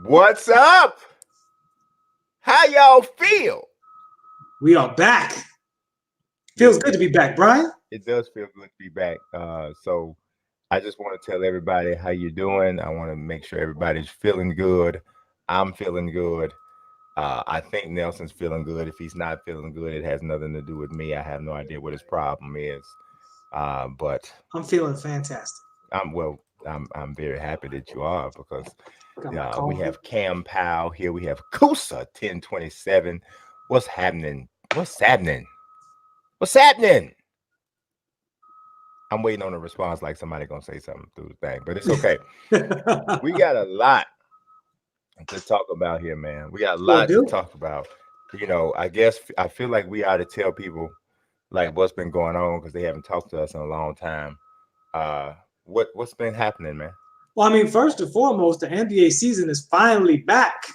What's up? How y'all feel? We are back. Feels good to be back, Brian. It does feel good to be back. So I just want to tell everybody how you're doing. I want to make sure everybody's feeling good. I'm feeling good. I think Nelson's feeling good. If he's not feeling good, it has nothing to do with me. I have no idea what his problem is. But I'm feeling fantastic. I'm very happy that you are because Got my we coffee. have Cam Powell here. We have Kusa 1027. What's happening? What's happening? What's happening? I'm waiting on a response like somebody gonna say something through the thing, but it's okay. We got a lot to talk about here, man. We got a lot to talk about. You know, I feel like we ought to tell people like what's been going on because they haven't talked to us in a long time. What's been happening, man? Well, I mean, first and foremost, the NBA season is finally back.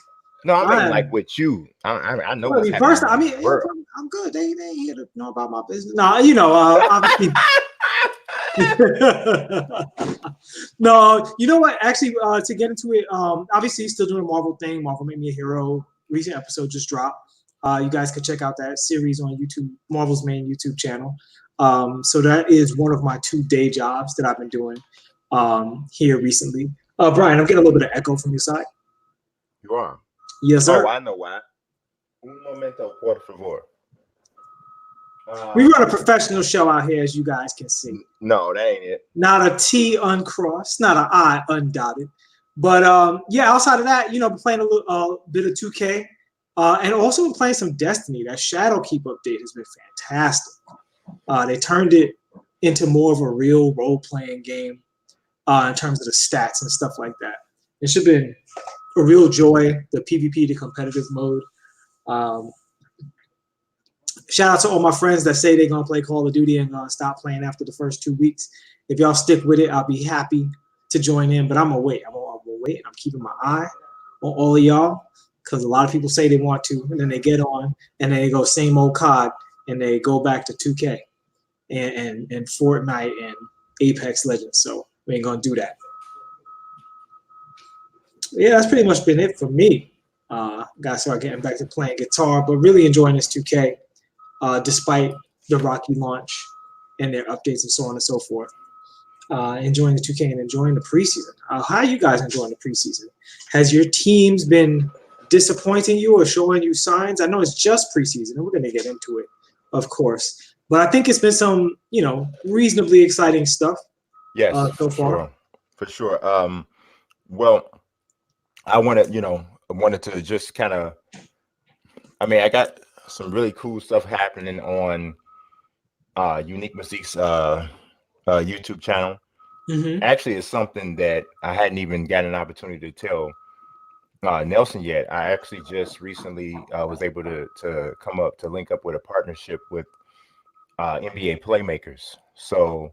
No, I mean like with you. I know. Well, what's first, happening. I'm good. They ain't here to know about my business. No, you know, obviously. No, you know what? Actually, to get into it, obviously, still doing the Marvel thing. Marvel Made Me a Hero. Recent episode just dropped. You guys can check out that series on YouTube, Marvel's main YouTube channel. So that is one of my 2 day jobs that I've been doing here recently. Brian, I'm getting a little bit of echo from your side. You are? Yes, sir. Oh, I know why. Un momento, por favor. We run a professional show out here, as you guys can see. No, that ain't it. Not a T uncrossed, not an I undotted. But yeah, outside of that, you know, playing a little bit of 2K, and also been playing some Destiny. That Shadowkeep update has been fantastic. They turned it into more of a real role-playing game in terms of the stats and stuff like that. It should have been a real joy, the PvP to competitive mode. Shout out to all my friends that say they're going to play Call of Duty and stop playing after the first 2 weeks. If y'all stick with it, I'll be happy to join in, but I'm going to wait. I'm going to wait. I'm keeping my eye on all of y'all because a lot of people say they want to, and then they get on, and then they go same old COD, and they go back to 2K and Fortnite and Apex Legends. So we ain't going to do that. Yeah, that's pretty much been it for me. Got to start getting back to playing guitar, but really enjoying this 2K. Despite the rocky launch and their updates and so on and so forth. Enjoying the 2K and enjoying the preseason. How are you guys enjoying the preseason? Has your teams been disappointing you or showing you signs? I know it's just preseason, and we're going to get into it, of course. But I think it's been some, you know, reasonably exciting stuff. Yes, so far. For sure. Well, I wanted to just kind of, I mean, I got some really cool stuff happening on Unique Musik's YouTube channel. Mm-hmm. Actually, it's something that I hadn't even gotten an opportunity to tell Nelson yet. I actually just recently was able to link up with a partnership with NBA playmakers. So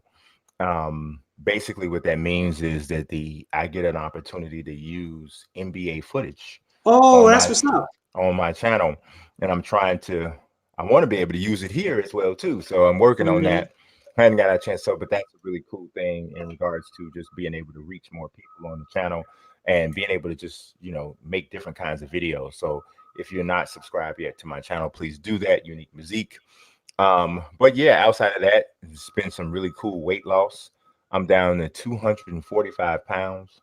basically what that means is that I get an opportunity to use NBA footage. Oh, that's what's up. On my channel, and I want to be able to use it here as well too. So I'm working on that. I haven't got a chance, but that's a really cool thing in regards to just being able to reach more people on the channel and being able to just, you know, make different kinds of videos. So if you're not subscribed yet to my channel, please do that. Unique Music. But yeah, outside of that, it's been some really cool weight loss. I'm down to 245 pounds.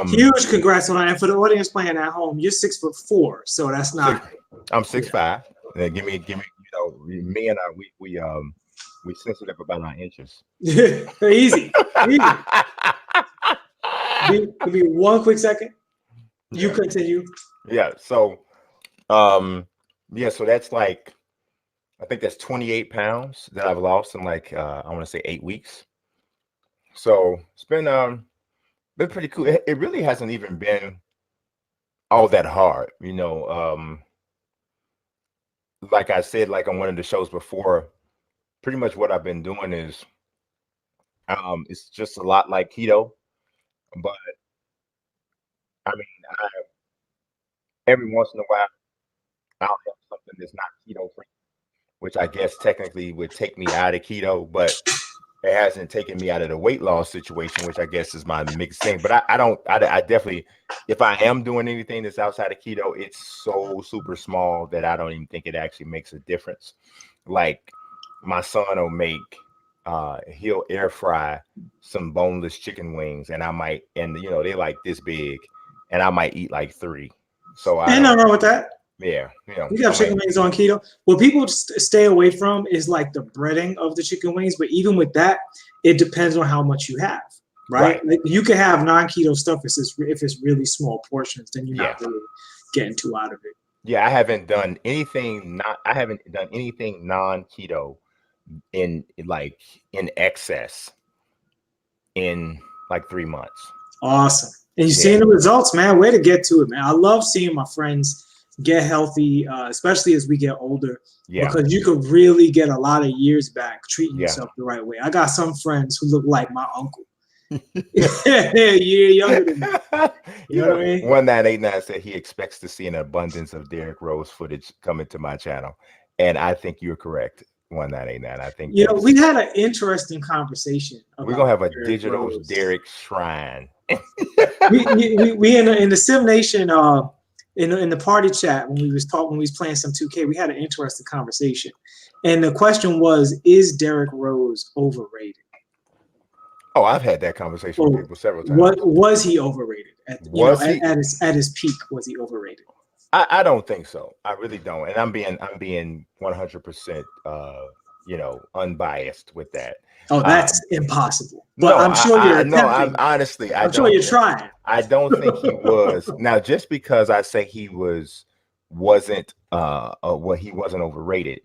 Huge congrats on that. And for the audience playing at home, you're 6'4", so that's not. I'm 6'5". Yeah. Give me. You know, me and we sensitive about our inches. Easy. Give me 1 quick second. You continue. Yeah. So, so that's like, I think that's 28 pounds that I've lost in like I want to say 8 weeks. So it's been pretty cool. It really hasn't even been all that hard, you know. Like I said, like on one of the shows before, pretty much what I've been doing is it's just a lot like keto, but I mean, every once in a while I'll have something that's not keto free, which I guess technically would take me out of keto, but it hasn't taken me out of the weight loss situation, which I guess is my mixed thing. But I definitely, if I am doing anything that's outside of keto, it's so super small that I don't even think it actually makes a difference. Like my son will make, he'll air fry some boneless chicken wings, and I might, and they like this big, and I might eat like 3. So I Ain't nothing wrong with that. yeah, You got chicken wings on keto. What people stay away from is like the breading of the chicken wings. But even with that, it depends on how much you have, right? Like you can have non-keto stuff if it's really small portions, then you're not really getting too out of it. Yeah, I haven't done anything non-keto in excess in like 3 months. Awesome. And you're seeing the results, man. Way to get to it, man. I love seeing my friends get healthy, especially as we get older, because you could really get a lot of years back treating yourself the right way. I got some friends who look like my uncle. You're younger than me. You know what I mean? 1989 said he expects to see an abundance of Derrick Rose footage coming to my channel. And I think you're correct. 1989. I think we had an interesting conversation. We're gonna have a digital Derrick shrine. we in the Sim Nation in the party chat when we was playing some 2K, we had an interesting conversation. And the question was, is Derrick Rose overrated? Oh, I've had that conversation with people several times. Was he overrated? At his peak, was he overrated? I don't think so. I really don't. And I'm being 100% unbiased with that. Oh, that's impossible. But I'm sure you're attempting. Honestly, I'm sure you're trying. I don't think he was. Now, just because I say he wasn't overrated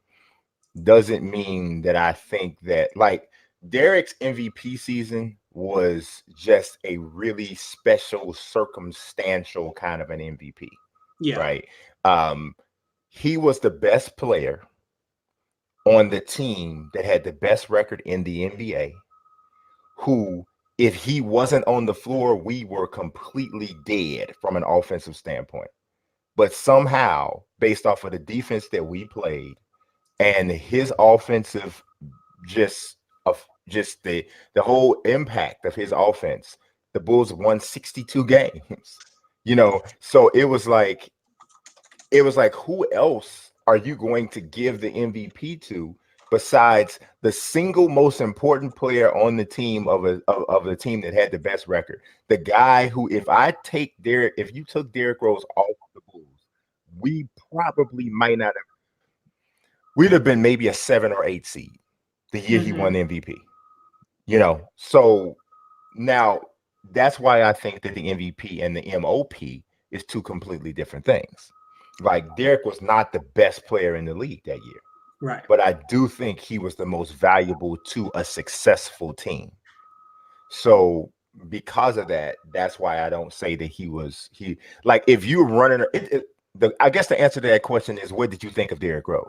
doesn't mean that I think that, like, Derrick's MVP season was just a really special, circumstantial kind of an MVP. Yeah. Right. He was the best player on the team that had the best record in the NBA, who, if he wasn't on the floor, we were completely dead from an offensive standpoint. But somehow, based off of the defense that we played and his offensive, just the whole impact of his offense, the Bulls won 62 games. So it was like, who else are you going to give the MVP to besides the single most important player on the team of the team that had the best record? The guy who, if you took Derrick Rose off the Bulls, we probably might not have. We'd have been maybe a 7 or 8 seed the year he won the MVP. So now that's why I think that the MVP and the MOP is 2 completely different things. Like, Derrick was not the best player in the league that year. Right. But I do think he was the most valuable to a successful team. So because of that, that's why I don't say that if you're running I guess the answer to that question is, what did you think of Derrick Rose?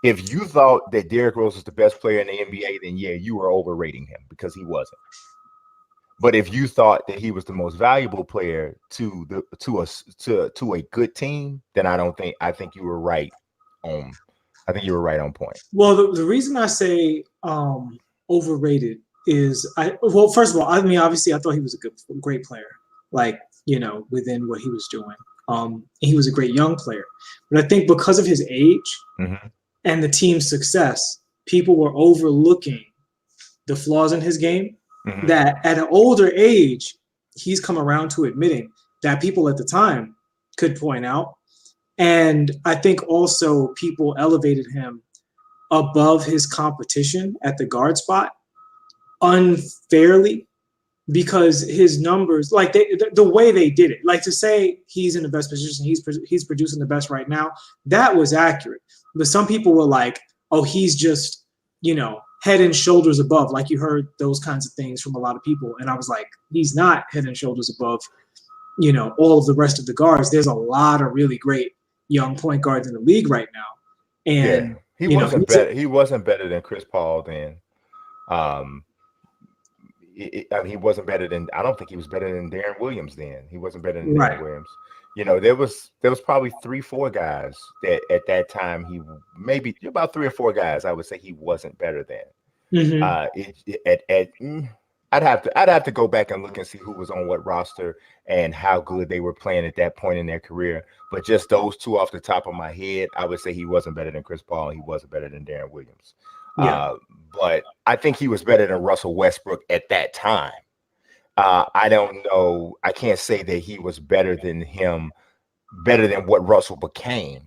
If you thought that Derrick Rose was the best player in the NBA, then you were overrating him, because he wasn't. But if you thought that he was the most valuable player to a good team, then I think you were right on. I think you were right on point. Well, the reason I say overrated is first of all, I mean, obviously I thought he was a great player, within what he was doing. He was a great young player, but I think because of his age and the team's success, people were overlooking the flaws in his game. That at an older age, he's come around to admitting that people at the time could point out. And I think also people elevated him above his competition at the guard spot unfairly, because his numbers, like the way they did it, like to say he's in the best position, he's producing the best right now, that was accurate. But some people were like, oh, he's just, head and shoulders above. Like, you heard those kinds of things from a lot of people. And I was like, he's not head and shoulders above, all of the rest of the guards. There's a lot of really great young point guards in the league right now. And he wasn't better. He wasn't better than Chris Paul then. He wasn't better than. I don't think he was better than Darren Williams then. He wasn't better than Darren Williams. There was probably 3-4 guys that at that time maybe about 3 or 4 guys I would say he wasn't better than. I'd have to go back and look and see who was on what roster and how good they were playing at that point in their career. But just those two off the top of my head, I would say he wasn't better than Chris Paul. And he wasn't better than Darren Williams. Yeah. But I think he was better than Russell Westbrook at that time. I don't know. I can't say that he was better than what Russell became.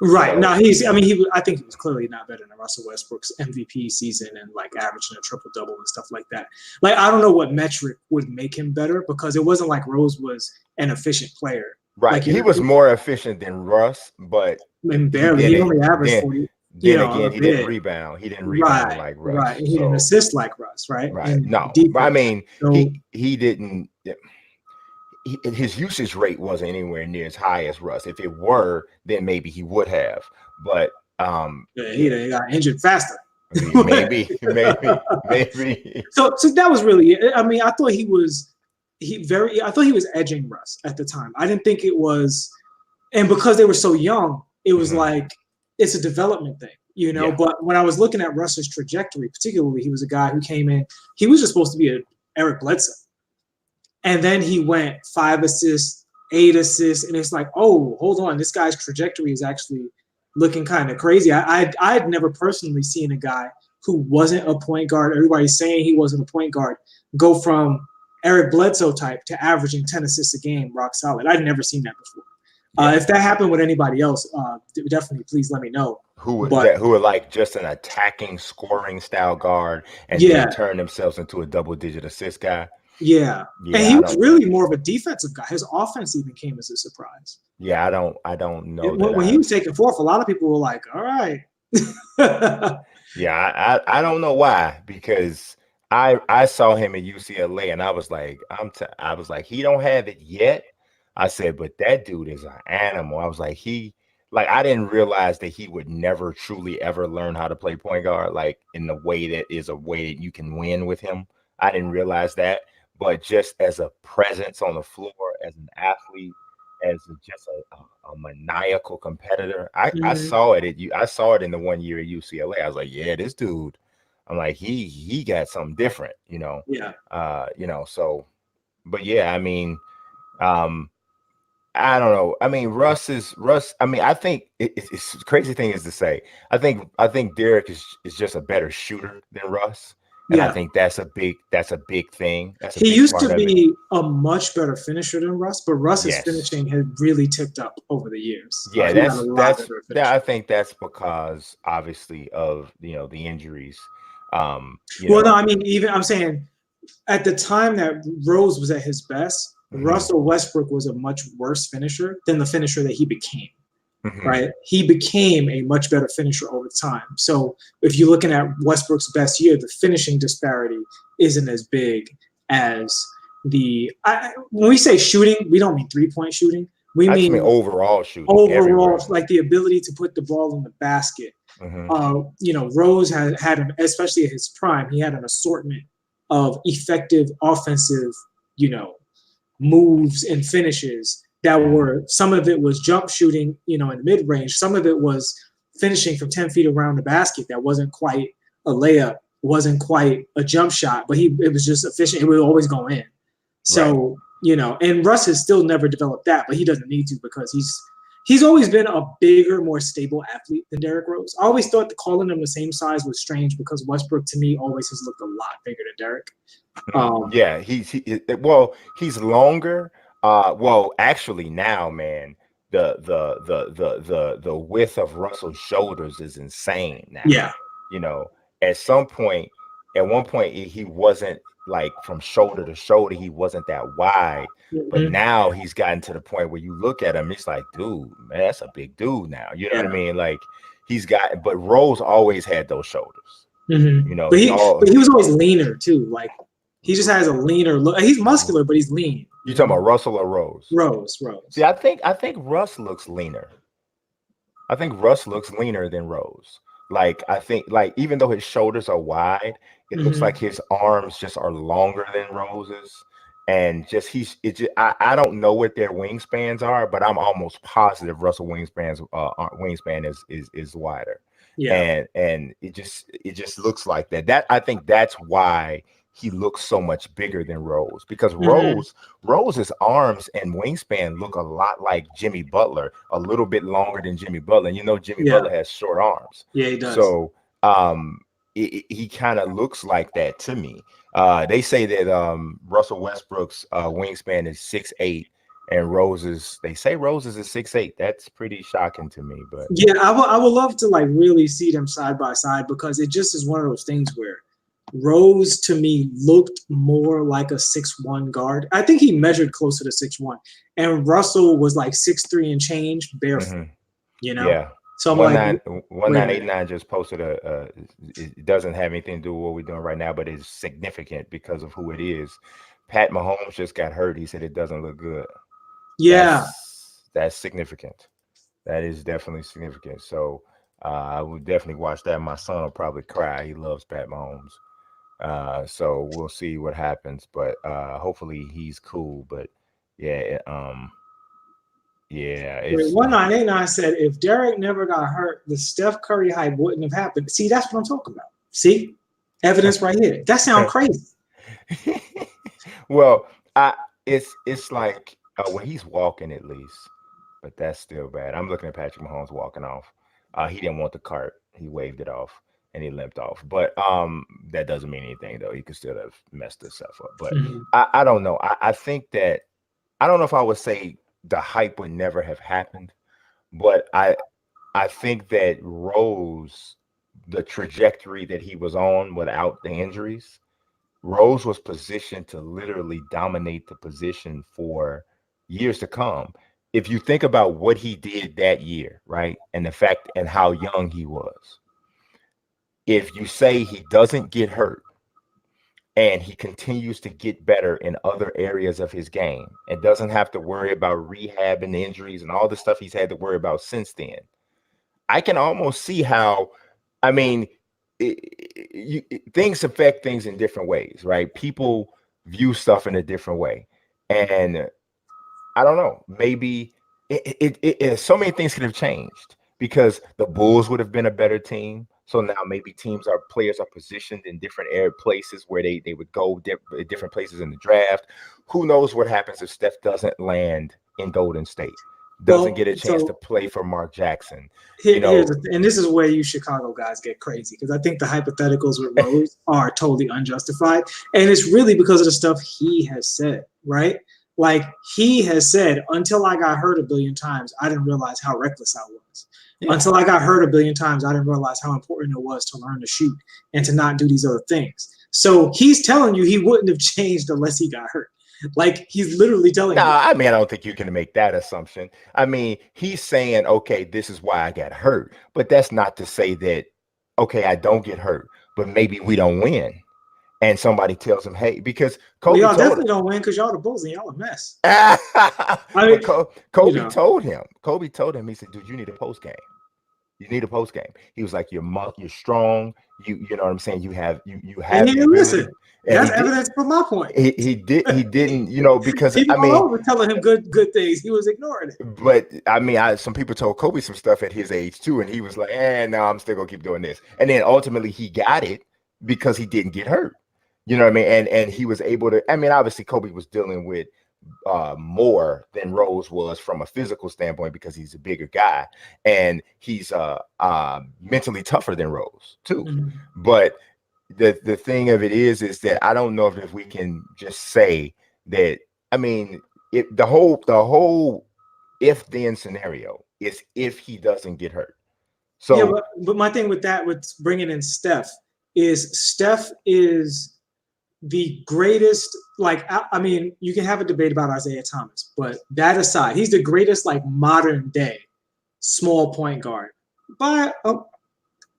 Right. So, no, I think he was clearly not better than Russell Westbrook's MVP season and like averaging a triple double and stuff like that. Like, I don't know what metric would make him better because it wasn't like Rose was an efficient player. Right. Like, he was more efficient than Russ, but barely. He only averaged 40. He didn't rebound. He didn't rebound like Russ. Right. He didn't assist like Russ, right? Right. No. I mean, he didn't. His usage rate wasn't anywhere near as high as Russ. If it were, then maybe he would have. But he got injured faster. Maybe. So that was really it. I mean, I thought he was edging Russ at the time. I didn't think it was, and because they were so young, it was like it's a development thing, you know. Yeah. But when I was looking at Russ's trajectory, particularly, he was a guy who came in. He was just supposed to be an Eric Bledsoe. And then he went 5 assists, 8 assists, and it's like, oh, hold on, this guy's trajectory is actually looking kind of crazy. I'd never personally seen a guy who wasn't a point guard. Everybody's saying he wasn't a point guard. Go from Eric Bledsoe type to averaging 10 assists a game, rock solid. I'd never seen that before. If that happened with anybody else, definitely please let me know. Who were like just an attacking, scoring style guard and then turn themselves into a double-digit assist guy. Yeah. And he was really more of a defensive guy. His offense even came as a surprise. Yeah, I don't know. When he was taking forth, a lot of people were like, all right. Yeah, I don't know why, because I saw him at UCLA and I was like, he don't have it yet. I said, but that dude is an animal. I was like, I didn't realize that he would never truly ever learn how to play point guard, like in the way that is a way that you can win with him. I didn't realize that. But just as a presence on the floor, as an athlete, as just a maniacal competitor, I saw it. I saw it in the 1 year at UCLA. I was like, yeah, this dude. I'm like, he got something different, you know. Yeah. So, but yeah, I mean, I don't know. I mean, Russ. I mean, I think it's crazy thing is to say. I think Derrick is just a better shooter than Russ. And I think that's a big thing. He used to be a much better finisher than Russ, but Russ's finishing had really ticked up over the years. Yeah, I think that's because obviously of the injuries. No, I mean, even I'm saying at the time that Rose was at his best, Russell Westbrook was a much worse finisher than the finisher that he became. Right, he became a much better finisher over time. So if you're looking at Westbrook's best year, the finishing disparity isn't as big as when we say shooting, we don't mean 3-point shooting. We mean overall shooting. Overall, like the ability to put the ball in the basket. Rose had especially at his prime, he had an assortment of effective offensive, moves and finishes. That were, some of it was jump shooting, in the mid range. Some of it was finishing from 10 feet around the basket. That wasn't quite a layup, wasn't quite a jump shot, but it was just efficient. It would always go in. So, and Russ has still never developed that, but he doesn't need to because he's always been a bigger, more stable athlete than Derrick Rose. I always thought that calling them the same size was strange because Westbrook to me always has looked a lot bigger than Derrick. He's longer. Actually now, man, the width of Russell's shoulders is insane now. Yeah. At one point, he wasn't like from shoulder to shoulder, he wasn't that wide. But now he's gotten to the point where you look at him, it's like, dude, man, that's a big dude now. You know what I mean? Like but Rose always had those shoulders. But he was always leaner too. Like he just has a leaner look. He's muscular, but he's lean. You talking about Russell or Rose? Rose. See, I think Russ looks leaner. I think Russ looks leaner than Rose. Like I think, like even though his shoulders are wide, it looks like his arms just are longer than Rose's, and I don't know what their wingspans are, but I'm almost positive Russell wingspan is wider. Yeah. and it just looks like that. That I think that's why he looks so much bigger than Rose, because Mhm. Rose's arms and wingspan look a lot like Jimmy Butler, a little bit longer than Jimmy Butler. And you know Jimmy Yeah. Butler has short arms. Yeah, he does. So he kind of looks like that to me. They say that Russell Westbrook's wingspan is 6'8", and they say Rose's is 6'8". That's pretty shocking to me, but Yeah, I would love to like really see them side by side, because it just is one of those things where Rose to me looked more like a 6'1" guard. I think he measured closer to 6'1", and Russell was like 6'3" and change barefoot. mhm. You know, Yeah. so I'm One like, nine one wait a nine eight minute. nine just posted it doesn't have anything to do with what we're doing right now, but it's significant because of who it is. Pat Mahomes just got hurt. He said it doesn't look good. Yeah, That's significant. That is definitely significant. So I would definitely watch that. My son will probably cry. He loves Pat Mahomes. So we'll see what happens, but hopefully he's cool. But yeah, yeah, wait, it's 1989 said if Derrick never got hurt, the Steph Curry hype wouldn't have happened. See, that's what I'm talking about. See, evidence right here. That sounds crazy. well, it's like when he's walking at least, but that's still bad. I'm looking at Patrick Mahomes walking off. He didn't want the cart. He waved it off and he limped off. But that doesn't mean anything though. He could still have messed himself up. But Mhm. I don't know. I think that I don't know if I would say the hype would never have happened, but I think that Rose, the trajectory that he was on without the injuries, Rose was positioned to literally dominate the position for years to come. If you think about what he did that year, right, and the fact and how young he was, if you say he doesn't get hurt and he continues to get better in other areas of his game and doesn't have to worry about rehab and injuries and all the stuff he's had to worry about since then, I can almost see how, I mean, things affect things in different ways, right? People view stuff in a different way. And I don't know, maybe so many things could have changed because the Bulls would have been a better team. So now maybe players are positioned in different places where they would go different places in the draft. Who knows what happens if Steph doesn't land in Golden State, doesn't Well, get a chance to so play for Mark Jackson, here's and this is where you Chicago guys get crazy, because I think the hypotheticals with Rose are totally unjustified, and it's really because of the stuff he has said, right? Like he has said, until I got hurt a billion times, I didn't realize how reckless I was. Yeah. Until I got hurt a billion times, I didn't realize how important it was to learn to shoot and to not do these other things. So he's telling you he wouldn't have changed unless he got hurt. Like he's literally telling No, you. I mean, I don't think you can make that assumption. I mean, he's saying, okay, this is why I got hurt. But that's not to say that, okay, I don't get hurt, but maybe we don't win. And somebody tells him, hey, because Well, Kobe y'all told definitely don't win because y'all the Bulls and y'all a mess. I mean, but Kobe you know. told him. Kobe told him, he said, dude, you need a post game. You need a post game. He was like, you're strong. You know what I'm saying? You have And he the didn't ability. listen. And That's evidence for my point. he didn't, because People I all mean, over telling him good things. He was ignoring it. but I mean, some people told Kobe some stuff at his age too, and he was like, no, I'm still gonna keep doing this. And then ultimately he got it because he didn't get hurt. You know what I mean? And he was able to, I mean, obviously Kobe was dealing with more than Rose was from a physical standpoint because he's a bigger guy and he's mentally tougher than Rose too. Mm-hmm. But the thing of it is that I don't know if we can just say that. I mean, the whole if then scenario is if he doesn't get hurt. So yeah, but my thing with that, with bringing in Steph is the greatest. Like, I mean, you can have a debate about Isaiah Thomas, but that aside, he's the greatest like modern day small point guard by a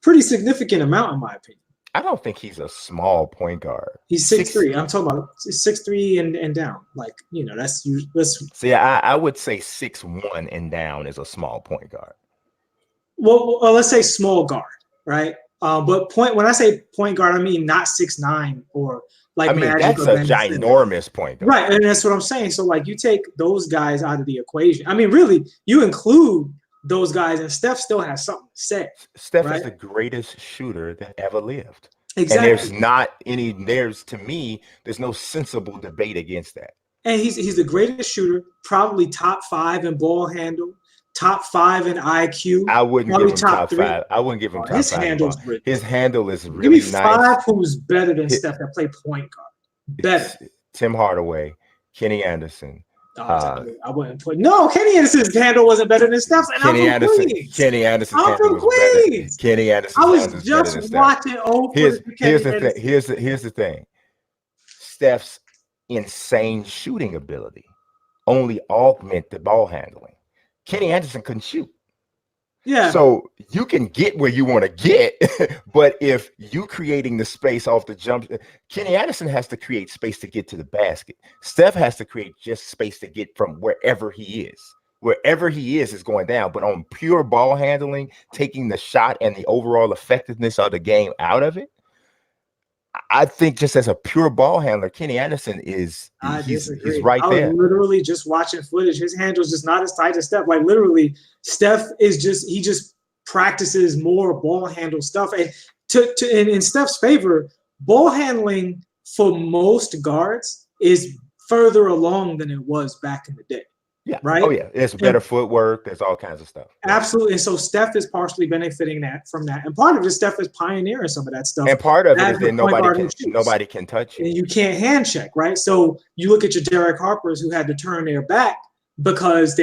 pretty significant amount, in my opinion. I don't think he's a small point guard. He's 6'3". I'm talking about 6'3" and down. Like, that's see, I would say 6'1" and down is a small point guard. Well, let's say small guard, right? But when I say point guard, I mean not 6'9" or like Magic. That's a ginormous point guard. Right, and that's what I'm saying. So like you take those guys out of the equation. I mean, really, you include those guys, and Steph still has something to say. Steph right? is the greatest shooter that ever lived. Exactly. And there's not any, to me, there's no sensible debate against that. And he's the greatest shooter, probably top 5 in ball handle, top 5 in IQ. I wouldn't give him top 3. 5. I wouldn't give him top his 5. His handle is really Give me nice. 5 who's better than Steph that play point guard. Better. Tim Hardaway, Kenny Anderson. I wouldn't put Kenny Anderson's handle wasn't better than Steph's. And Kenny Anderson's handle was better. Kenny Anderson's I was just watching Here's the thing. Steph's insane shooting ability only augment the ball handling. Kenny Anderson couldn't shoot. Yeah. So you can get where you want to get, but if you creating the space off the jump, Kenny Anderson has to create space to get to the basket. Steph has to create just space to get from wherever he is. Wherever he is going down. But on pure ball handling, taking the shot and the overall effectiveness of the game out of it, I think just as a pure ball handler, Kenny Anderson he's right there. I was literally just watching footage. His handle's just not as tight as Steph. Like literally, Steph is he just practices more ball handle stuff. And in Steph's favor, ball handling for most guards is further along than it was back in the day. Yeah. Right. Oh yeah. There's better footwork. There's all kinds of stuff. Absolutely. And so Steph is partially benefiting from that. And part of it, Steph is pioneering some of that stuff. And part of it is that nobody can touch you. And you can't hand check, right? So you look at your Derrick Harpers who had to turn their back because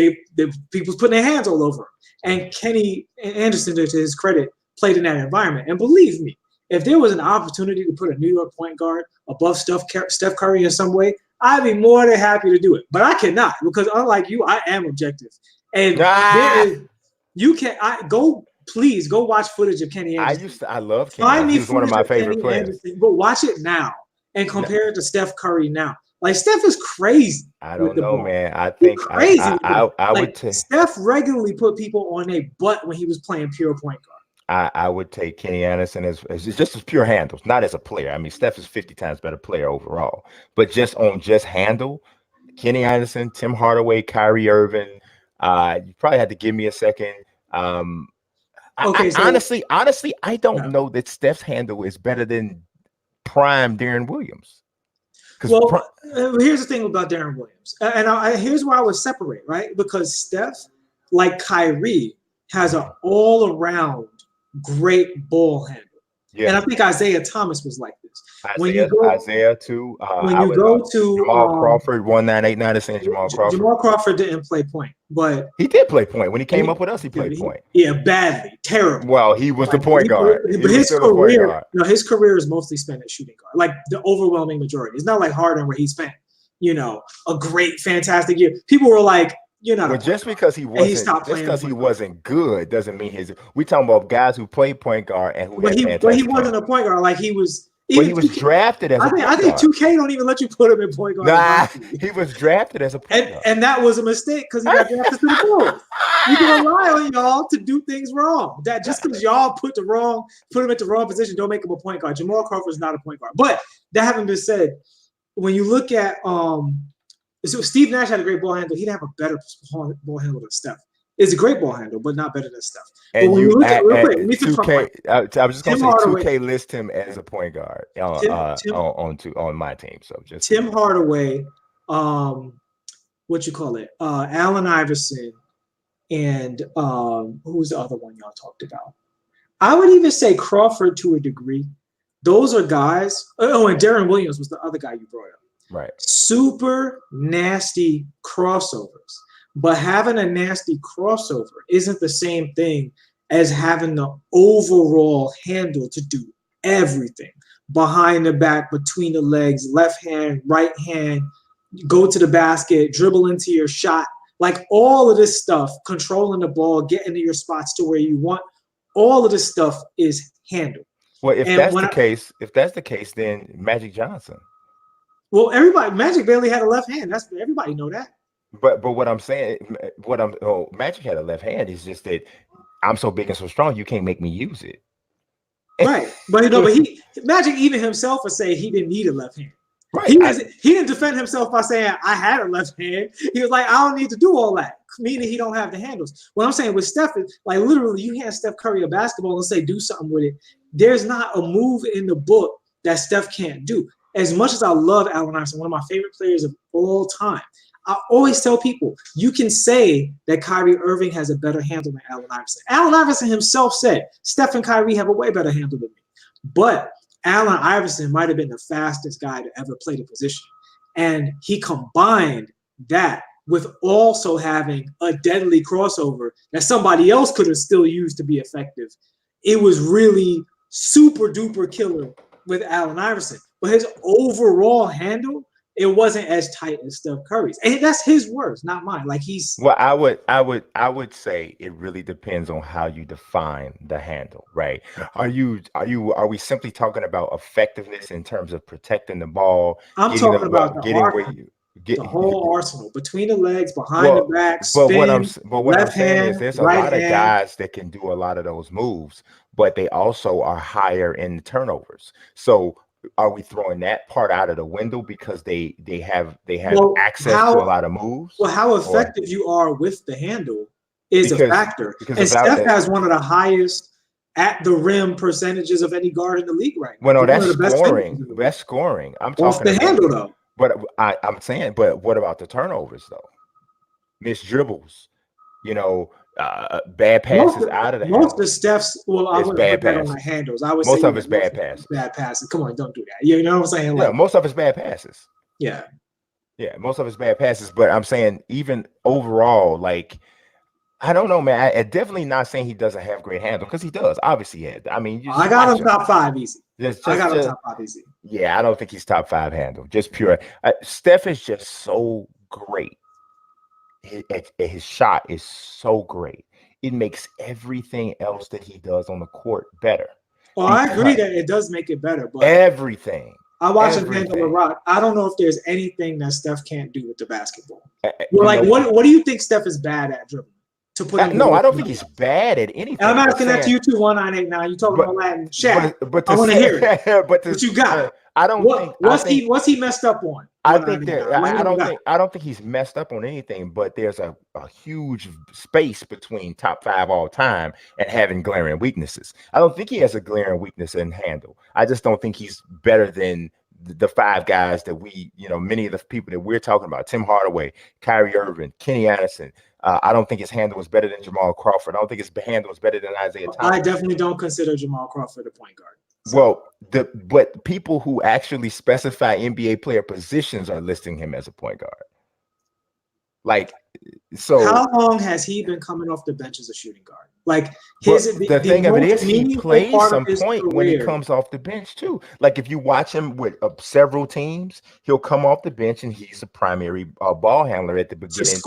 people's putting their hands all over him. And Kenny Anderson, to his credit, played in that environment. And believe me, if there was an opportunity to put a New York point guard above Steph Curry in some way, I'd be more than happy to do it, but I cannot because unlike you, I am objective. And please go watch footage of Kenny Anderson. I love Kenny. He was one of my favorite players. But watch it now and compare it to Steph Curry now. Like Steph is crazy. I don't know, man. I think crazy. I would take Steph regularly put people on their butt when he was playing pure point guard. I would take Kenny Anderson as just as pure handles, not as a player. I mean, Steph is 50 times better player overall, but just handle, Kenny Anderson, Tim Hardaway, Kyrie Irving. You probably had to give me a second. Honestly, I don't know that Steph's handle is better than prime Darren Williams. Well, here's the thing about Darren Williams, and here's where I would separate, right? Because Steph, like Kyrie, has an all-around great ball handle. Yeah. And I think Isaiah Thomas was like this. Isaiah too. When you go to Jamal Crawford, 1989 is saying Jamal Crawford. Jamal Crawford didn't play point, but he did play point. When he came up with us, he played point. Yeah, badly, terrible. Well, he was the point guard. But his career is mostly spent at shooting guard, like the overwhelming majority. It's not like Harden where he spent, a great, fantastic year. People were like, just because he wasn't good doesn't mean we talking about guys who played point guard and who but he wasn't a point guard. Like he was. He was drafted as a point guard. I think 2K don't even let you put him in point guard. Nah, he was drafted as a point guard. And that was a mistake because he got drafted to the Bulls. You can rely on y'all to do things wrong. That just because y'all put him at the wrong position, don't make him a point guard. Jamal Crawford is not a point guard. But that having been said, when you look at so Steve Nash had a great ball handle. He didn't have a better ball handle than Steph. It's a great ball handle, but not better than Steph. And when you look at 2K, I was just going to say 2K list him as a point guard on my team. So just Tim Hardaway, Allen Iverson, and who's the other one y'all talked about? I would even say Crawford to a degree. Those are guys. Oh, and Darren Williams was the other guy you brought up. Right. Super nasty crossovers. But having a nasty crossover isn't the same thing as having the overall handle to do everything. Behind the back, between the legs, left hand, right hand, go to the basket, dribble into your shot. Like all of this stuff, controlling the ball, getting to your spots to where you want, all of this stuff is handle. Well, if that's the case, then Magic Johnson. Well, Magic barely had a left hand. Everybody know that. But what I'm saying, Magic had a left hand. Is just that I'm so big and so strong, you can't make me use it. Right, but Magic even himself would say he didn't need a left hand. Right, he didn't defend himself by saying I had a left hand. He was like, I don't need to do all that meaning he don't have the handles. What I'm saying with Steph is like literally you hand Steph Curry a basketball and say do something with it. There's not a move in the book that Steph can't do. As much as I love Allen Iverson, one of my favorite players of all time, I always tell people you can say that Kyrie Irving has a better handle than Allen Iverson. Allen Iverson himself said Steph and Kyrie have a way better handle than me. But Allen Iverson might have been the fastest guy to ever play the position. And he combined that with also having a deadly crossover that somebody else could have still used to be effective. It was really super duper killer with Allen Iverson. But his overall handle, it wasn't as tight as Steph Curry's. And that's his words, not mine. Like well, I would say it really depends on how you define the handle, right? Are we simply talking about effectiveness in terms of protecting the ball? I'm talking about the whole arsenal between the legs, behind the back, spin, but what I'm saying is there's a lot of guys that can do a lot of those moves, but they also are higher in turnovers. So are we throwing that part out of the window because they have access to a lot of moves? Well, how effective you are with the handle is a factor. And Steph has one of the highest at the rim percentages of any guard in the league right now. Well, no, that's scoring. That's scoring. I'm talking off the handle though. But I'm saying, but what about the turnovers though? Missed dribbles, bad passes out of the handle. Most of Steph's, well, I wouldn't put that on the handles. I would say most of it's bad passes. Bad passes. Come on, don't do that. You know what I'm saying? Yeah, most of it's bad passes. Yeah. Yeah, most of it's bad passes. But I'm saying even overall, like, I don't know, man. I'm definitely not saying he doesn't have great handle because he does. Obviously, he has. I mean, I got him top 5 easy. I got him top 5 easy. Yeah, I don't think he's top 5 handle. Just pure. Steph is just so great. His shot is so great. It makes everything else that he does on the court better. Well, I agree that it does make it better, but everything. I watch him handle the rock. I don't know if there's anything that Steph can't do with the basketball. What do you think Steph is bad at dribbling? No, I don't think he's bad at anything. I'm asking that to you too. 1989. You talking about Latin? Shaq. But I want to hear it. But you got it. I don't think. What's he messed up on? I think that I don't think he's messed up on anything. But there's a huge space between top 5 all time and having glaring weaknesses. I don't think he has a glaring weakness in handle. I just don't think he's better than the 5 guys that many of the people that we're talking about: Tim Hardaway, Kyrie Irving, Kenny Anderson. I don't think his handle was better than Jamal Crawford. I don't think his handle was better than Isaiah Thomas. I definitely don't consider Jamal Crawford a point guard. So. Well, but people who actually specify NBA player positions are listing him as a point guard. Like, so how long has he been coming off the bench as a shooting guard? Like the thing of it is, he plays some point when he comes off the bench too. Like if you watch him with several teams, he'll come off the bench and he's a primary ball handler at the beginning.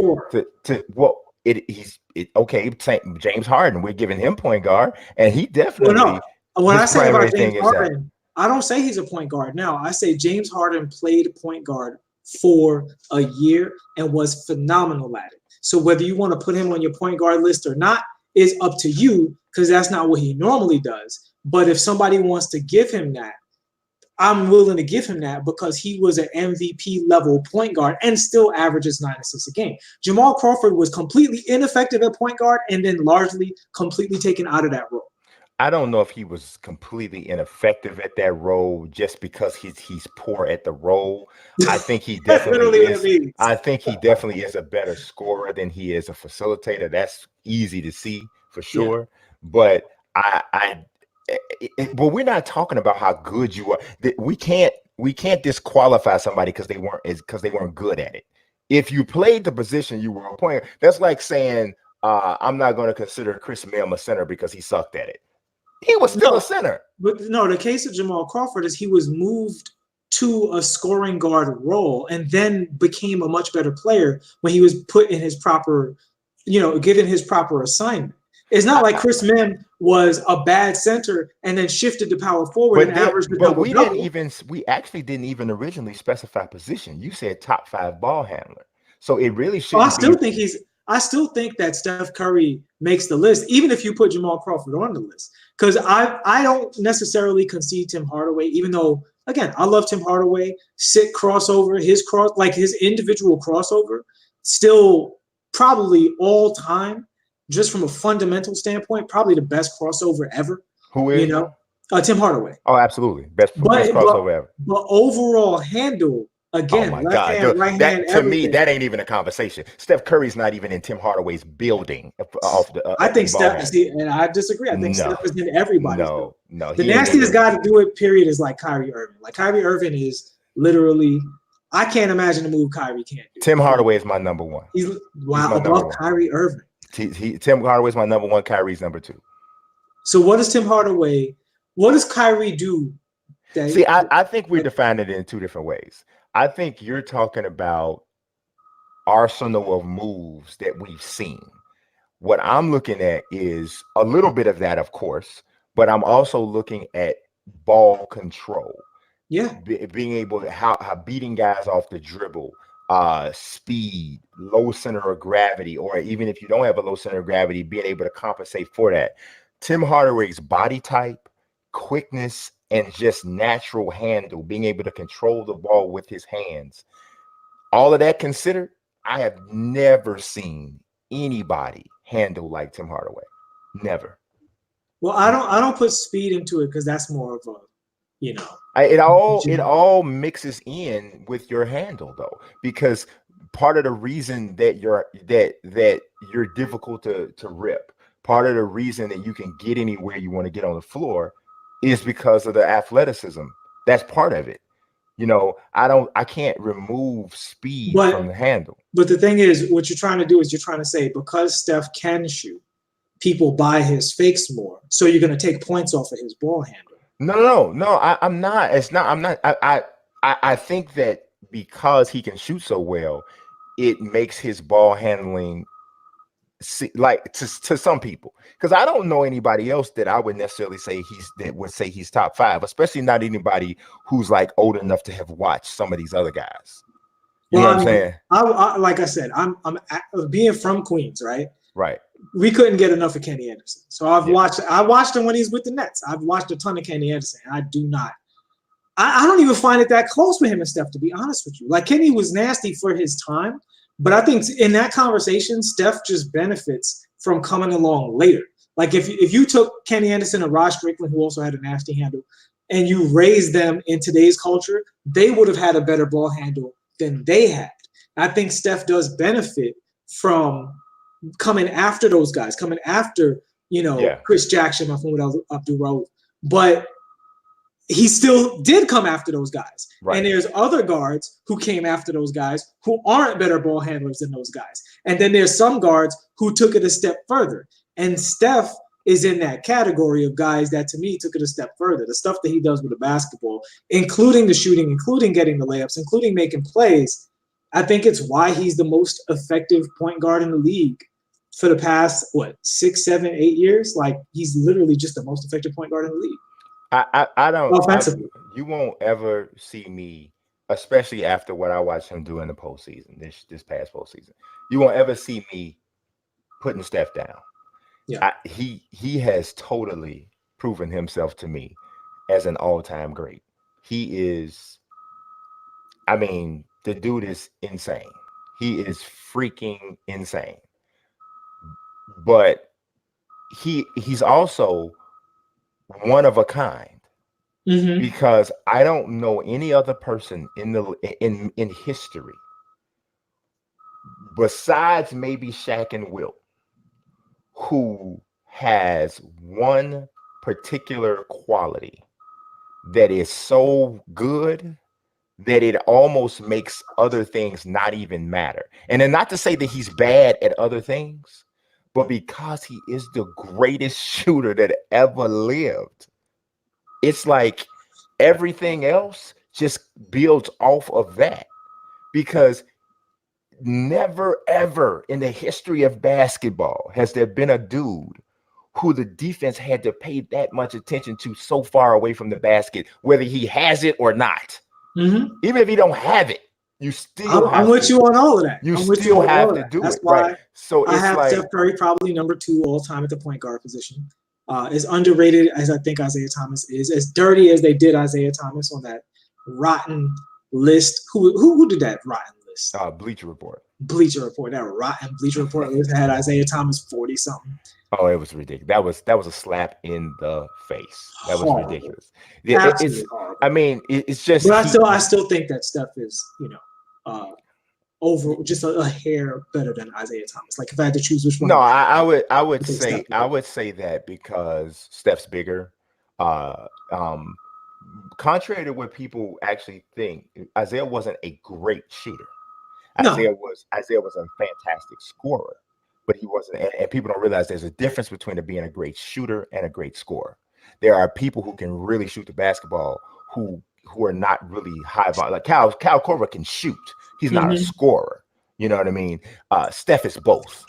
Okay. James Harden, we're giving him point guard, and he definitely. Well, no. When I say about James Harden, I don't say he's a point guard now. I say James Harden played point guard for a year and was phenomenal at it. So whether you want to put him on your point guard list or not is up to you, because that's not what he normally does. But if somebody wants to give him that, I'm willing to give him that because he was an MVP level point guard and still averages 9 assists a game. Jamal Crawford was completely ineffective at point guard and then largely completely taken out of that role. I don't know if he was completely ineffective at that role just because he's poor at the role. I think he definitely is. I think he definitely is a better scorer than he is a facilitator. That's easy to see for sure. Yeah. But we're not talking about how good you are. We can't disqualify somebody because they weren't good at it. If you played the position you were a player, that's like saying I'm not going to consider Chris Mihm a center because he sucked at it. He was still a center. But no, the case of Jamal Crawford is he was moved to a scoring guard role and then became a much better player when he was put in his proper, given his proper assignment. It's not like Chris Mihm was a bad center and then shifted to power forward and averaged the double-double. We actually didn't even originally specify position. You said top 5 ball handler. So it really should. I still think that Steph Curry makes the list, even if you put Jamal Crawford on the list. Because I don't necessarily concede Tim Hardaway, even though, again, I love Tim Hardaway. His crossover, his individual crossover still probably all time, just from a fundamental standpoint, probably the best crossover ever. Who is? You know, Tim Hardaway. Oh, absolutely. Best crossover ever. But overall handle, again, oh my left God. hand, Dude, right that, hand, to everything. me, that ain't even a conversation. Steph Curry's not even in Tim Hardaway's building. Off the, I think Steph, and I disagree. I think Steph is in everybody's building. No. The nastiest guy to do it, period, is like Kyrie Irving. Like Kyrie Irving is literally, I can't imagine a move Kyrie can't do. Tim Hardaway is my number one. He's above Kyrie Irving. Tim Hardaway's my number one. Kyrie's number two. So what does what does Kyrie do? See, I think we're defining it in two different ways. I think you're talking about arsenal of moves that we've seen. What I'm looking at is a little bit of that, of course, but I'm also looking at ball control. Yeah. Being able to how beating guys off the dribble, speed, low center of gravity, or even if you don't have a low center of gravity, being able to compensate for that. Tim Hardaway's body type, quickness, and just natural handle, being able to control the ball with his hands. All of that considered, I have never seen anybody handle like Tim Hardaway. Never. Well, I don't put speed into it because that's more of a, you know. It all mixes in with your handle though, because part of the reason that you're difficult to rip, part of the reason that you can get anywhere you want to get on the floor is because of the athleticism. That's part of it. You know, I can't remove speed from the handle. But the thing is, what you're trying to do is you're trying to say because Steph can shoot, people buy his fakes more. So you're going to take points off of his ball handle. No. I'm not. It's not. I'm not. I think that because he can shoot so well, it makes his ball handling like to some people, because I don't know anybody else that I would necessarily say he's top five, especially not anybody who's like old enough to have watched some of these other guys. You know what I'm saying? I like I said, I'm being from Queens, right? Right. We couldn't get enough of Kenny Anderson, so I watched him when he's with the Nets. I've watched a ton of Kenny Anderson. I don't even find it that close with him and Steph, to be honest with you. Like Kenny was nasty for his time. But I think in that conversation, Steph just benefits from coming along later. Like if you took Kenny Anderson and Rod Strickland, who also had a nasty handle, and you raised them in today's culture, they would have had a better ball handle than they had. I think Steph does benefit from coming after those guys, coming after, Chris Jackson, Mahmoud Abdul-Rauf. But he still did come after those guys. Right. And there's other guards who came after those guys who aren't better ball handlers than those guys. And then there's some guards who took it a step further. And Steph is in that category of guys that, to me, took it a step further. The stuff that he does with the basketball, including the shooting, including getting the layups, including making plays, I think it's why he's the most effective point guard in the league for the past, 6, 7, 8 years? Like, he's literally just the most effective point guard in the league. I don't. You won't ever see me, especially after what I watched him do in the postseason, this past postseason. You won't ever see me putting Steph down. Yeah, he has totally proven himself to me as an all-time great. He is. I mean, the dude is insane. He is freaking insane. But he's also one of a kind, because I don't know any other person in history besides maybe Shaq and Wilt who has one particular quality that is so good that it almost makes other things not even matter. And then not to say that he's bad at other things, but because he is the greatest shooter that ever lived, it's like everything else just builds off of that. Because never, ever in the history of basketball has there been a dude who the defense had to pay that much attention to so far away from the basket, whether he has it or not. Even if he don't have it, you still I'm with you on all of that. You still have to do it. That's why So I have Steph Curry probably number 2 all time at the point guard position. As underrated as I think Isaiah Thomas is, as dirty as they did Isaiah Thomas on that rotten list. Who did that rotten list? Knicks? Bleacher Report. Bleacher Report. That rotten Bleacher Report had Isaiah Thomas 40 something. Oh, it was ridiculous. That was a slap in the face. That was Horrible. ridiculous. Yeah, Absolutely horrible. I mean, it's just. But I still think that Steph is, over just a hair better than Isaiah Thomas. Like if I had to choose which one. No, I would say that because Steph's bigger. Contrary to what people actually think, Isaiah wasn't a great shooter. Isaiah was a fantastic scorer, but he wasn't. And people don't realize there's a difference between being a great shooter and a great scorer. There are people who can really shoot the basketball who are not really high volume. Like Kyle Korver can shoot. He's not a scorer. You know what I mean? Steph is both.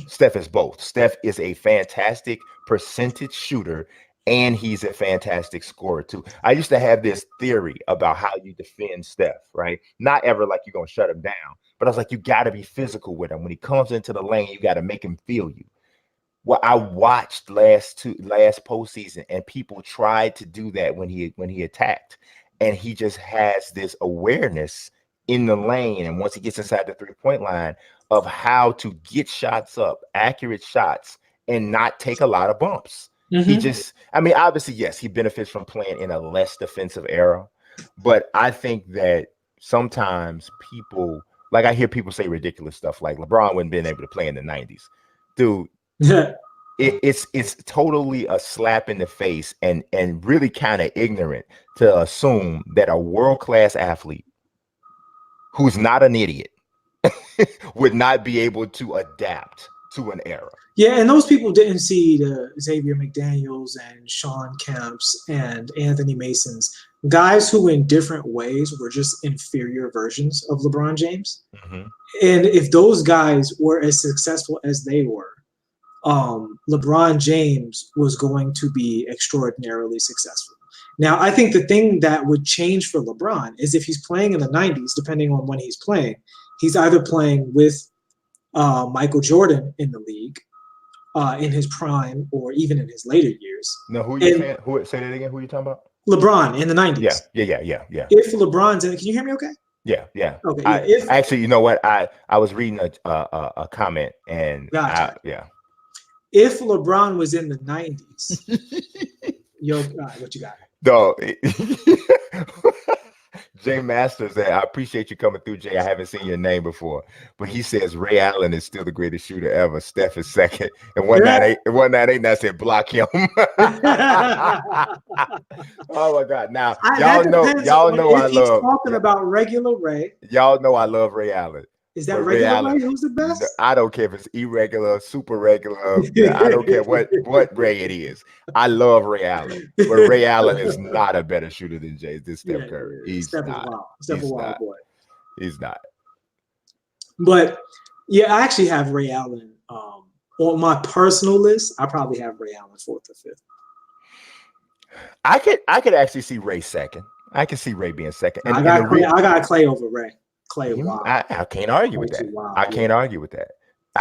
Steph is both. Steph is a fantastic percentage shooter, and he's a fantastic scorer too. I used to have this theory about how you defend Steph, right? Not ever like you're going to shut him down, but I was like, you got to be physical with him. When he comes into the lane, you got to make him feel you. Well, I watched last postseason, and people tried to do that when he attacked, and he just has this awareness in the lane, and once he gets inside the 3-point line, of how to get shots up, accurate shots, and not take a lot of bumps. He just, obviously, yes, he benefits from playing in a less defensive era, but I think that sometimes people, like I hear people say ridiculous stuff like LeBron wouldn't been able to play in the 90s. Dude, it's totally a slap in the face and really kind of ignorant to assume that a world-class athlete who's not an idiot would not be able to adapt to an era. Yeah, and those people didn't see the Xavier McDaniels and Sean Kemps and Anthony Masons, guys who in different ways were just inferior versions of LeBron James. And if those guys were as successful as they were, LeBron James was going to be extraordinarily successful. Now, I think the thing that would change for LeBron is if he's playing in the 90s, depending on when he's playing, he's either playing with Michael Jordan in the league in his prime or even in his later years. No, who are you saying? Say that again. Who are you talking about? LeBron in the 90s. Yeah. If LeBron's in, can you hear me okay? Yeah. Okay. Actually, you know what? I was reading a comment and if LeBron was in the 90s, what you got? No, Jay Masters, I appreciate you coming through, Jay. I haven't seen your name before, but he says Ray Allen is still the greatest shooter ever. Steph is second, and 198. I said block him. Oh my God! Now y'all know I love. Talking about regular Ray. Y'all know I love Ray Allen. Is that regular Ray? Who's the best? I don't care if it's irregular, super regular. I don't care what Ray it is. I love Ray Allen, but Ray Allen is not a better shooter than Steph Curry. He's not. Steph is wild boy. He's not. But yeah, I actually have Ray Allen on my personal list. I probably have Ray Allen 4th or 5th. I could actually see Ray second. I can see Ray being second. I got Clay over Ray. Clay, wow. I can't argue with that. I can't argue with that.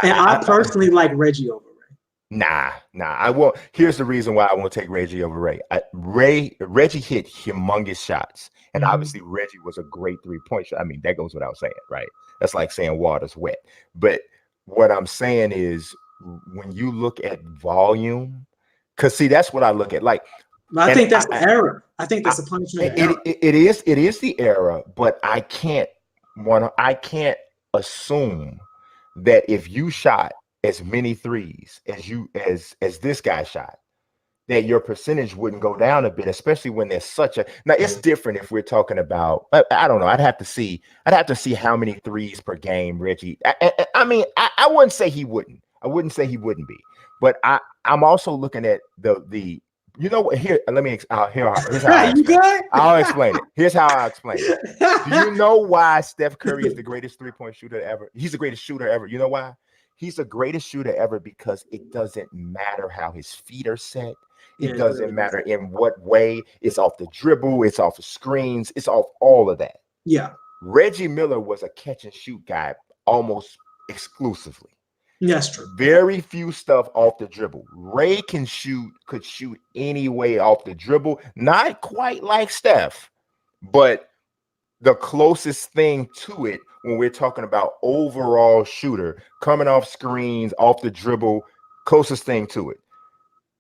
And I personally like Reggie over Ray. Nah. I won't. Here's the reason why I won't take Reggie over Ray. Reggie hit humongous shots, and obviously Reggie was a great 3-point shot. I mean, that goes without saying, right? That's like saying water's wet. But what I'm saying is, when you look at volume, because see, that's what I look at. Like, I think that's the error. I think that's the punishment. It is the error, but I can't assume that if you shot as many threes as this guy shot, that your percentage wouldn't go down a bit, especially when there's such a. Now it's different if we're talking about. I don't know. I'd have to see how many threes per game Reggie. I mean, I wouldn't say he wouldn't. I wouldn't say he wouldn't be, but I'm also looking at the. You know what? Here's how I'll explain it. Here's how I explain it. Do you know why Steph Curry is the greatest 3-point shooter ever? He's the greatest shooter ever. You know why? He's the greatest shooter ever because it doesn't matter how his feet are set. It doesn't matter in what way. It's off the dribble. It's off the screens. It's off all of that. Yeah. Reggie Miller was a catch and shoot guy almost exclusively. That's true. Very few stuff off the dribble. Ray could shoot any way off the dribble. Not quite like Steph, but the closest thing to it when we're talking about overall shooter, coming off screens, off the dribble, closest thing to it.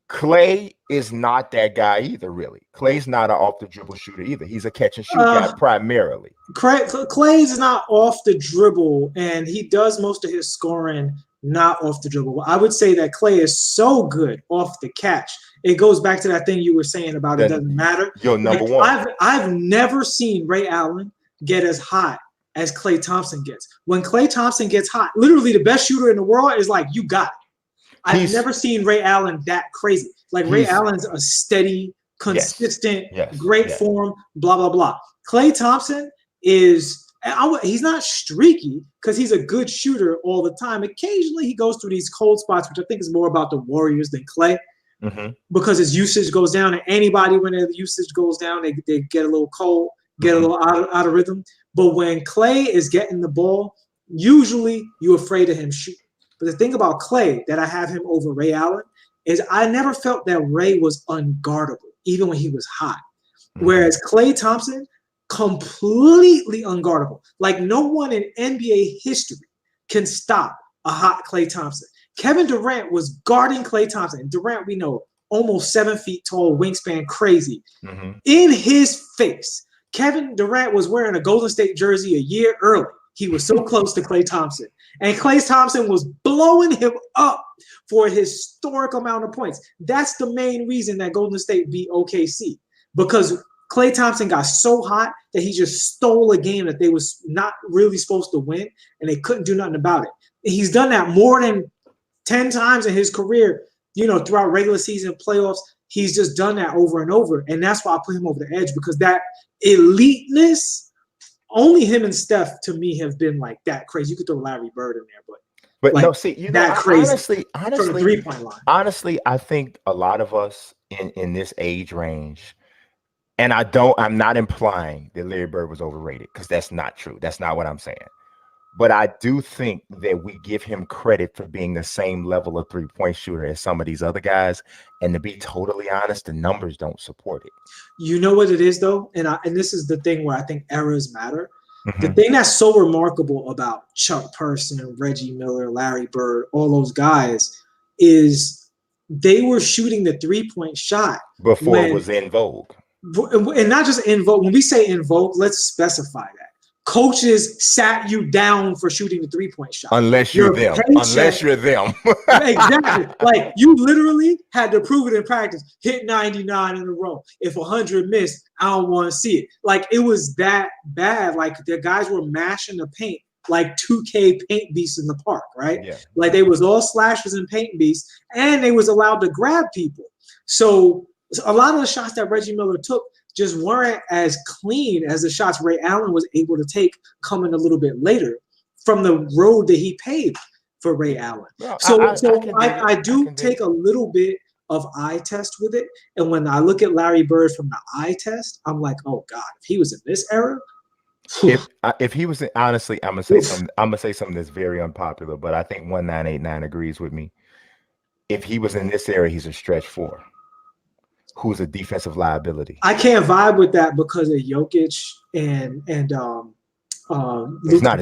Klay is not that guy either, really. Klay's not an off the dribble shooter either. He's a catch and shoot guy primarily. Klay's not off the dribble, and he does most of his scoring not off the dribble. I would say that Klay is so good off the catch. It goes back to that thing you were saying about it doesn't matter. Yo, number one. I've never seen Ray Allen get as hot as Klay Thompson gets. When Klay Thompson gets hot, literally the best shooter in the world is like, you got it. I've never seen Ray Allen that crazy. Like Ray Allen's a steady, consistent, great form, blah, blah, blah. Klay Thompson is he's not streaky because he's a good shooter all the time. Occasionally he goes through these cold spots, which I think is more about the Warriors than Klay, because his usage goes down. And anybody, when their usage goes down, they get a little cold, get a little out of rhythm. But when Klay is getting the ball, usually you're afraid of him shooting. But the thing about Klay that I have him over Ray Allen is I never felt that Ray was unguardable, even when he was hot. Whereas Klay Thompson, completely unguardable. Like no one in NBA history can stop a hot Klay Thompson. Kevin Durant was guarding Klay Thompson. Durant, we know, almost 7 feet tall, wingspan, crazy. In his face. Kevin Durant was wearing a Golden State jersey a year early. He was so close to Klay Thompson. And Klay Thompson was blowing him up for a historic amount of points. That's the main reason that Golden State beat OKC. Because Klay Thompson got so hot that he just stole a game that they was not really supposed to win, and they couldn't do nothing about it. And he's done that more than 10 times in his career, throughout regular season playoffs. He's just done that over and over. And that's why I put him over the edge, because that eliteness, only him and Steph to me have been like that crazy. You could throw Larry Bird in there, but like, no, see, that crazy. Honestly, from the 3-point line. Honestly, I think a lot of us in this age range, and I'm not implying that Larry Bird was overrated, because that's not true. That's not what I'm saying. But I do think that we give him credit for being the same level of 3-point shooter as some of these other guys. And to be totally honest, the numbers don't support it. You know what it is, though? And this is the thing where I think eras matter. The thing that's so remarkable about Chuck Person, Reggie Miller, Larry Bird, all those guys, is they were shooting the 3-point shot before it was in vogue. And not just in vogue. When we say in vogue, let's specify that. Coaches sat you down for shooting the 3-point shot. Unless you're them. Exactly. Like you literally had to prove it in practice. Hit 99 in a row. If 100 missed, I don't want to see it. Like it was that bad. Like the guys were mashing the paint like 2K paint beasts in the park, right? Yeah. Like they was all slashers and paint beasts, and they was allowed to grab people. So a lot of the shots that Reggie Miller took just weren't as clean as the shots Ray Allen was able to take coming a little bit later from the road that he paved for Ray Allen. Well, I do take a little bit of eye test with it. And when I look at Larry Bird from the eye test, I'm like, oh God, if he was in this era. If he was, honestly, I'm gonna say something that's very unpopular, but I think 1989 agrees with me. If he was in this era, he's a stretch 4. Who's a defensive liability. I can't vibe with that because of Jokic and it's not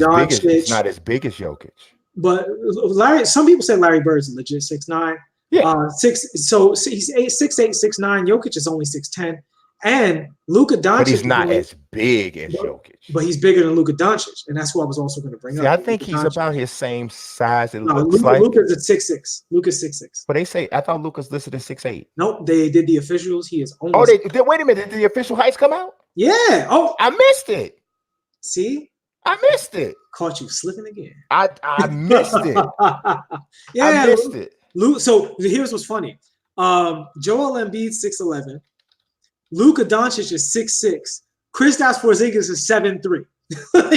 as big as Jokic. But Larry, some people say Larry Bird's legit 6'9". Yeah. So he's 6'8", 6'9". Jokic is only 6'10". And Luka Doncic. But he's not as big as Jokic. But he's bigger than Luka Doncic, and that's what I was also going to bring up. I think he's about his same size. Luka's at 6'6". Luka's 6'6". But they say I thought Luka's listed at 6'8". Nope, they did the officials. He is only. Oh, wait a minute. Did the official heights come out? Yeah. Oh, I missed it. See, I missed it. Caught you slipping again. I missed it. Yeah, I missed it. So here's what's funny. Joel Embiid 6'11". Luka Doncic is 6'6". Kristaps Porzingis is 7'3".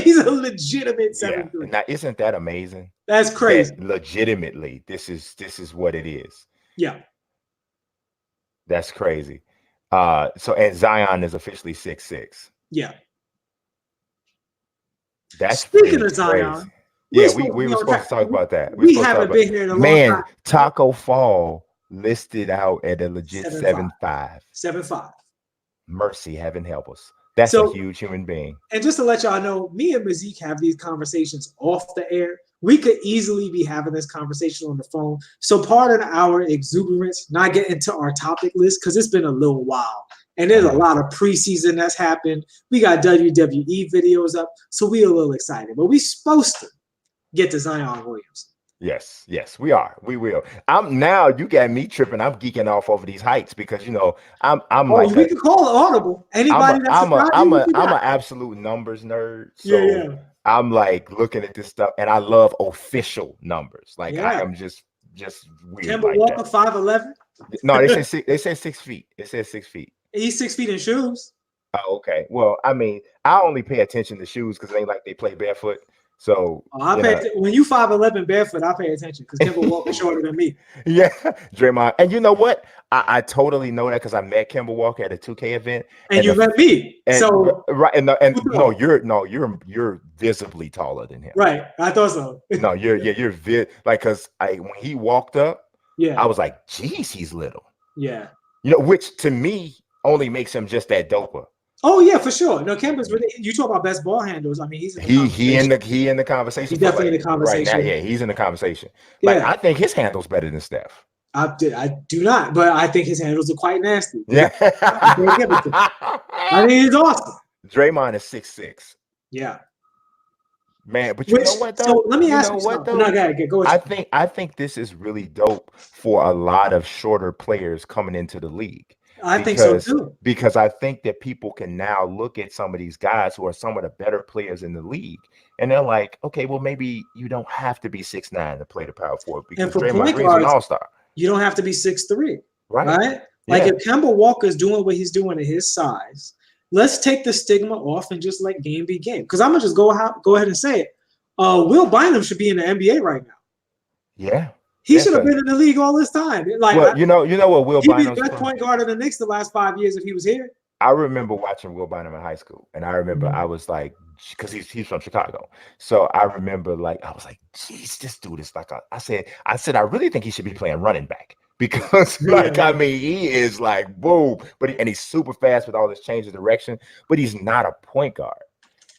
He's a legitimate 7'3". Now, isn't that amazing? That's crazy. That legitimately, this is what it is. Yeah. That's crazy. And Zion is officially 6'6". Yeah. That's speaking of Zion. Yeah, we were supposed to talk about that. We haven't been here in a long time. Man, Taco Fall listed out at a legit 7'5". 7'5". Mercy, heaven help us. That's a So, huge human being. and just to let y'all know, me and Mazik have these conversations off the air. We could easily be having this conversation on the phone. So pardon our exuberance, not get into our topic list because it's been a little while. And there's a lot of preseason that's happened. We got WWE videos up. So we a little excited. But we supposed to get to Zion Williamson. Yes, we are. We will. I'm now. You got me tripping. I'm geeking off over these heights because I'm like we can call it audible. Anybody that's I'm an absolute numbers nerd. So yeah. I'm like looking at this stuff, and I love official numbers. Like I am just weird. Kemba like Walker, that. 5'11". No, they said 6 feet. It says 6 feet. He's 6 feet in shoes. Oh, okay. Well, I mean, I only pay attention to shoes because it ain't like they play barefoot. So when you 5'11" barefoot, I pay attention because Kemba Walker shorter than me. Yeah, Draymond. And you know what? I totally know that because I met Kemba Walker at a 2K event. And you met me. So right, and you're visibly taller than him. Right. I thought so. No, you're because when he walked up, yeah, I was like, geez, he's little. Yeah. Which to me only makes him just that doper. Oh yeah, for sure. No, Kemba's really. You talk about best ball handles. I mean, he's in the conversation. He's definitely in the conversation. Right now, yeah, he's in the conversation. Like I think his handle's better than Steph. I do not, but I think his handles are quite nasty. Yeah, I mean, he's awesome. Draymond is 6'6". Yeah, man. But you know what though? So let me ask you something. No, go ahead. I think this is really dope for a lot of shorter players coming into the league. I think so too. Because I think that people can now look at some of these guys who are some of the better players in the league, and they're like, okay, well, maybe you don't have to be 6'9" to play the power forward because Draymond Green's an all-star. You don't have to be 6'3", right? Like if Kemba Walker is doing what he's doing at his size, let's take the stigma off and just let game be game. Because I'm gonna just go ahead and say it. Will Bynum should be in the NBA right now. Yeah. He should have been in the league all this time. Like, well, you know what Will Bynum. He'd be the best point guard of the Knicks the last 5 years if he was here. I remember watching Will Bynum in high school, and I remember I was like, because he's from Chicago, so I remember I was like, geez, this dude is like I said, I really think he should be playing running back because I mean, he is like boom, and he's super fast with all this change of direction, but he's not a point guard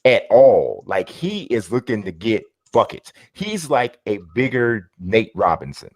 at all. Like he is looking to get buckets. He's like a bigger Nate Robinson.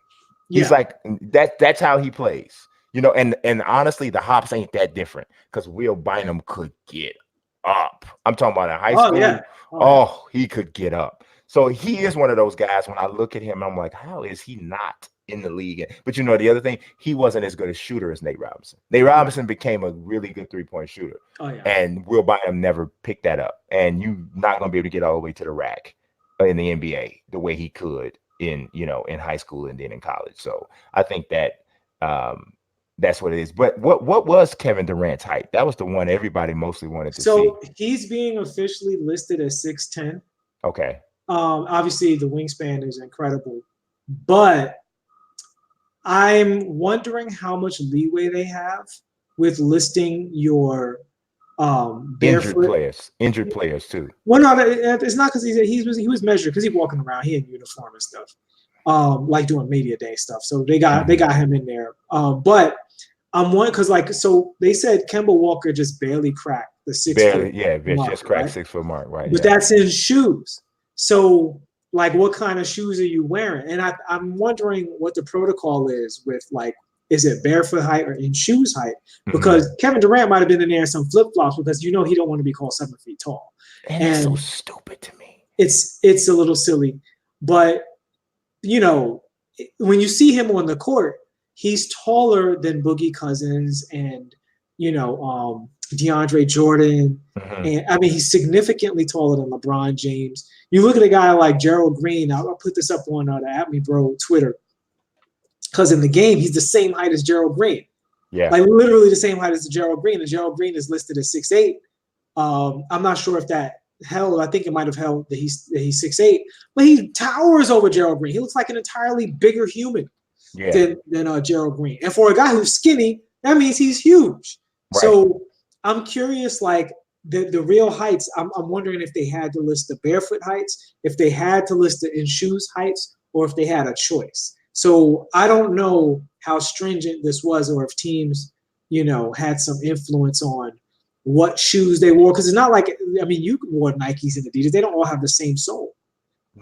He's like that. That's how he plays, and honestly, the hops ain't that different because Will Bynum could get up. I'm talking about in high school. He could get up. So he is one of those guys. When I look at him, I'm like, how is he not in the league? But the other thing, he wasn't as good a shooter as Nate Robinson. Nate Robinson became a really good 3-point shooter, and Will Bynum never picked that up. And you're not going to be able to get all the way to the rack in the NBA the way he could in high school and then in college. So I think that that's what it is. But what was Kevin Durant's height? That was the one everybody mostly wanted to see. So he's being officially listed as 6'10". Okay. Obviously the wingspan is incredible, but I'm wondering how much leeway they have with listing your injured players too. Well, no, it's not because he was measured because he's walking around. He in uniform and stuff, like doing media day stuff. So they got him in there. But I'm one because so they said Kemba Walker just barely cracked the 6 foot. Yeah, just cracked 6 foot mark, right? But that's in shoes. So what kind of shoes are you wearing? And I'm wondering what the protocol is with is it barefoot height or in shoes height? Because Kevin Durant might have been in there in some flip flops because he don't want to be called 7 feet tall. And it's so stupid to me. It's a little silly, but when you see him on the court, he's taller than Boogie Cousins and DeAndre Jordan, and I mean he's significantly taller than LeBron James. You look at a guy like Gerald Green. I'll put this up on the At Me Bro Twitter. Because in the game, he's the same height as Gerald Green. Yeah. Like literally the same height as Gerald Green. And Gerald Green is listed as 6'8". I'm not sure if that held. I think it might have held that he's 6'8". But he towers over Gerald Green. He looks like an entirely bigger human than Gerald Green. And for a guy who's skinny, that means he's huge. Right. So I'm curious, the real heights, I'm wondering if they had to list the barefoot heights, if they had to list the in shoes heights, or if they had a choice. So I don't know how stringent this was or if teams, had some influence on what shoes they wore, because it's not like, I mean, you wore Nikes and Adidas. They don't all have the same sole.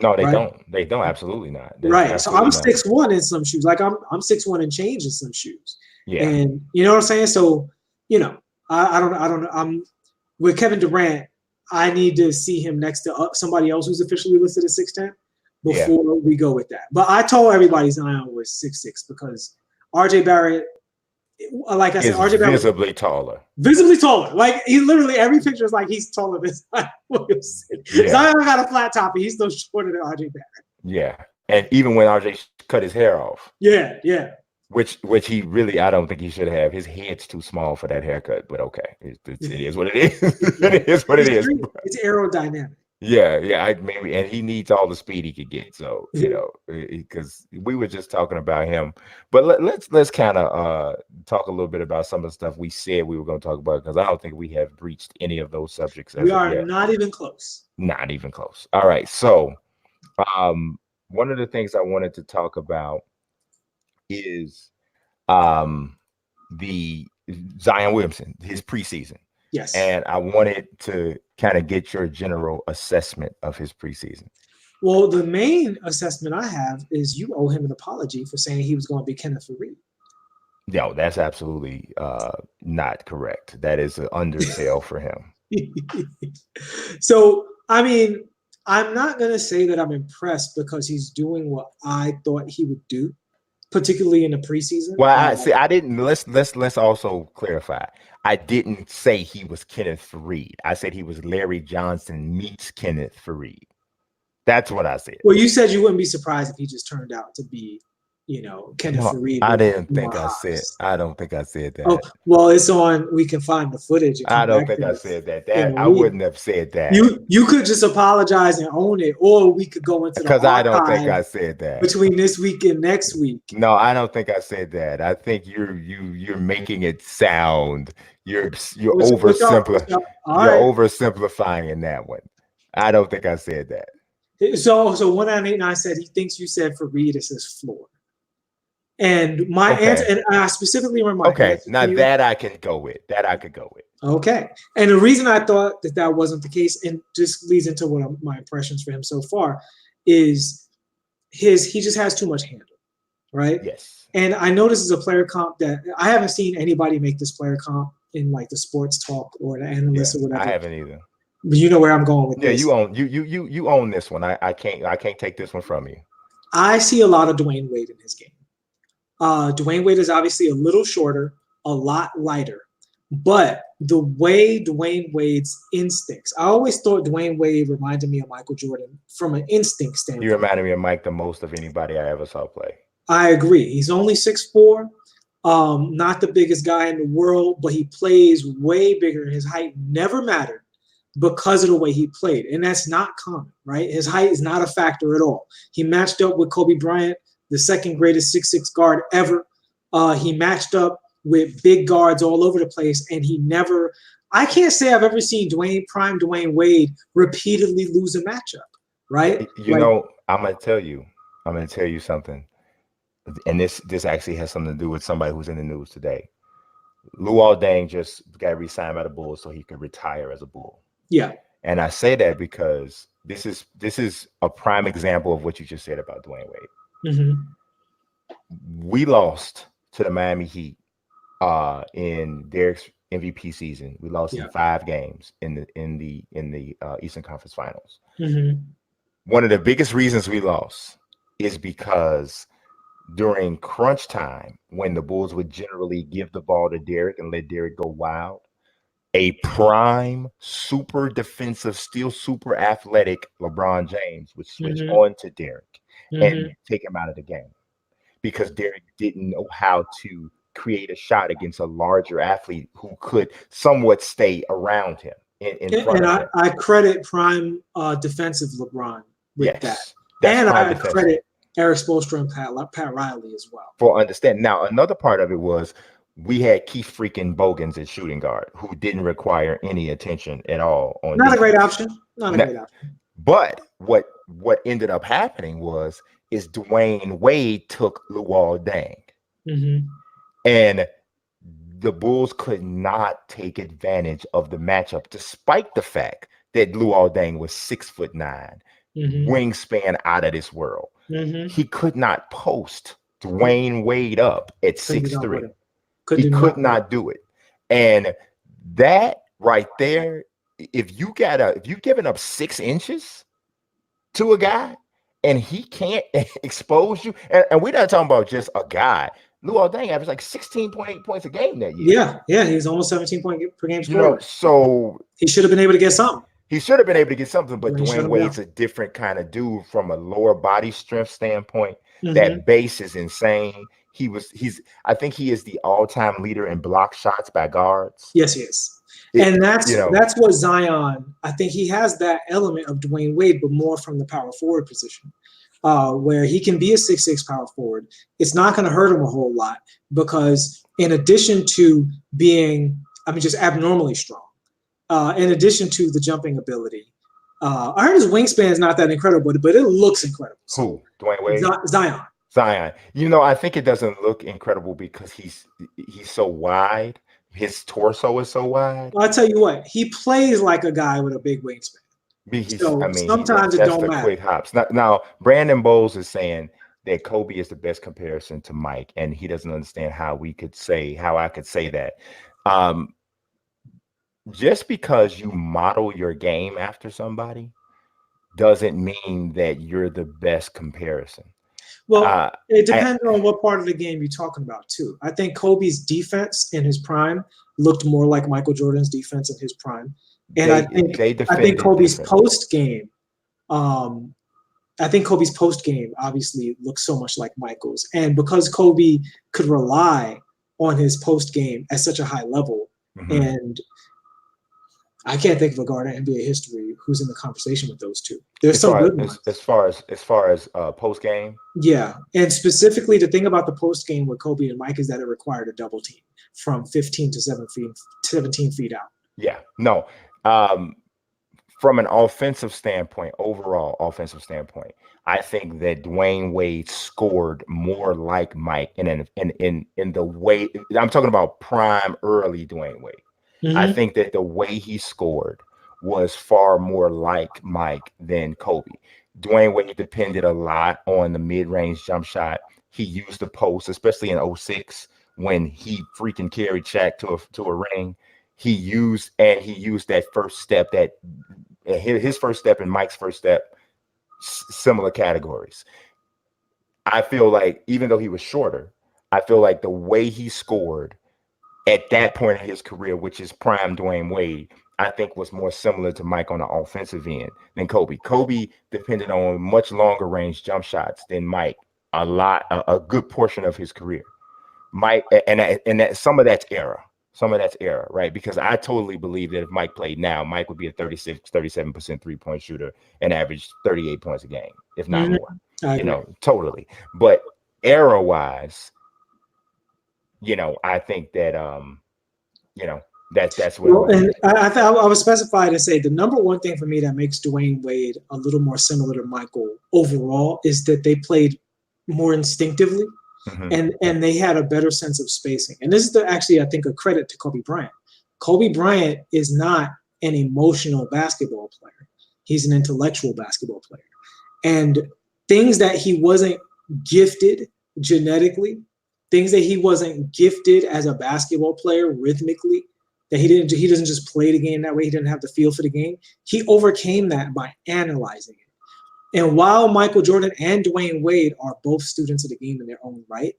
No, they right? don't. They don't. Absolutely not. Right. So I'm Absolutely not. 6'1" in some shoes. Like I'm 6'1" and change in some shoes. Yeah. And you know what I'm saying? So, you know, I don't know. I'm with Kevin Durant. I need to see him next to somebody else who's officially listed at 6'10" before we go with that. But I told everybody Zion was 6'6" because RJ Barrett, like I said, RJ Barrett visibly taller. Visibly taller. Like he literally every picture is like he's taller than Zion Williamson. Yeah. Zion got a flat top, and he's still shorter than RJ Barrett. Yeah. And even when RJ cut his hair off. Yeah, yeah. Which he really, I don't think he should have. His head's too small for that haircut, but okay. It is what it is. It is what it is. It's aerodynamic. Yeah, maybe, and he needs all the speed he could get. So, you know, because we were just talking about him, but let's kind of talk a little bit about some of the stuff we said we were going to talk about, because I don't think we have breached any of those subjects. We are not even close. Not even close. All right. So, one of the things I wanted to talk about is the Zion Williamson, his preseason. Yes. And I wanted to kind of get your general assessment of his preseason. Well, the main assessment I have is you owe him an apology for saying he was going to be Kenneth Faried. No, that's absolutely not correct. That is an undersell for him. So, I mean, I'm not going to say that I'm impressed because he's doing what I thought he would do, particularly in the preseason. Well, I didn't. Let's also clarify. I didn't say he was Kenneth Faried. I said he was Larry Johnson meets Kenneth Faried. That's what I said. Well, you said you wouldn't be surprised if he just turned out to be, you know, Kenneth Faried. I didn't think I said. I don't think I said that. Oh, well, it's on. We can find the footage. I don't think I said that. I wouldn't have said that. You could just apologize and own it, or we could go into because I don't think I said that between this week and next week. No, I don't think I said that. I think you're making it sound you're oversimplifying in that one. I don't think I said that. So 189 said he thinks you said Faried is his floor. And my answer, and I specifically remember. Okay, now that I can go with. Okay, and the reason I thought that wasn't the case, and just leads into what my impressions for him so far, is he just has too much handle, right? Yes. And I know this is a player comp that I haven't seen anybody make this player comp in like the sports talk or the analyst or whatever. I haven't either. But you know where I'm going with this. Yeah, you own this one. I can't take this one from you. I see a lot of Dwayne Wade in his game. Dwayne Wade is obviously a little shorter, a lot lighter, but the way Dwayne Wade's instincts, I always thought Dwayne Wade reminded me of Michael Jordan from an instinct standpoint. You reminded me of Mike the most of anybody I ever saw play. I agree. He's only 6'4", not the biggest guy in the world, but he plays way bigger. His height never mattered because of the way he played, and that's not common, right? His height is not a factor at all. He matched up with Kobe Bryant, the second greatest 6'6" guard ever. He matched up with big guards all over the place, and I can't say I've ever seen prime Dwayne Wade repeatedly lose a matchup, right? You know, I'm going to tell you something, and this actually has something to do with somebody who's in the news today. Luol Deng just got re-signed by the Bulls so he could retire as a Bull. Yeah. And I say that because this is a prime example of what you just said about Dwayne Wade. Mm-hmm. We lost to the Miami Heat in Derrick's MVP season. We lost in 5 games in the Eastern Conference Finals. Mm-hmm. One of the biggest reasons we lost is because during crunch time, when the Bulls would generally give the ball to Derrick and let Derrick go wild, a prime, super defensive, still super athletic LeBron James would switch on to Derrick and take him out of the game because Derrick didn't know how to create a shot against a larger athlete who could somewhat stay around him in front of him. I credit prime defensive LeBron with that. And I credit Eric Spoelstra and Pat Riley as well. For understanding. Now, another part of it was we had Keith freaking Bogans at shooting guard who didn't require any attention at all. Not a great option. Great option. But what ended up happening is Dwayne Wade took Luol Deng. Mm-hmm. And the Bulls could not take advantage of the matchup, despite the fact that Luol Deng was 6'9", wingspan out of this world. He could not post Dwayne Wade up at 6'3". He could not do it. And that right there, if you're giving up 6 inches to a guy and he can't expose you, and we're not talking about just a guy. Luol Deng averaged like 16.8 points a game that year. Yeah, he was almost 17 points per game scored. You know, so he should have been able to get something. He should have been able to get something, but Dwayne Wade's a different kind of dude from a lower body strength standpoint. That base is insane. I think he is the all-time leader in block shots by guards. Yes, he is. And that's what Zion, I think he has that element of Dwayne Wade, but more from the power forward position, where he can be a 6'6" power forward. It's not going to hurt him a whole lot because in addition to being, just abnormally strong, in addition to the jumping ability, I heard his wingspan is not that incredible, but it looks incredible. Who? Dwayne Wade? Zion. I think it doesn't look incredible because he's so wide. His torso is so wide. Well, I'll tell you what, he plays like a guy with a big wingspan. Sometimes it don't matter. Quick hops. Now, Brandon Bowles is saying that Kobe is the best comparison to Mike, and he doesn't understand how I could say that. Just because you model your game after somebody doesn't mean that you're the best comparison. Well, it depends on what part of the game you're talking about, too. I think Kobe's defense in his prime looked more like Michael Jordan's defense in his prime. And I think Kobe's post game, obviously looks so much like Michael's. And because Kobe could rely on his post game at such a high level, and I can't think of a guard in NBA history who's in the conversation with those two. There's some good ones. As far as post game. Yeah, and specifically the thing about the post game with Kobe and Mike is that it required a double team from 15 to 17 feet out. Yeah, no. From an offensive standpoint, I think that Dwayne Wade scored more like Mike, and in the way I'm talking about prime early Dwayne Wade. I think that the way he scored was far more like Mike than Kobe. Dwayne Wade depended a lot on the mid-range jump shot. He used the post, especially in 06 when he freaking carried Shaq to a ring. He used that first step, that his first step and Mike's first step, similar categories. I feel like even though he was shorter, I feel like the way he scored at that point in his career, which is prime Dwayne Wade, I think was more similar to Mike on the offensive end than Kobe. Kobe depended on much longer range jump shots than Mike a good portion of his career. Mike, and that some of that's error, right? Because I totally believe that if Mike played now, Mike would be a 37% 3-point shooter and average 38 points a game, if not more. Totally. But error wise, I think that that's what. Well, and I would specify to say the number one thing for me that makes Dwayne Wade a little more similar to Michael overall is that they played more instinctively, and they had a better sense of spacing. And this is actually, I think, a credit to Kobe Bryant. Kobe Bryant is not an emotional basketball player; he's an intellectual basketball player, and things that he wasn't gifted genetically. Things that he wasn't gifted as a basketball player rhythmically, that he doesn't just play the game that way. He didn't have the feel for the game. He overcame that by analyzing it. And while Michael Jordan and Dwayne Wade are both students of the game in their own right,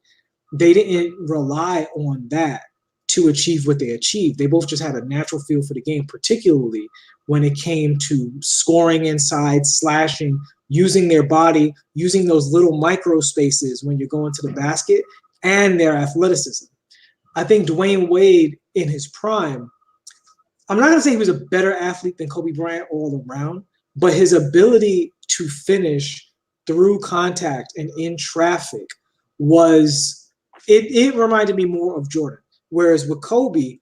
they didn't rely on that to achieve what they achieved. They both just had a natural feel for the game, particularly when it came to scoring inside, slashing, using their body, using those little micro spaces when you're going to the basket, and their athleticism. I think Dwayne Wade in his prime, I'm not going to say he was a better athlete than Kobe Bryant all around, but his ability to finish through contact and in traffic it reminded me more of Jordan. Whereas with Kobe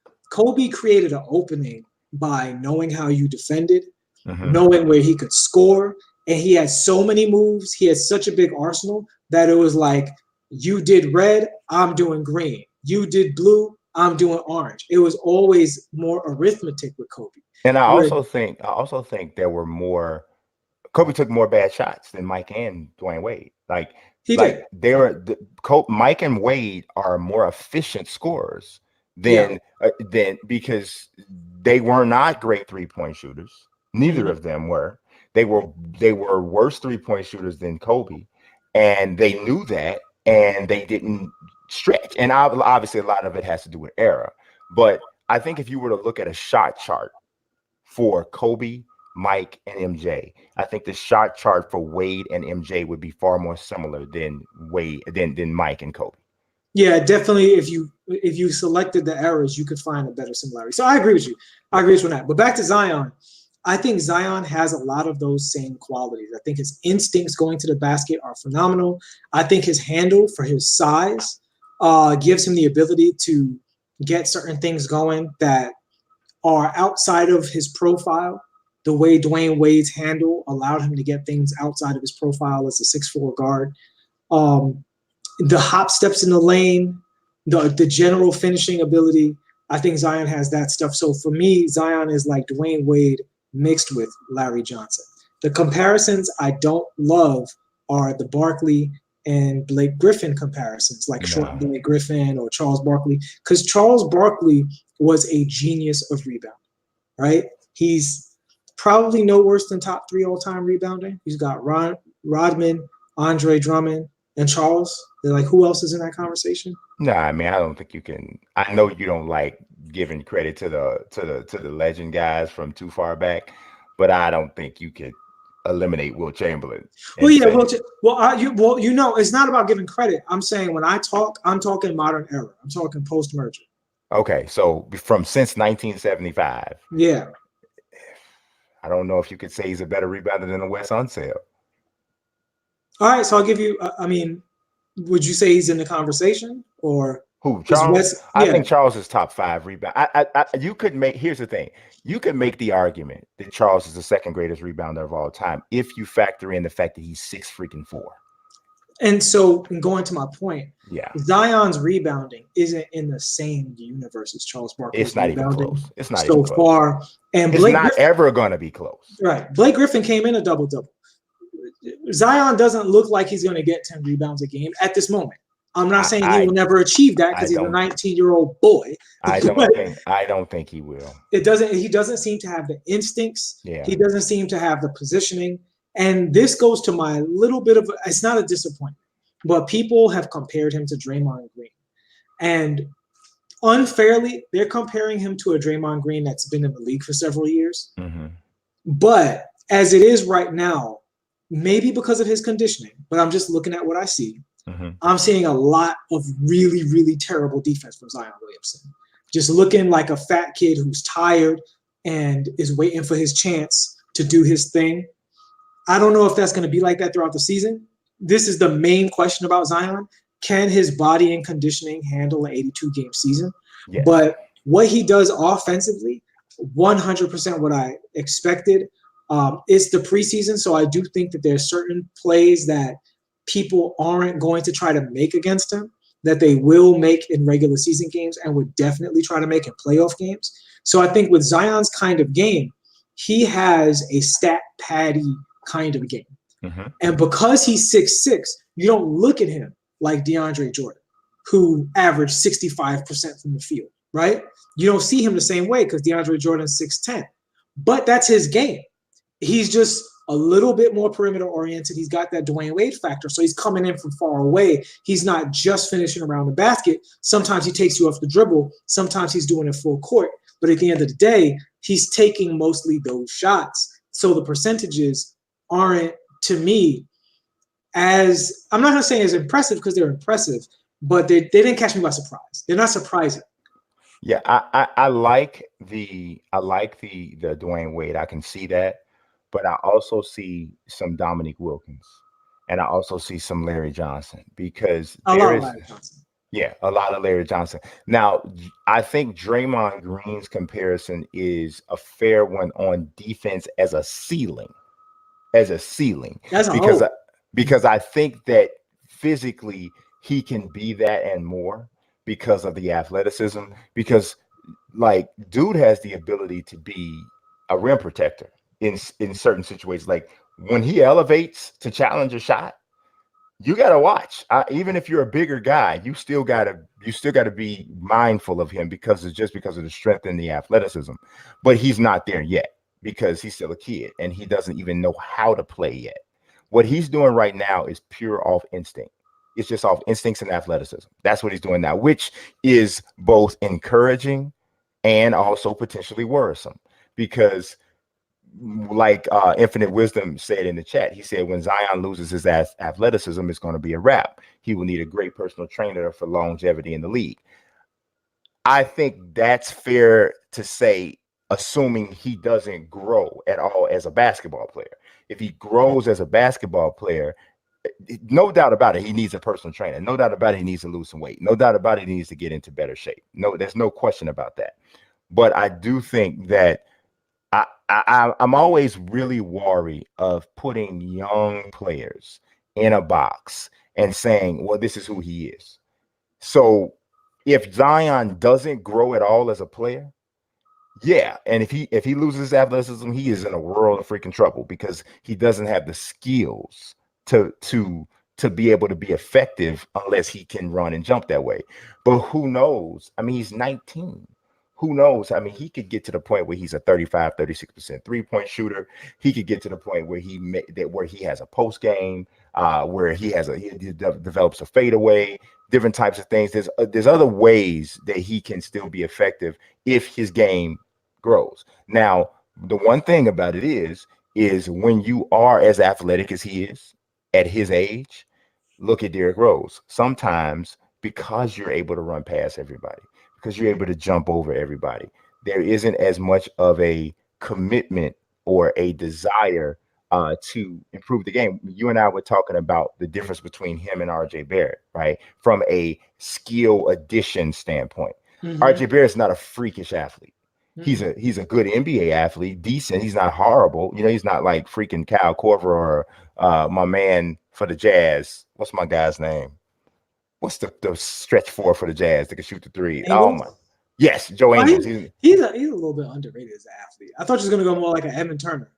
created an opening by knowing how you defended, knowing where he could score, and he had so many moves, he had such a big arsenal that it was like, you did red, I'm doing green. You did blue, I'm doing orange. It was always more arithmetic with Kobe. And I Where also think there were more. Kobe took more bad shots than Mike and Dwayne Wade. he did. They were Mike and Wade are more efficient scorers Yeah. than because they were not great 3-point shooters. Neither of them were. They were worse 3-point shooters than Kobe, and they knew that, and they didn't stretch. And obviously, a lot of it has to do with era. But I think if you were to look at a shot chart for Kobe, Mike, and MJ, I think the shot chart for Wade and MJ would be far more similar than Mike and Kobe. Yeah, definitely. If you selected the errors, you could find a better similarity. So I agree with you. I agree with that. But back to Zion, I think Zion has a lot of those same qualities. I think his instincts going to the basket are phenomenal. I think his handle for his size gives him the ability to get certain things going that are outside of his profile. The way Dwayne Wade's handle allowed him to get things outside of his profile as a 6'4" guard. The hop steps in the lane, the general finishing ability. I think Zion has that stuff. So for me, Zion is like Dwayne Wade mixed with Larry Johnson. The comparisons I don't love are the Barkley and Blake Griffin comparisons, like short Blake Griffin or Charles Barkley, because Charles Barkley was a genius of rebound, right? He's probably no worse than top 3 all-time rebounding. He's got Rodman, Andre Drummond, and Charles. They're like, who else is in that conversation? No, I mean, I don't think you can. I know you don't like giving credit to the legend guys from too far back, but I don't think you could eliminate Will Chamberlain. Well, yeah, it's not about giving credit. I'm saying when I talk, I'm talking modern era. I'm talking post-merger. Okay, so since 1975. Yeah. I don't know if you could say he's a better rebounder than Wes Unseld. All right, so I'll give you. I mean, would you say he's in the conversation or who? Charles? I think Charles is top 5 rebound. You could make. Here's the thing. You could make the argument that Charles is the second greatest rebounder of all time if you factor in the fact that he's 6'4". And so, going to my point, yeah, Zion's rebounding isn't in the same universe as Charles Barkley. It's not even close. It's not so even close. Far, and Blake Griffin, ever going to be close. Right. Blake Griffin came in a double-double. Zion doesn't look like he's going to get 10 rebounds a game at this moment. I'm not saying he will never achieve that because he's a 19-year-old boy. I don't think he will. He doesn't seem to have the instincts. Yeah. He doesn't seem to have the positioning. And this goes to my little bit of it's not a disappointment, but people have compared him to Draymond Green. And unfairly, they're comparing him to a Draymond Green that's been in the league for several years. Mm-hmm. But as it is right now, maybe because of his conditioning, but I'm just looking at what I see. Mm-hmm. I'm seeing a lot of really, really terrible defense from Zion Williamson. Just looking like a fat kid who's tired and is waiting for his chance to do his thing. I don't know if that's going to be like that throughout the season. This is the main question about Zion. Can his body and conditioning handle an 82-game season? Yeah. But what he does offensively, 100% what I expected. It's the preseason, so I do think that there's certain plays that people aren't going to try to make against him that they will make in regular season games and would definitely try to make in playoff games. So I think with Zion's kind of game, he has a stat paddy kind of game. Mm-hmm. And because he's 6'6", you don't look at him like DeAndre Jordan, who averaged 65% from the field, right? You don't see him the same way because DeAndre Jordan's 6'10". But that's his game. He's just a little bit more perimeter oriented. He's got that Dwayne Wade factor. So he's coming in from far away. He's not just finishing around the basket. Sometimes he takes you off the dribble. Sometimes he's doing it full court. But at the end of the day, he's taking mostly those shots. So the percentages aren't, to me, as I'm not going to say as impressive because they're impressive, but they didn't catch me by surprise. They're not surprising. Yeah, I like the Dwayne Wade. I can see that. But I also see some Dominique Wilkins, and I also see some Larry Johnson because a lot of Larry Johnson. Now, I think Draymond Green's comparison is a fair one on defense as a ceiling. Because I think that physically he can be that and more. because of the athleticism. Because like dude has the ability to be a rim protector in certain situations. Like when he elevates to challenge a shot, you got to watch. Even if you're a bigger guy, you still got to be mindful of him because it's just because of the strength and the athleticism. But he's not there yet because he's still a kid and he doesn't even know how to play yet. What he's doing right now is pure off instinct. It's just off instincts and athleticism. That's what he's doing now, which is both encouraging and also potentially worrisome because like Infinite Wisdom said in the chat, he said when Zion loses his athleticism, it's going to be a wrap. He will need a great personal trainer for longevity in the league. I think that's fair to say, assuming he doesn't grow at all as a basketball player. If he grows as a basketball player, no doubt about it, he needs a personal trainer. No doubt about it, he needs to lose some weight. No doubt about it, he needs to get into better shape. No, there's no question about that. But I do think that I'm always really wary of putting young players in a box and saying, well, this is who he is. So if Zion doesn't grow at all as a player, yeah, and if he loses his athleticism, he is in a world of freaking trouble because he doesn't have the skills to be able to be effective unless he can run and jump that way. But who knows? I mean, he's 19. Who knows? I mean, he could get to the point where he's a 35, 36% three-point shooter. He could get to the point where he has a post game, where he develops a fadeaway, different types of things. There's other ways that he can still be effective if his game grows. Now, the one thing about it is when you are as athletic as he is at his age, look at Derrick Rose. Sometimes because you're able to run past everybody, because you're able to jump over everybody, there isn't as much of a commitment or a desire to improve the game. You and I were talking about the difference between him and RJ Barrett, right? From a skill addition standpoint. Mm-hmm. RJ Barrett's not a freakish athlete. Mm-hmm. He's a good NBA athlete, decent. He's not horrible. You know, he's not like freaking Kyle Korver or my man for the Jazz. What's my guy's name? What's the stretch for the Jazz that can shoot the three? Ingles? Oh my, yes, Joe Ingles. He's a little bit underrated as an athlete. I thought you was gonna go more like an Evan Turner.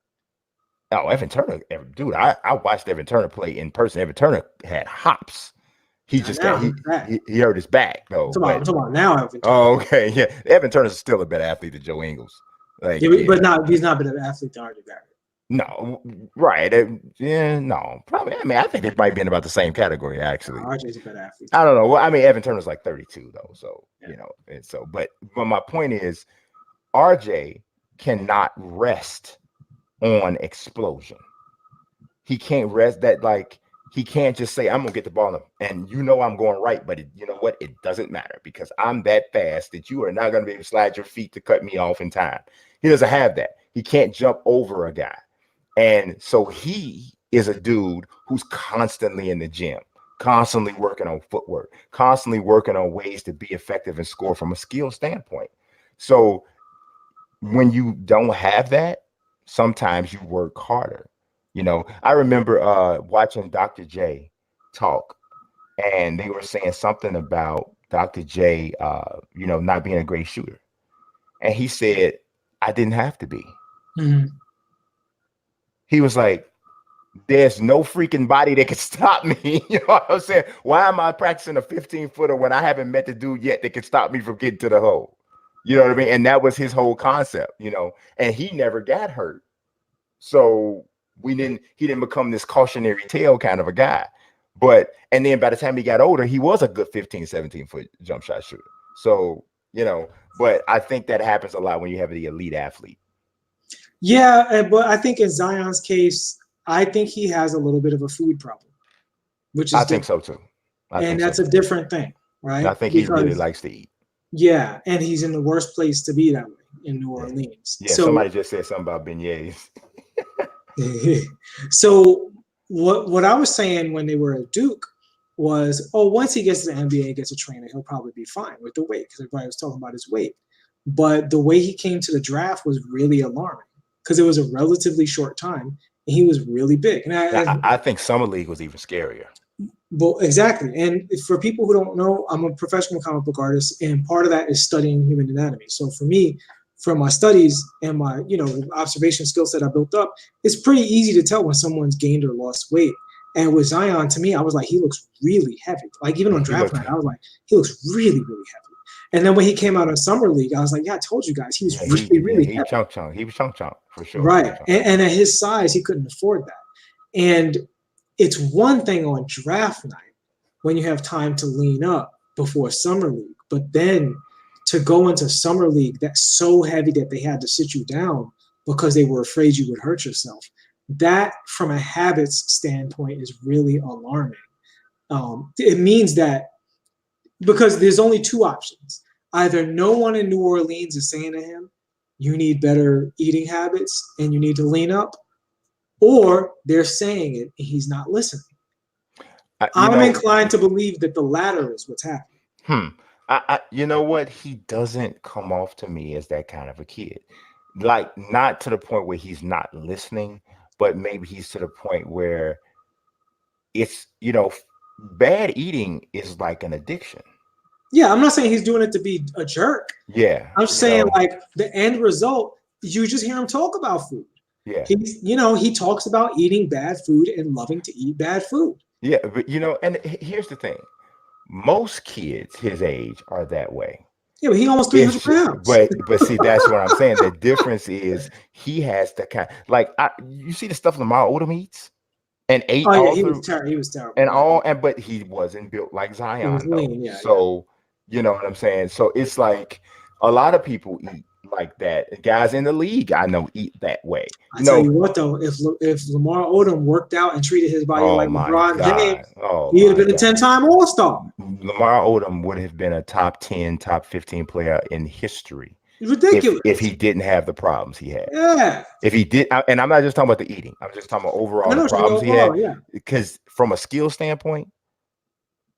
Oh, Evan Turner, dude! I watched Evan Turner play in person. Evan Turner had hops. He just he hurt his back though. I'm talking about now, Evan Turner. Oh, okay, yeah. Evan Turner's still a better athlete than Joe Ingles. But he's not been an athlete to RJ Barrett. No, right? No, probably. I mean, I think it might be in about the same category actually. RJ's a better athlete. I don't know. Well, I mean, Evan Turner's like 32 though, so you know, and so. But my point is, RJ cannot rest on explosion. He can't rest that like. He can't just say, I'm going to get the ball and you know I'm going right, but you know what? It doesn't matter because I'm that fast that you are not going to be able to slide your feet to cut me off in time. He doesn't have that. He can't jump over a guy. And so he is a dude who's constantly in the gym, constantly working on footwork, constantly working on ways to be effective and score from a skill standpoint. So when you don't have that, sometimes you work harder. You know, I remember watching Dr. J talk, and they were saying something about Dr. J, not being a great shooter. And he said, I didn't have to be. Mm-hmm. He was like, there's no freaking body that can stop me. You know what I'm saying? Why am I practicing a 15-footer when I haven't met the dude yet that can stop me from getting to the hole? You know what I mean? And that was his whole concept, you know, and he never got hurt. So he didn't become this cautionary tale kind of a guy. And then by the time he got older, he was a good 15, 17 foot jump shot shooter. So, you know, but I think that happens a lot when you have the elite athlete. Yeah, but I think in Zion's case, I think he has a little bit of a food problem, which is I think so too. That's a different thing, right? I think he really likes to eat. Yeah, and he's in the worst place to be that way in New Orleans. Yeah, so, somebody just said something about beignets. So what I was saying when they were at Duke was, once he gets to the NBA, gets a trainer, he'll probably be fine with the weight because everybody was talking about his weight. But the way he came to the draft was really alarming because it was a relatively short time and he was really big. And I think Summer League was even scarier. Well, exactly. And for people who don't know, I'm a professional comic book artist, and part of that is studying human anatomy. So for me, from my studies and my, observation skill set I built up, it's pretty easy to tell when someone's gained or lost weight. And with Zion, to me, I was like, he looks really heavy. Like even on draft night, I was like, he looks really, really heavy. And then when he came out of summer league, I was like, yeah, I told you guys, he was really heavy. He was chunk for sure. Right. And at his size, he couldn't afford that. And it's one thing on draft night when you have time to lean up before summer league, but then to go into summer league that's so heavy that they had to sit you down because they were afraid you would hurt yourself. That, from a habits standpoint, is really alarming. It means that because there's only two options. Either no one in New Orleans is saying to him, you need better eating habits and you need to lean up, or they're saying it and he's not listening. I'm inclined to believe that the latter is what's happening. You know what? He doesn't come off to me as that kind of a kid. Like, not to the point where he's not listening, but maybe he's to the point where it's, bad eating is like an addiction. Yeah, I'm not saying he's doing it to be a jerk. Yeah. I'm saying like the end result, you just hear him talk about food. Yeah. He talks about eating bad food and loving to eat bad food. Yeah, but and here's the thing. Most kids his age are that way. Yeah, but he almost 300 pounds. But see, that's what I'm saying. The difference is he has the kind, like, you see the stuff Lamar Odom eats and ate all he through. He was terrible. But he wasn't built like Zion. He was lean, yeah. So you know what I'm saying? So it's like a lot of people eat like that. Guys in the league I know eat that way. I tell you what though, if Lamar Odom worked out and treated his body like LeBron James, he would have been a 10-time All-Star. Lamar Odom would have been a top 10, top 15 player in history. Ridiculous. If he didn't have the problems he had. Yeah. If he did, and I'm not just talking about the eating. I'm just talking about overall the problems he had. Yeah. Because from a skill standpoint,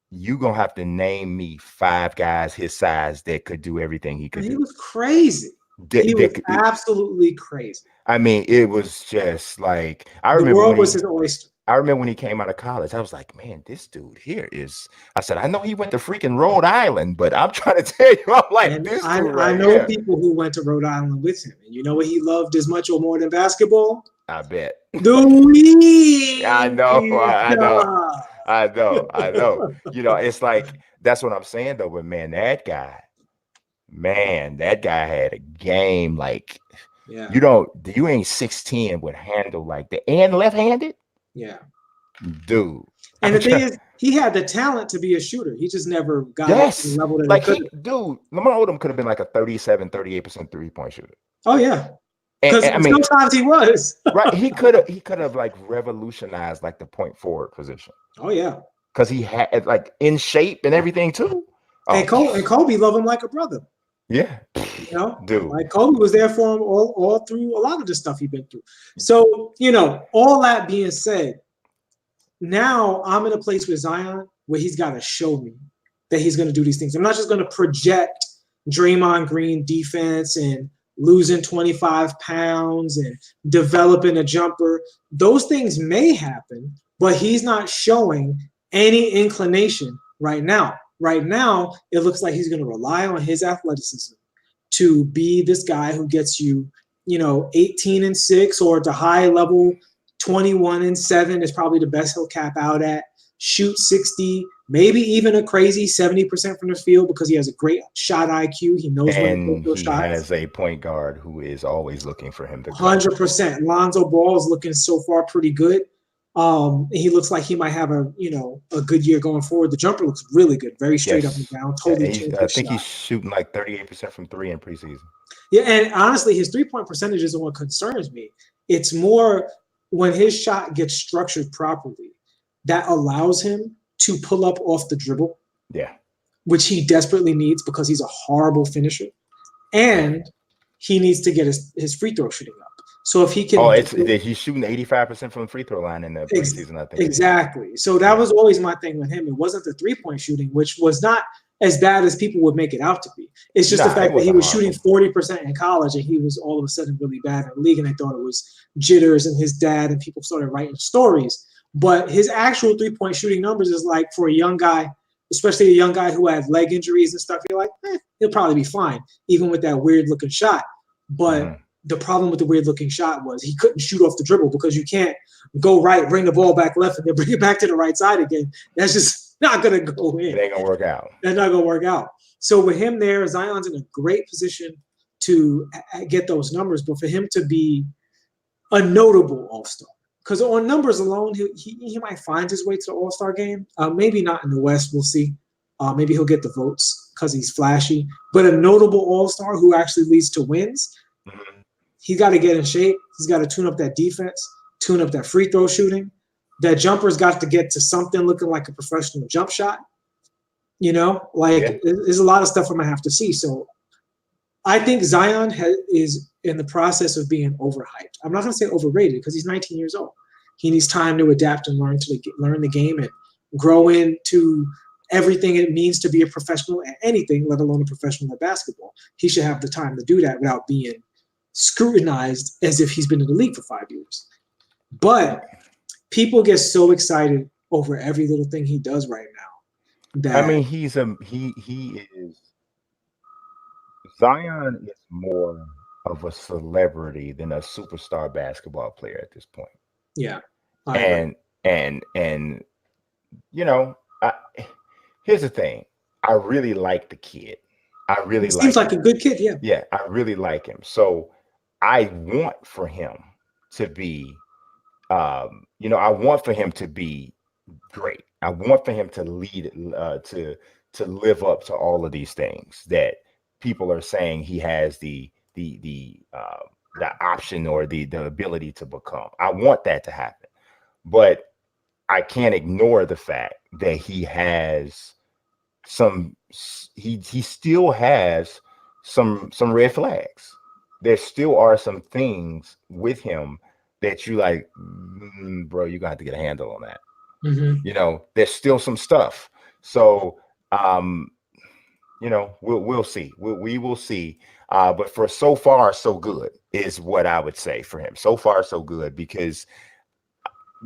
you're going to have to name me 5 guys his size that could do everything he could do. He was crazy. He was absolutely crazy. I mean, it was just like, the world was his oyster. I remember when he came out of college, I was like, man, this dude here is, I said, I know he went to freaking Rhode Island, but I'm trying to tell you, I'm like, and this dude right I know here. People who went to Rhode Island with him. And you know what he loved as much or more than basketball? I bet. The weed. I know. It's like, that's what I'm saying though, but man, that guy had a game like, yeah. You ain't 6'10" would handle like that, and left-handed. Yeah, dude. And the thing is, he had the talent to be a shooter. He just never got to the level that Lamar Odom could have been like a 38% 3-point shooter. Oh yeah, because sometimes he was right. He could have like revolutionized like the point forward position. Oh yeah, because he had like in shape and everything too. And Kobe loved him like a brother. Yeah, dude. Like Kobe was there for him all through a lot of the stuff he'd been through. So all that being said, now I'm in a place with Zion where he's got to show me that he's going to do these things. I'm not just going to project Draymond Green defense and losing 25 pounds and developing a jumper. Those things may happen, but he's not showing any inclination right now. Right now, it looks like he's going to rely on his athleticism to be this guy who gets you, 18-6 or at the high level, 21-7 is probably the best he'll cap out at. Shoot 60, maybe even a crazy 70% from the field because he has a great shot IQ. He knows when to take those shots. And he has a point guard who is always looking for him to 100%. Lonzo Ball is looking so far pretty good. He looks like he might have a good year going forward. The jumper looks really good, very straight up and down. Totally changed his shot. He's shooting like 38% from 3 in preseason. Yeah, and honestly, his 3-point percentage isn't what concerns me. It's more when his shot gets structured properly, that allows him to pull up off the dribble. Yeah, which he desperately needs because he's a horrible finisher, and he needs to get his free throw shooting up. So if he can, he's shooting 85% from the free throw line in the preseason, I think. Exactly. So that was always my thing with him. It wasn't the 3-point shooting, which was not as bad as people would make it out to be. It's just the fact that he was shooting 40% in college, and he was all of a sudden really bad in the league, and they thought it was jitters and his dad, and people started writing stories. But his actual 3-point shooting numbers is like for a young guy, especially a young guy who has leg injuries and stuff, you're like, he'll probably be fine, even with that weird looking shot. But the problem with the weird looking shot was he couldn't shoot off the dribble because you can't go right, bring the ball back left, and then bring it back to the right side again. That's just not going to go in. It ain't going to work out. That's not going to work out. So with him there, Zion's in a great position to get those numbers, but for him to be a notable all-star, because on numbers alone, he might find his way to the all-star game. Maybe not in the West. We'll see. Maybe he'll get the votes because he's flashy. But a notable all-star who actually leads to wins, he's got to get in shape. He's got to tune up that defense, tune up that free throw shooting. That jumper's got to get to something looking like a professional jump shot. There's a lot of stuff I'm going to have to see. So I think Zion is in the process of being overhyped. I'm not going to say overrated because he's 19 years old. He needs time to adapt and learn the game and grow into everything it means to be a professional at anything, let alone a professional at basketball. He should have the time to do that without being scrutinized as if he's been in the league for 5 years. But people get so excited over every little thing he does right now. He is Zion is more of a celebrity than a superstar basketball player at this point. Yeah. And here's the thing. I really like the kid. He seems like a good kid, yeah. Yeah, I really like him. So I want for him to be I want for him to be great. I want for him to lead to live up to all of these things that people are saying he has the option or the ability to become. I want that to happen, but I can't ignore the fact that he has he still has some red flags. There still are some things with him that you like, bro, you're gonna have to get a handle on that. There's still some stuff. So we'll see. We will see. But for so far, so good is what I would say for him. So far, so good, because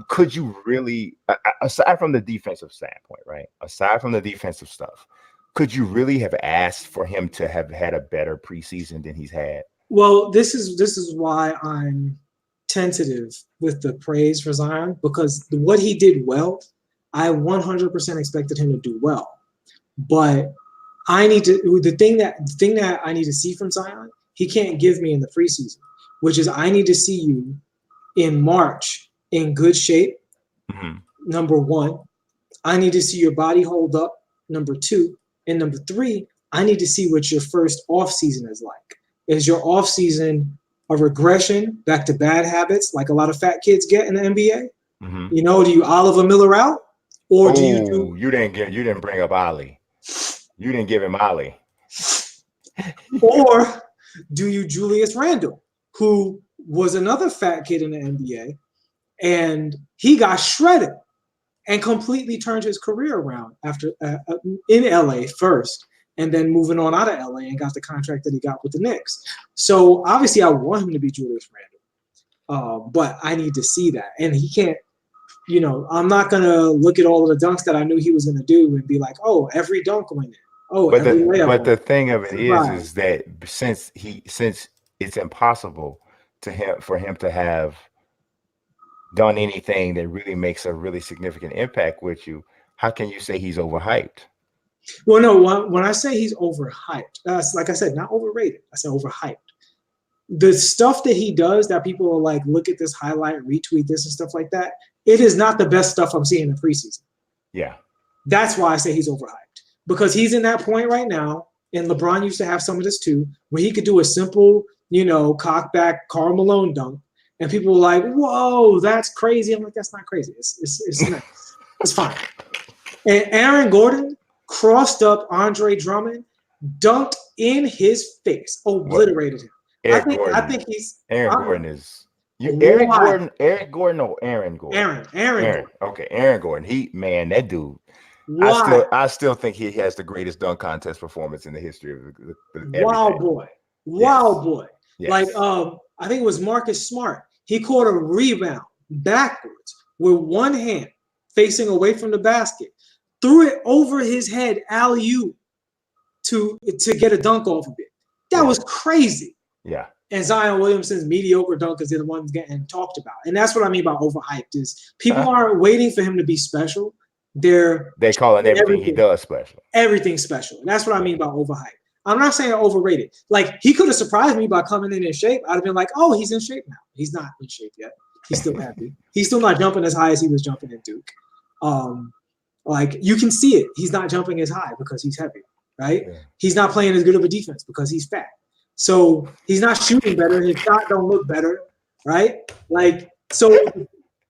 could you really, aside from the defensive standpoint, right? Aside from the defensive stuff, could you really have asked for him to have had a better preseason than he's had? Well, this is why I'm tentative with the praise for Zion, because what he did well, I 100% expected him to do well. But the thing that I need to see from Zion, he can't give me in the preseason, which is I need to see you in March in good shape. Number one, I need to see your body hold up. Number two, and number three, I need to see what your first off season is like. Is your off season a regression back to bad habits like a lot of fat kids get in the NBA? Do you Oliver Miller out, or do you do? You didn't bring up Ollie. You didn't give him Ollie. Or do you Julius Randle, who was another fat kid in the NBA, and he got shredded and completely turned his career around after in LA first, and then moving on out of LA and got the contract that he got with the Knicks. So obviously I want him to be Julius Randle, but I need to see that. And he can't, I'm not going to look at all of the dunks that I knew he was going to do and be like, oh, every dunk went in. But the thing of it is that since it's impossible for him to have done anything that really makes a really significant impact with you, how can you say he's overhyped? Well, no, when I say he's overhyped, like I said, not overrated. I said overhyped. The stuff that he does that people are like, look at this highlight, retweet this and stuff like that, it is not the best stuff I'm seeing in preseason. Yeah. That's why I say he's overhyped. Because he's in that point right now, and LeBron used to have some of this too, where he could do a simple, cock back Karl Malone dunk, and people were like, whoa, that's crazy. I'm like, that's not crazy. It's nice. It's fine. And Aaron Gordon crossed up Andre Drummond, dunked in his face, obliterated him. I think he's Aaron Gordon is Aaron Gordon or Aaron Gordon? Aaron. Okay, Aaron Gordon. That dude. I still think he has the greatest dunk contest performance in the history of the Wild boy. Yes. Like Yes. I think it was Marcus Smart. He caught a rebound backwards, with one hand facing away from the basket, threw it over his head, alley-oop, to get a dunk off of it. That was crazy. Yeah. And Zion Williamson's mediocre dunkers are the ones getting talked about. And that's what I mean by overhyped is people aren't waiting for him to be special. They're calling everything he does special. Everything special. And that's what I mean by overhyped. I'm not saying overrated. Like, he could have surprised me by coming in shape. I'd have been like, oh, he's in shape now. He's not in shape yet. He's still happy. He's still not jumping as high as he was jumping in Duke. Like, you can see it. He's not jumping as high because he's heavy, right? Yeah. He's not playing as good of a defense because he's fat. So he's not shooting better. His shot don't look better, right? Like, so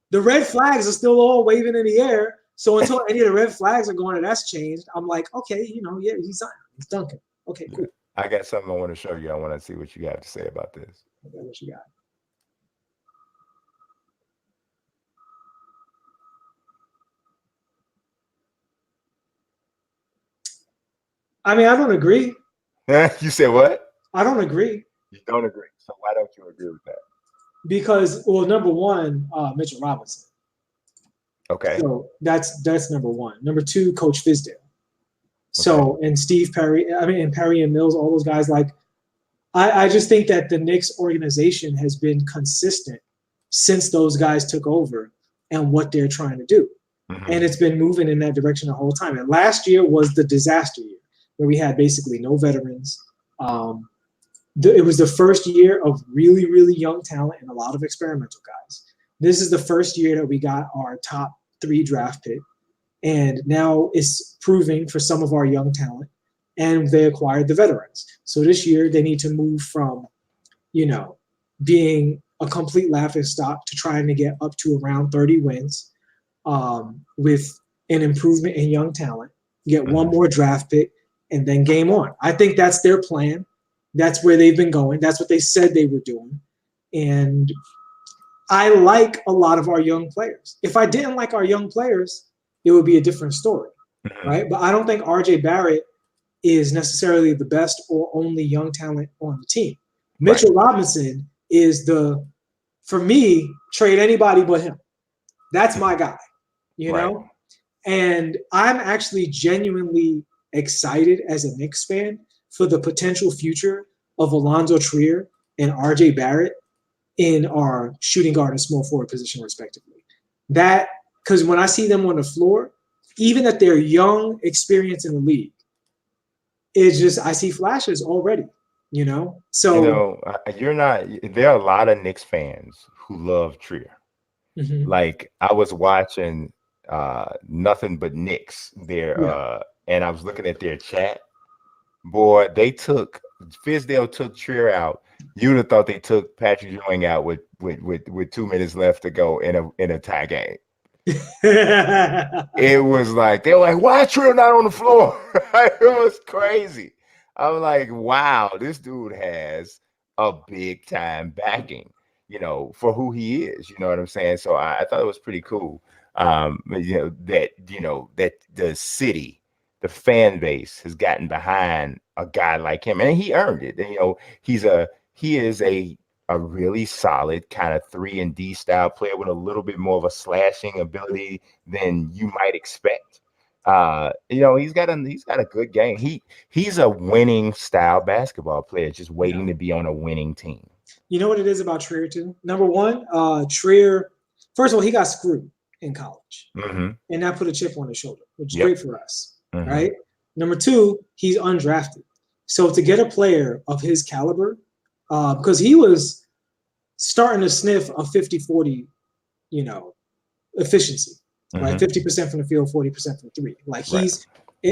the red flags are still all waving in the air. So until any of the red flags are going and that's changed, I'm like, okay, yeah, he's dunking. Okay, cool. I got something I want to show you. I want to see what you got to say about this. Okay, what you got? I mean, I don't agree. You said what? I don't agree. You don't agree. So why don't you agree with that? Because, well, number one, Mitchell Robinson. Okay. So that's number one. Number two, Coach Fizdale. So, and Steve Perry, and Perry and Mills, all those guys, like, I just think that the Knicks organization has been consistent since those guys took over and what they're trying to do. Mm-hmm. And it's been moving in that direction the whole time. And last year was the disaster year where we had basically no veterans. It was the first year of really, really young talent and a lot of experimental guys. This is the first year that we got our top 3 draft pick. And now it's proving for some of our young talent, and they acquired the veterans. So this year they need to move from, being a complete laughingstock to trying to get up to around 30 wins with an improvement in young talent, get one more draft pick, and then game on. I think that's their plan. That's where they've been going. That's what they said they were doing. And I like a lot of our young players. If I didn't like our young players, it would be a different story, right? But I don't think RJ Barrett is necessarily the best or only young talent on the team. Mitchell Robinson is for me, trade anybody but him. That's my guy, you know? And I'm actually genuinely excited as a Knicks fan for the potential future of Alonzo Trier and RJ Barrett in our shooting guard and small forward position, respectively. Because when I see them on the floor, even at their young experience in the league, it's just, I see flashes already, So, there are a lot of Knicks fans who love Trier. Mm-hmm. Like, I was watching Nothing But Knicks there, and I was looking at their chat. Boy, Fizdale took Trier out. You'd have thought they took Patrick Ewing out with 2 minutes left to go in a tie game. It was like, they were like, why is Trier not on the floor? It was crazy. I'm like, wow, this dude has a big time backing, for who he is. You know what I'm saying? So I thought it was pretty cool. That the city, the fan base has gotten behind a guy like him, and he earned it. He is a really solid kind of 3-and-D style player with a little bit more of a slashing ability than you might expect. He's got a good game. He's a winning style basketball player, just waiting to be on a winning team. You know what it is about Trier too? Number one, Trier, first of all, he got screwed in college, and that put a chip on his shoulder, which is great for us, right? Number two, he's undrafted. So to get a player of his caliber, because he was starting to sniff a 50-40, efficiency, right? 50% from the field, 40% from 3. Like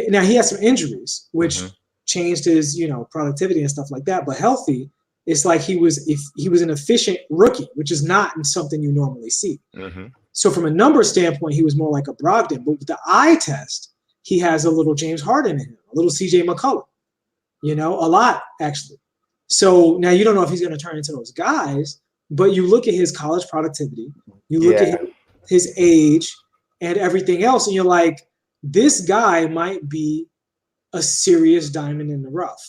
now he has some injuries, which changed his, productivity and stuff like that. But healthy, it's like he was an efficient rookie, which is not something you normally see. So from a number standpoint, he was more like a Brogdon. But with the eye test, he has a little James Harden in him, a little CJ McCollum, a lot actually. So now you don't know if he's going to turn into those guys, but you look at his college productivity, you look at his age and everything else, and you're like, this guy might be a serious diamond in the rough.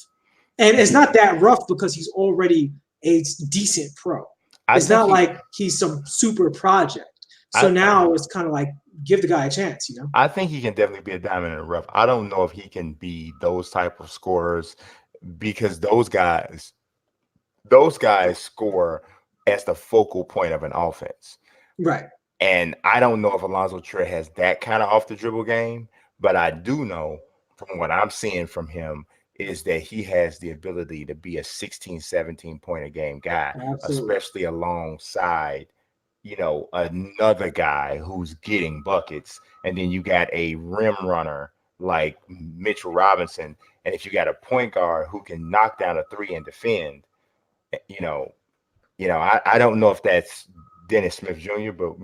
And it's not that rough because he's already a decent pro. It's not like he's some super project. So now it's kind of like give the guy a chance, you know? I think he can definitely be a diamond in the rough. I don't know if he can be those type of scorers because those guys score as the focal point of an offense. Right. And I don't know if Alonzo Trier has that kind of off the dribble game, but I do know from what I'm seeing from him is that he has the ability to be a 16, 17 point a game guy, Absolutely. especially alongside, another guy who's getting buckets. And then you got a rim runner like Mitchell Robinson. And if you got a point guard who can knock down a three and defend, I don't know if that's Dennis Smith Jr., but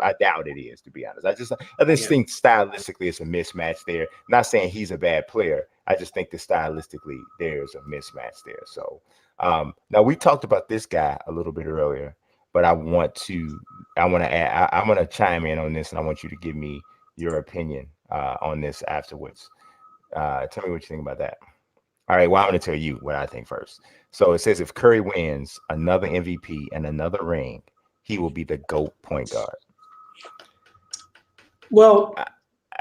I doubt it is, to be honest. I just think stylistically it's a mismatch there. Not saying he's a bad player. I just think that stylistically there's a mismatch there. So now we talked about this guy a little bit earlier, but I want to chime in on this, and I want you to give me your opinion on this afterwards. Tell me what you think about that. All right, well, I'm going to tell you what I think first. So it says if Curry wins another MVP and another ring, he will be the GOAT point guard. Well,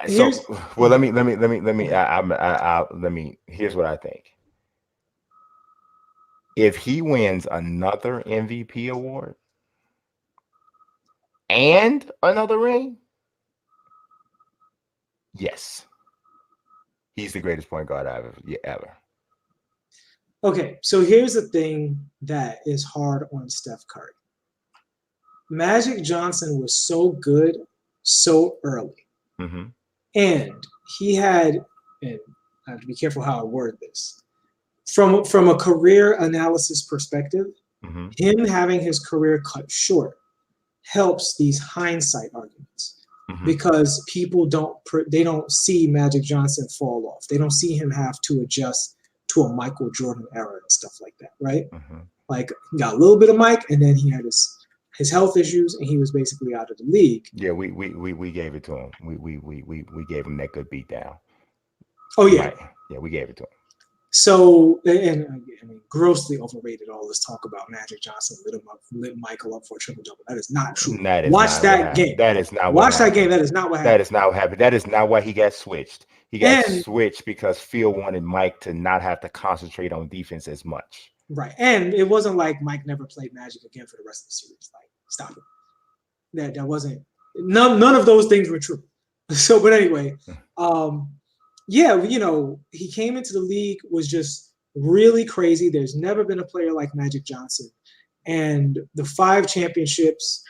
let me. Here's what I think. If he wins another MVP award and another ring, yes, he's the greatest point guard I've ever. Okay, so here's the thing that is hard on Steph Curry. Magic Johnson was so good so early. Mm-hmm. And he had, and I have to be careful how I word this, from a career analysis perspective, mm-hmm. him having his career cut short helps these hindsight arguments mm-hmm. because people don't see Magic Johnson fall off. They don't see him have to adjust to a Michael Jordan era and stuff like that, right? Mm-hmm. Like he got a little bit of Mike, and then he had his health issues, and he was basically out of the league. Yeah, we gave it to him. We gave him that good beat down. Oh yeah, right. Yeah, we gave it to him. So, and I mean, grossly overrated all this talk about Magic Johnson lit Michael up for a triple double. That is not true. Watch that game. That is not. Watch that game. That is not what happened. That is not what happened. That is not why he got switched. He got switched because Phil wanted Mike to not have to concentrate on defense as much. Right, and it wasn't like Mike never played Magic again for the rest of the series. Like, stop it. That wasn't. None of those things were true. So, but anyway, yeah, he came into the league, was just really crazy. There's never been a player like Magic Johnson. And the 5 championships,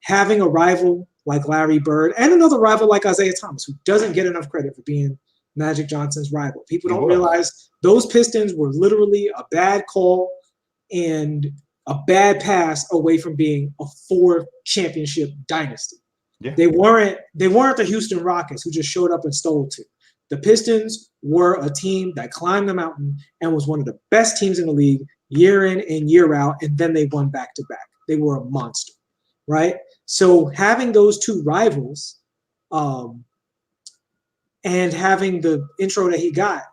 having a rival like Larry Bird and another rival like Isaiah Thomas, who doesn't get enough credit for being Magic Johnson's rival. People don't realize those Pistons were literally a bad call and a bad pass away from being a 4-championship dynasty. Yeah. They weren't the Houston Rockets who just showed up and stole 2. The Pistons were a team that climbed the mountain and was one of the best teams in the league year in and year out, and then they won back-to-back. They were a monster, right? So having those 2 rivals and having the intro that he got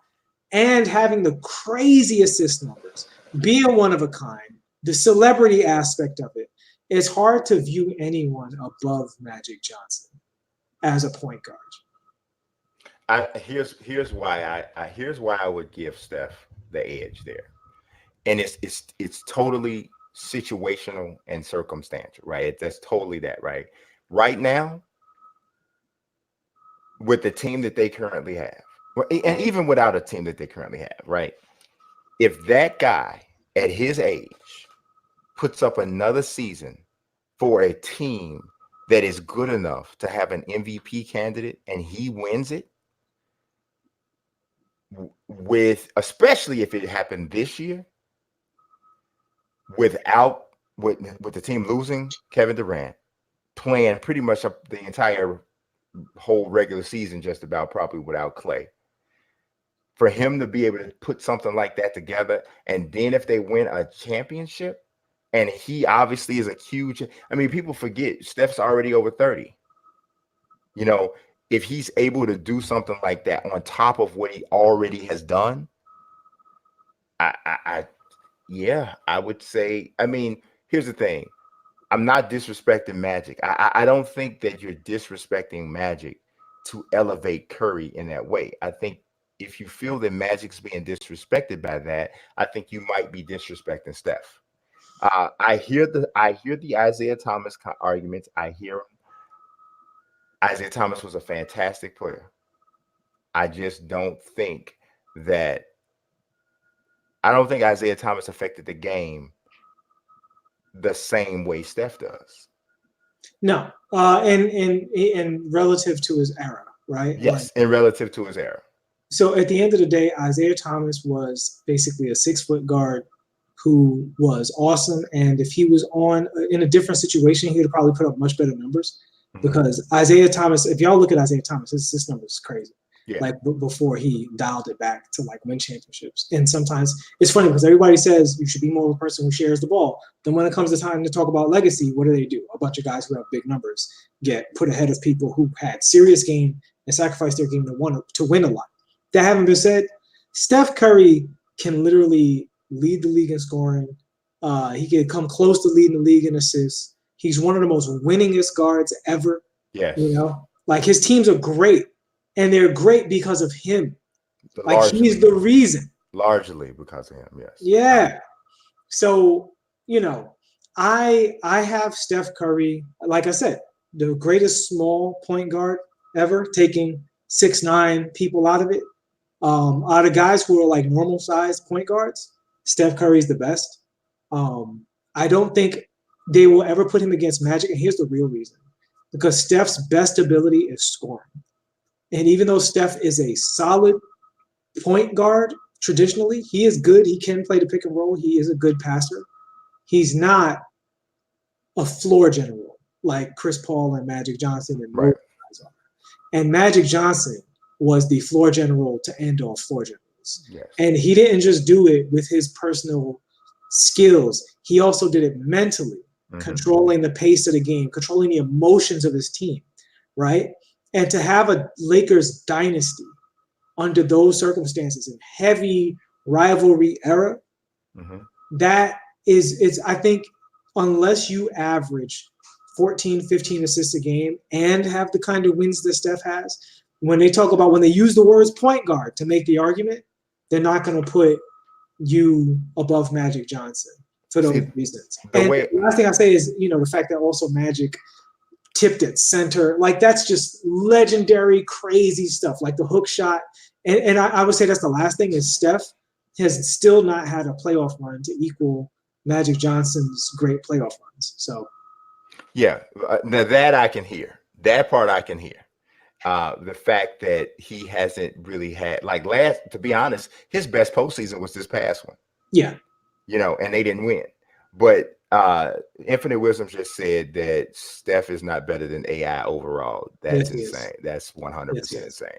and having the crazy assist numbers, being one of a kind, the celebrity aspect of it, it's hard to view anyone above Magic Johnson as a point guard. Here's why I would give Steph the edge there, and it's totally situational and circumstantial, right? That's totally that, right? Right now, with the team that they currently have, and even without a team that they currently have, right? If that guy at his age puts up another season for a team that is good enough to have an MVP candidate and he wins it, especially if it happened this year, with the team losing Kevin Durant, playing pretty much up the entire whole regular season just about, probably without Clay. For him to be able to put something like that together, and then if they win a championship, and he obviously is a huge, I mean, people forget Steph's already over 30. If he's able to do something like that on top of what he already has done, I would say, I mean, here's the thing. I'm not disrespecting Magic. I don't think that you're disrespecting Magic to elevate Curry in that way. I think if you feel that Magic's being disrespected by that, I think you might be disrespecting Steph. I hear the Isaiah Thomas arguments. I hear them. Isaiah Thomas was a fantastic player. I just don't think that Isaiah Thomas affected the game the same way Steph does. No, and relative to his era, right? Yes, and relative to his era. So at the end of the day, Isaiah Thomas was basically a 6-foot guard who was awesome. And if he was in a different situation, he would probably put up much better numbers. Because Isaiah Thomas, if y'all look at Isaiah Thomas, his number is crazy. Yeah. Like before he dialed it back to like win championships. And sometimes it's funny because everybody says you should be more of a person who shares the ball. Then when it comes to time to talk about legacy, what do? A bunch of guys who have big numbers get put ahead of people who had serious game and sacrificed their game to win a lot. That having been said, Steph Curry can literally lead the league in scoring. He can come close to leading the league in assists. He's one of the most winningest guards ever. Yes. You know, like his teams are great. And they're great because of him. Like he's the reason. Largely because of him, yes. Yeah. So, you know, I have Steph Curry, like I said, the greatest small point guard ever, taking 6'9" people out of it. Out of guys who are like normal sized point guards, Steph Curry's the best. I don't think they will ever put him against Magic. And here's the real reason. Because Steph's best ability is scoring. And even though Steph is a solid point guard, traditionally, he is good. He can play the pick and roll. He is a good passer. He's not a floor general like Chris Paul and Magic Johnson and right. Guys are. And Magic Johnson was the floor general to end all floor generals. Yes. And he didn't just do it with his personal skills. He also did it mentally, controlling the pace of the game, controlling the emotions of his team, right? And to have a Lakers dynasty under those circumstances in heavy rivalry era, that is, I think, unless you average 14, 15 assists a game and have the kind of wins that Steph has, when they use the words point guard to make the argument, they're not going to put you above Magic Johnson for those reasons. And the last thing I say is, you know, the fact that also Magic tipped at center, like that's just legendary, crazy stuff, like the hook shot. And I would say that's the last thing is Steph has still not had a playoff run to equal Magic Johnson's great playoff runs. So, yeah, that I can hear. That part I can hear. The fact that he hasn't really had, like to be honest, his best postseason was this past one. Yeah. You know, and they didn't win. But Infinite Wisdom just said that Steph is not better than AI overall. That's insane. That's 100% insane.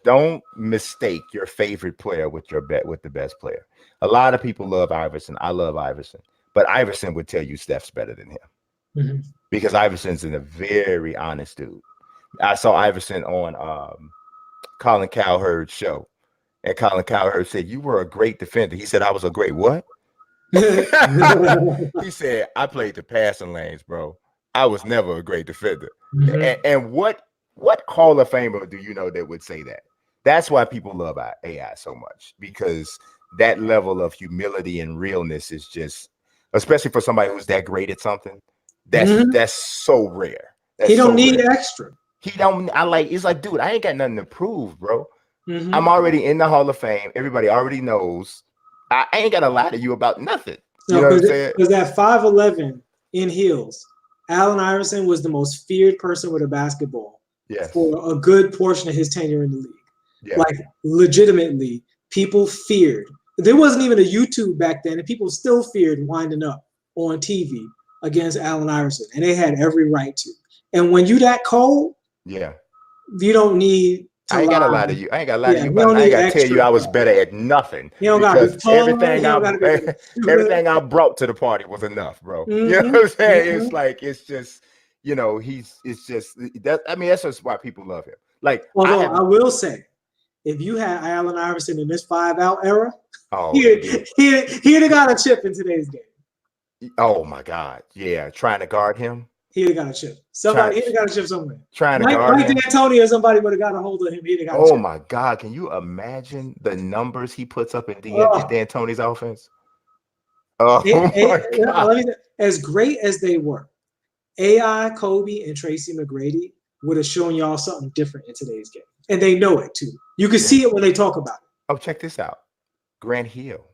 Don't mistake your favorite player with the best player. A lot of people love Iverson. I love Iverson, but Iverson would tell you Steph's better than him because Iverson's a very honest dude. I saw Iverson on Colin Cowherd's show, and Colin Cowherd said, "You were a great defender." He said, "I was a great what?" He said, "I played the passing lanes, bro. I was never a great defender." And what Hall of Famer do you know that would say that? That's why people love AI so much, because that level of humility and realness is just, especially for somebody who's that great at something, that's so rare. He don't need extra. He don't. It's like, dude, I ain't got nothing to prove, bro. I'm already in the Hall of Fame. Everybody already knows. I ain't got to lie to you about nothing. You know what I'm saying? Because at 5'11" in heels, Allen Iverson was the most feared person with a basketball for a good portion of his tenure in the league. Yeah. Like, legitimately, people feared. There wasn't even a YouTube back then, and people still feared winding up on TV against Allen Iverson, and they had every right to. And when you that cold, you don't need I ain't got to lie to you. I ain't got to lie to you, but I ain't got to tell you I was better at nothing. Because everything I brought to the party was enough, bro. You know what I'm saying? It's like, it's just, you know, that's just why people love him. Like, although I will say, if you had Allen Iverson in this 5-out era, he'd have got a chip in today's game. Oh my God. Yeah. Trying to guard him. He'd have got a chip. He'd have got a chip somewhere. Trying to guard him. D'Antoni or somebody would have got a hold of him. He'd have got a Oh chip. my God. Can you imagine the numbers he puts up in Oh. D'Antoni's offense? Oh my God. As great as they were, AI, Kobe, and Tracy McGrady would have shown y'all something different in today's game. And they know it too. You can see it when they talk about it. Oh, check this out. Grant Hill.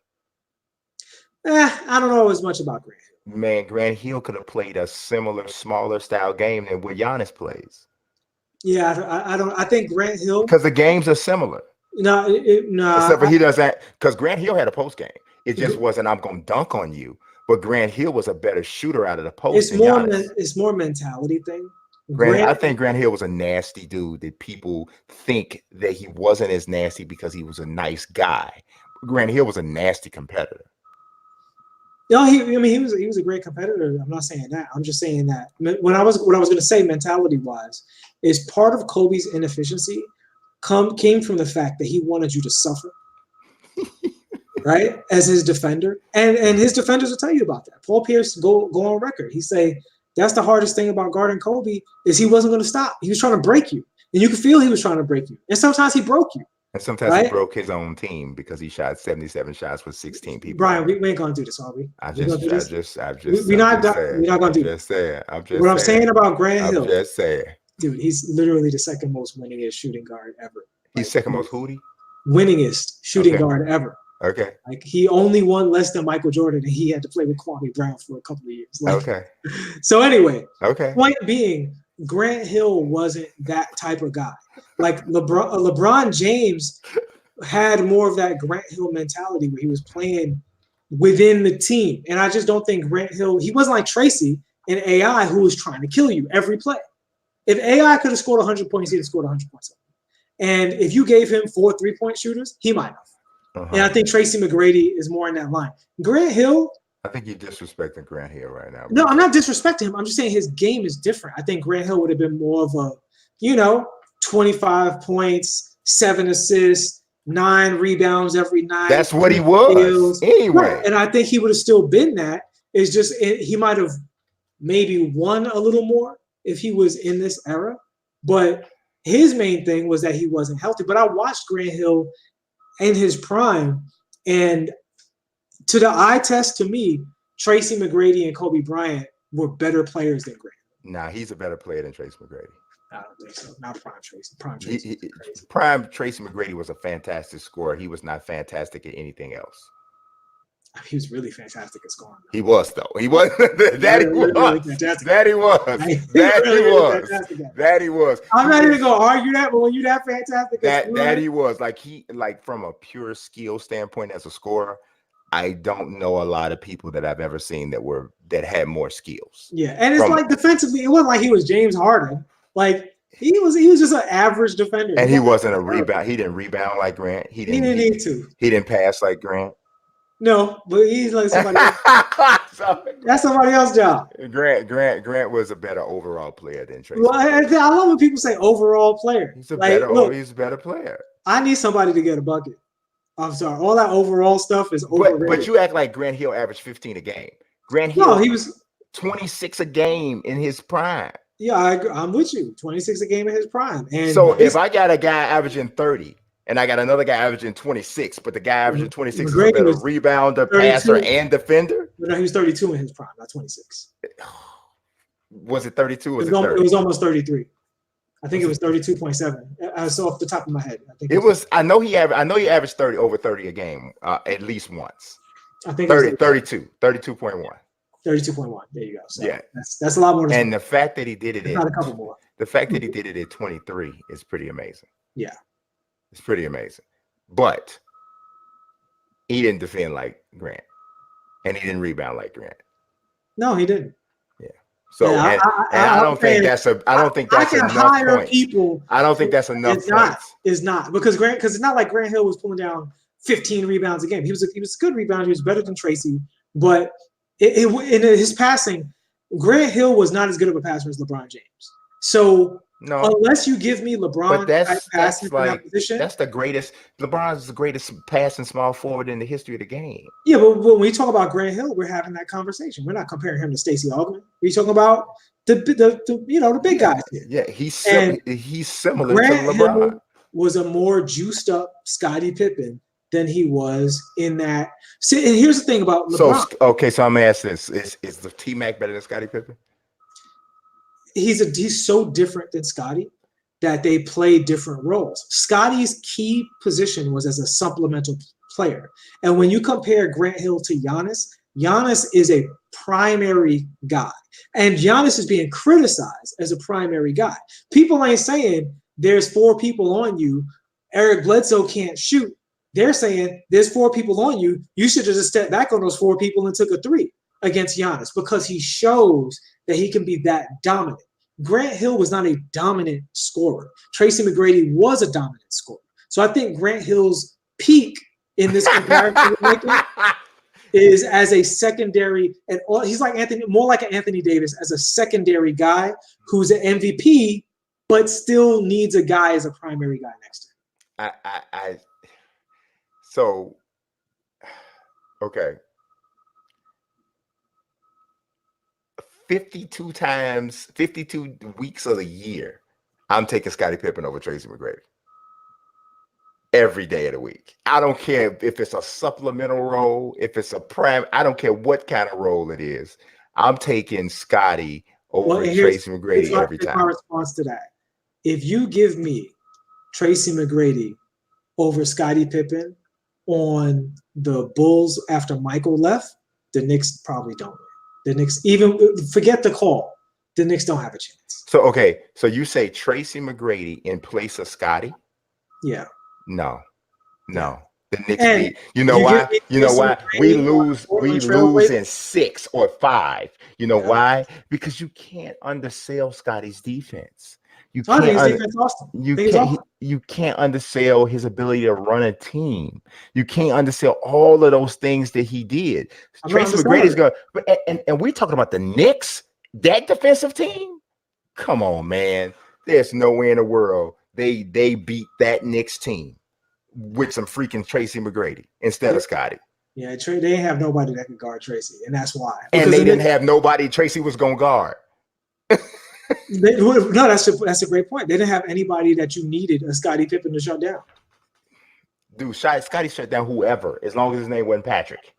I don't know as much about Grant Hill. Man, Grant Hill could have played a similar, smaller style game than what Giannis plays. Yeah, I think Grant Hill, because the games are similar. No, except for he doesn't, because Grant Hill had a post game. It just wasn't I'm gonna dunk on you, but Grant Hill was a better shooter out of the post. It's more mentality thing. I think Grant Hill was a nasty dude that people think that he wasn't as nasty because he was a nice guy. Grant Hill was a nasty competitor. No, he was a great competitor. I'm not saying that. I'm just saying that what I was going to say mentality wise is part of Kobe's inefficiency came from the fact that he wanted you to suffer, right, as his defender, and his defenders will tell you about that. Paul Pierce go on record. He say that's the hardest thing about guarding Kobe is he wasn't going to stop. He was trying to break you, and you could feel he was trying to break you, and sometimes he broke you. And sometimes he broke his own team because he shot 77 shots with 16 people. Brian, we ain't gonna do this, are we? We're not gonna do this. What I'm saying about Grant Hill. I'm just saying. Dude, he's literally the second most winningest shooting guard ever. He's second most hootie? Winningest shooting guard ever. Okay. Like he only won less than Michael Jordan, and he had to play with Kwame Brown for a couple of years. So anyway. Okay. Point being, Grant Hill wasn't that type of guy. Like LeBron James had more of that Grant Hill mentality where he was playing within the team. And I just don't think Grant Hill, he wasn't like Tracy and AI who was trying to kill you every play. If AI could have scored 100 points, he'd have scored 100 points. And if you gave him 4 3-point shooters, he might have. And I think Tracy McGrady is more in that line. Grant Hill. I think you're disrespecting Grant Hill right now. No, I'm not disrespecting him. I'm just saying his game is different. I think Grant Hill would have been more of a, 25 points, 7 assists, 9 rebounds every night. That's what he was anyway. And I think he would have still been that. It's just he might have maybe won a little more if he was in this era. But his main thing was that he wasn't healthy. But I watched Grant Hill in his prime, and to the eye test, to me, Tracy McGrady and Kobe Bryant were better players than Grant. Nah, he's a better player than Tracy McGrady. I don't think so. Not Prime Tracy. Prime Tracy McGrady was a fantastic scorer. He was not fantastic at anything else. He was really fantastic at scoring. He was, though. He was. That he was. I'm not even gonna argue that, but when you're that fantastic, that he was. Like from a pure skill standpoint as a scorer, I don't know a lot of people that I've ever seen that had more skills. Yeah, and it's like defensively, it wasn't like he was James Harden. Like he was just an average defender. And he wasn't a rebound. He didn't rebound like Grant. He didn't need to. He didn't pass like Grant. No, but he's like somebody else. That's somebody else's job. Grant was a better overall player than Tracy. Well, I love when people say overall player. He's a better player. I need somebody to get a bucket. I'm sorry. All that overall stuff is overrated. But you act like Grant Hill averaged 15 a game. Grant Hill, he was 26 a game in his prime. Yeah, I'm with you. 26 a game in his prime. And so if I got a guy averaging 30 and I got another guy averaging 26, but the guy averaging 26 is a better rebounder, passer, and defender? No, he was 32 in his prime, not 26. Was it 32 or was it 30? It was almost 33. I think it was 32.7. I saw off the top of my head. I think it was. I know he averaged over 30 a game at least once. I think 32.1. 32.1. There you go. So yeah, that's a lot more. And the fact that he did it, not a couple more. The fact that he did it at 23 is pretty amazing. Yeah, it's pretty amazing. But he didn't defend like Grant, and he didn't rebound like Grant. No, he didn't. So I don't think that's enough points. People. I don't think that's enough points. It's not because it's not like Grant Hill was pulling down 15 rebounds a game. He was a good rebounder. He was better than Tracy, but in his passing, Grant Hill was not as good of a passer as LeBron James. So No, Unless you give me but LeBron type passing from that position. that's the greatest. LeBron's the greatest passing small forward in the history of the game. Yeah, but when we talk about Grant Hill, we're having that conversation. We're not comparing him to Stacey Augmon. We're talking about the big guys here. Yeah, he's similar to Grant LeBron. Hill was a more juiced up Scottie Pippen than he was in that. See, and here's the thing about LeBron. So I'm gonna ask this: Is the T-Mac better than Scottie Pippen? He's so different than Scottie that they play different roles. Scottie's key position was as a supplemental player. And when you compare Grant Hill to Giannis, Giannis is a primary guy. And Giannis is being criticized as a primary guy. People ain't saying there's 4 people on you. Eric Bledsoe can't shoot. They're saying there's 4 people on you. You should have just stepped back on those 4 people and took a 3 against Giannis because he shows that he can be that dominant. Grant Hill was not a dominant scorer. Tracy McGrady was a dominant scorer. So I think Grant Hill's peak in this comparison we're making is as a secondary, and he's like more like an Anthony Davis as a secondary guy who's an MVP, but still needs a guy as a primary guy next to him. So, okay. 52 weeks of the year, I'm taking Scottie Pippen over Tracy McGrady. Every day of the week. I don't care if it's a supplemental role, if it's a prime, I don't care what kind of role it is. I'm taking Scottie over Tracy McGrady every time. My response to that. If you give me Tracy McGrady over Scottie Pippen on the Bulls after Michael left, the Knicks probably don't win. The Knicks, even forget the call, the Knicks don't have a chance. So you say Tracy McGrady in place of Scottie? Yeah. No. The Knicks you know why? We lose in 6 or 5. You know why? Because you can't undersell Scottie's defense. You can't undersell his ability to run a team. You can't undersell all of those things that he did. Tracy McGrady's going, and we're talking about the Knicks, that defensive team. Come on, man. There's no way in the world they beat that Knicks team with some freaking Tracy McGrady instead of Scottie. Yeah, they didn't have nobody that could guard Tracy, and that's why. And they didn't have nobody Tracy was going to guard. No, that's a great point. They didn't have anybody that you needed a Scottie Pippen to shut down. Dude, Scottie shut down whoever, as long as his name wasn't Patrick.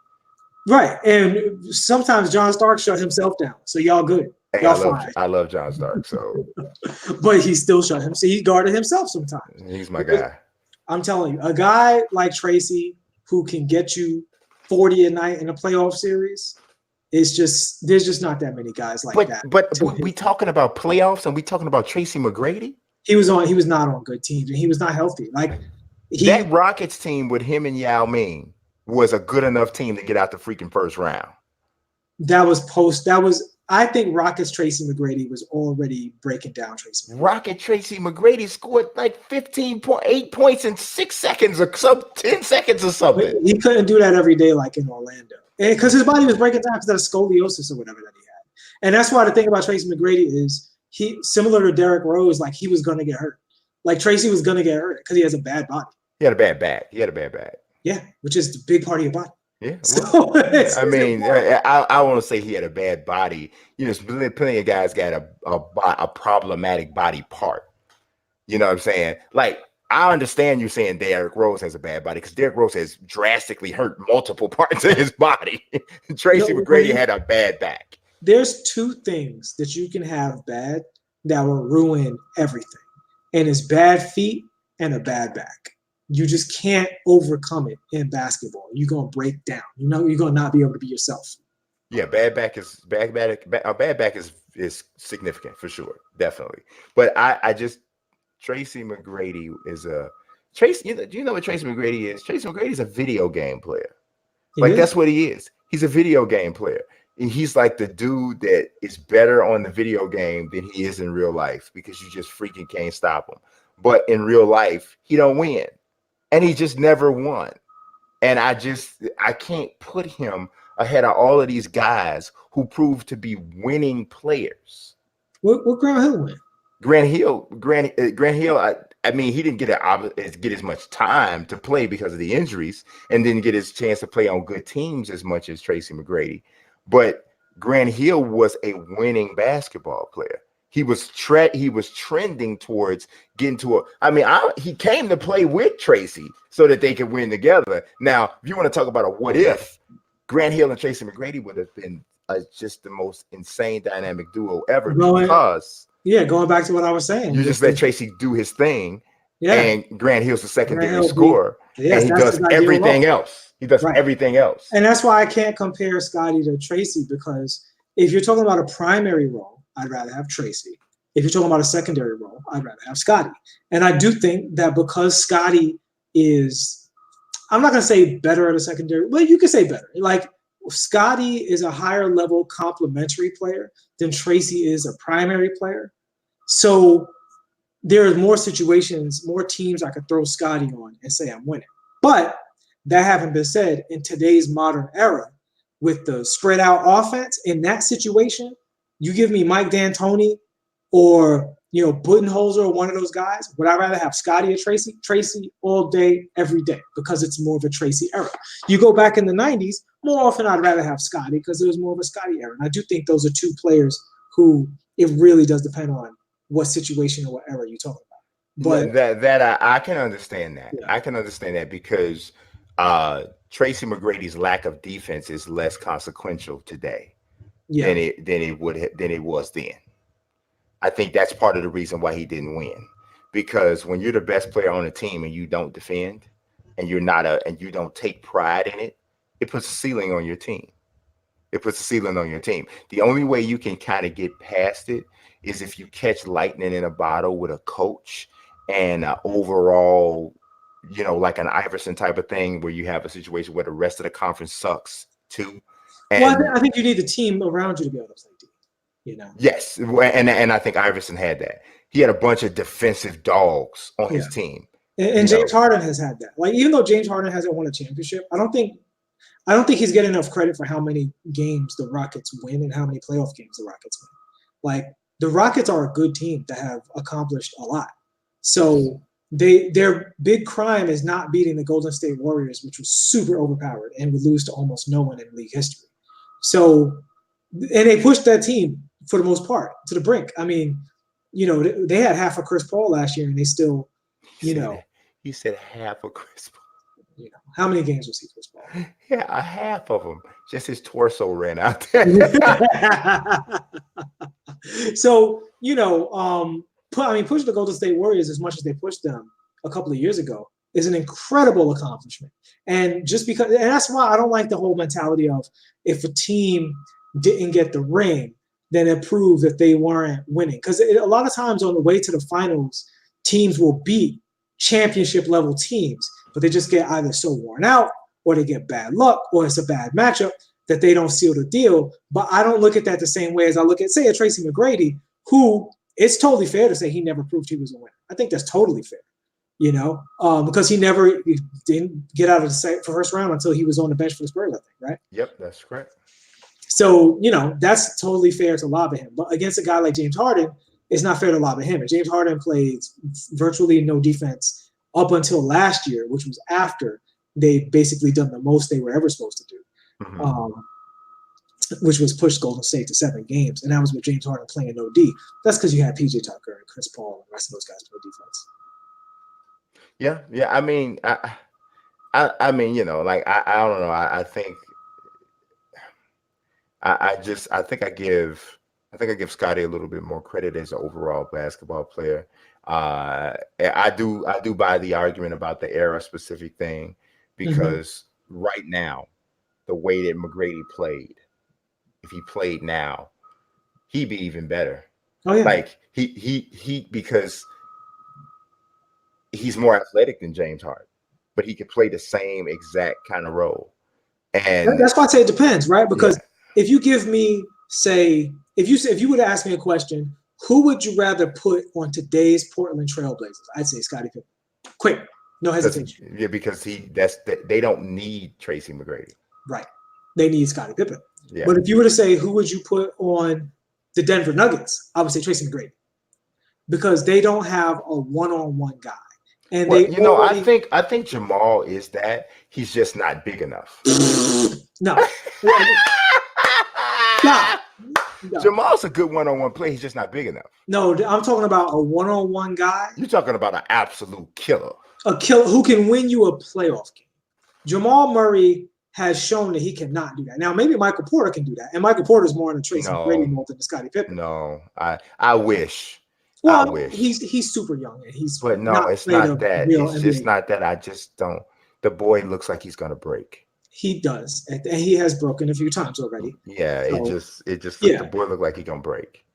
Right, and sometimes John Stark shut himself down. So y'all good. I love John Stark. So, but he still shut him. So he guarded himself sometimes. He's my guy. I'm telling you, a guy like Tracy who can get you 40 a night in a playoff series. There's just not that many guys like that. But we talking about playoffs and we talking about Tracy McGrady. He was not on good teams and he was not healthy. That Rockets team with him and Yao Ming was a good enough team to get out the freaking first round. I think Rockets Tracy McGrady was already breaking down Tracy McGrady. Rocket Tracy McGrady scored like 15.8 points in 6 seconds or 10 seconds or something. He couldn't do that every day like in Orlando. And because his body was breaking down because of scoliosis or whatever that he had. And that's why the thing about Tracy McGrady is he, similar to Derrick Rose, like he was going to get hurt. Like Tracy was going to get hurt because he has a bad body. He had a bad back. Yeah, which is the big part of your body. Yeah. Well, I mean, I want to say he had a bad body. You know, plenty of guys got a problematic body part. You know what I'm saying? Like, I understand you saying Derrick Rose has a bad body because Derrick Rose has drastically hurt multiple parts of his body. Tracy McGrady had a bad back. There's 2 things that you can have bad that will ruin everything. And it's bad feet and a bad back. You just can't overcome it in basketball. You're going to break down. You know, you're going to not be able to be yourself. Yeah, a bad back is significant for sure. Definitely. But I just, Tracy McGrady is Tracy. Do you know what Tracy McGrady is? Tracy McGrady is a video game player. That's what he is. He's a video game player. And he's like the dude that is better on the video game than he is in real life because you just freaking can't stop him. But in real life, he don't win. And he just never won. And I can't put him ahead of all of these guys who proved to be winning players. What Grant Hill win? Grant Hill. I mean, he didn't get as much time to play because of the injuries, and didn't get his chance to play on good teams as much as Tracy McGrady. But Grant Hill was a winning basketball player. He was trending towards getting to a. I mean, he came to play with Tracy so that they could win together. Now, if you want to talk about a what if, Grant Hill and Tracy McGrady would have been just the most insane dynamic duo ever. Going back to what I was saying, you just let Tracy do his thing, and Grant Hill's the secondary scorer, and he does everything else. He does everything else, and that's why I can't compare Scottie to Tracy, because if you're talking about a primary role, I'd rather have Tracy. If you're talking about a secondary role, I'd rather have Scottie. And I do think that because Scottie is, I'm not going to say better at a secondary, but you can say better. Like, Scottie is a higher level complementary player than Tracy is a primary player. So there are more situations, more teams I could throw Scottie on and say I'm winning. But that having been said, in today's modern era, with the spread out offense, in that situation, you give me Mike D'Antoni or Budenholzer or one of those guys, would I rather have Scottie or Tracy? Tracy all day, every day, because it's more of a Tracy era. You go back in the 90s, more often I'd rather have Scottie because it was more of a Scottie era. And I do think those are two players who it really does depend on what situation or what era you're talking about. But I can understand that. Yeah. I can understand that because Tracy McGrady's lack of defense is less consequential today than it was then. I think that's part of the reason why he didn't win, because when you're the best player on the team and you don't defend, and you don't take pride in it, it puts a ceiling on your team. The only way you can kind of get past it is if you catch lightning in a bottle with a coach and overall, like an Iverson type of thing, where you have a situation where the rest of the conference sucks too. And I think you need the team around you to be able to play deep. Yes, and I think Iverson had that. He had a bunch of defensive dogs on his team. And James Harden has had that. Like, even though James Harden hasn't won a championship, I don't think he's getting enough credit for how many games the Rockets win and how many playoff games the Rockets win. Like, the Rockets are a good team that have accomplished a lot. So their big crime is not beating the Golden State Warriors, which was super overpowered and would lose to almost no one in league history. So, and they pushed that team for the most part to the brink. I mean, they had half of Chris Paul last year, and they still, You said half of Chris Paul. How many games was he Chris Paul? Yeah, a half of them. Just his torso ran out there. So, pushing the Golden State Warriors as much as they pushed them a couple of years ago is an incredible accomplishment. And that's why I don't like the whole mentality of, if a team didn't get the ring, then it proved that they weren't winning. Because a lot of times on the way to the finals, teams will beat championship level teams, but they just get either so worn out, or they get bad luck, or it's a bad matchup that they don't seal the deal. But I don't look at that the same way as I look at, say, a Tracy McGrady, who it's totally fair to say he never proved he was a winner. I think that's totally fair, because he didn't get out of the first round until he was on the bench for the Spurs, I think, right? Yep, that's correct. So, that's totally fair to lob at him. But against a guy like James Harden, it's not fair to lob at him. And James Harden played virtually no defense up until last year, which was after they basically done the most they were ever supposed to do, which was push Golden State to 7 games. And that was with James Harden playing no D. That's because you had PJ Tucker and Chris Paul and the rest of those guys play defense. Yeah. I mean, I don't know. I think I give Scottie a little bit more credit as an overall basketball player. I do buy the argument about the era specific thing, because right now, the way that McGrady played, if he played now, he'd be even better. Oh yeah. Like he because he's more athletic than James Harden, but he could play the same exact kind of role. And that's why I say it depends, right? Because if you give me, say, if you would ask me a question, who would you rather put on today's Portland Trailblazers? I'd say Scottie Pippen. Quick, no hesitation. Yeah, because they don't need Tracy McGrady. Right. They need Scottie Pippen. Yeah. But if you were to say who would you put on the Denver Nuggets, I would say Tracy McGrady. because they don't have a one-on-one guy. And Well, they already, I think Jamal is that. He's just not big enough. no. Stop. No. Jamal's a good one-on-one play. He's just not big enough. No, I'm talking about a one-on-one guy. You're talking about an absolute killer. A killer who can win you a playoff game. Jamal Murray has shown that he cannot do that. Now, maybe Michael Porter can do that. And Michael Porter's more in the Tracy McGrady mold than the Scottie Pippen. No, I wish. Well, I wish. He's super young. And he's but no, it's not that. It's just not that. I just don't. The boy looks like he's going to break. He does. And he has broken a few times already. Yeah, so, it just the boy looked like he's going to break.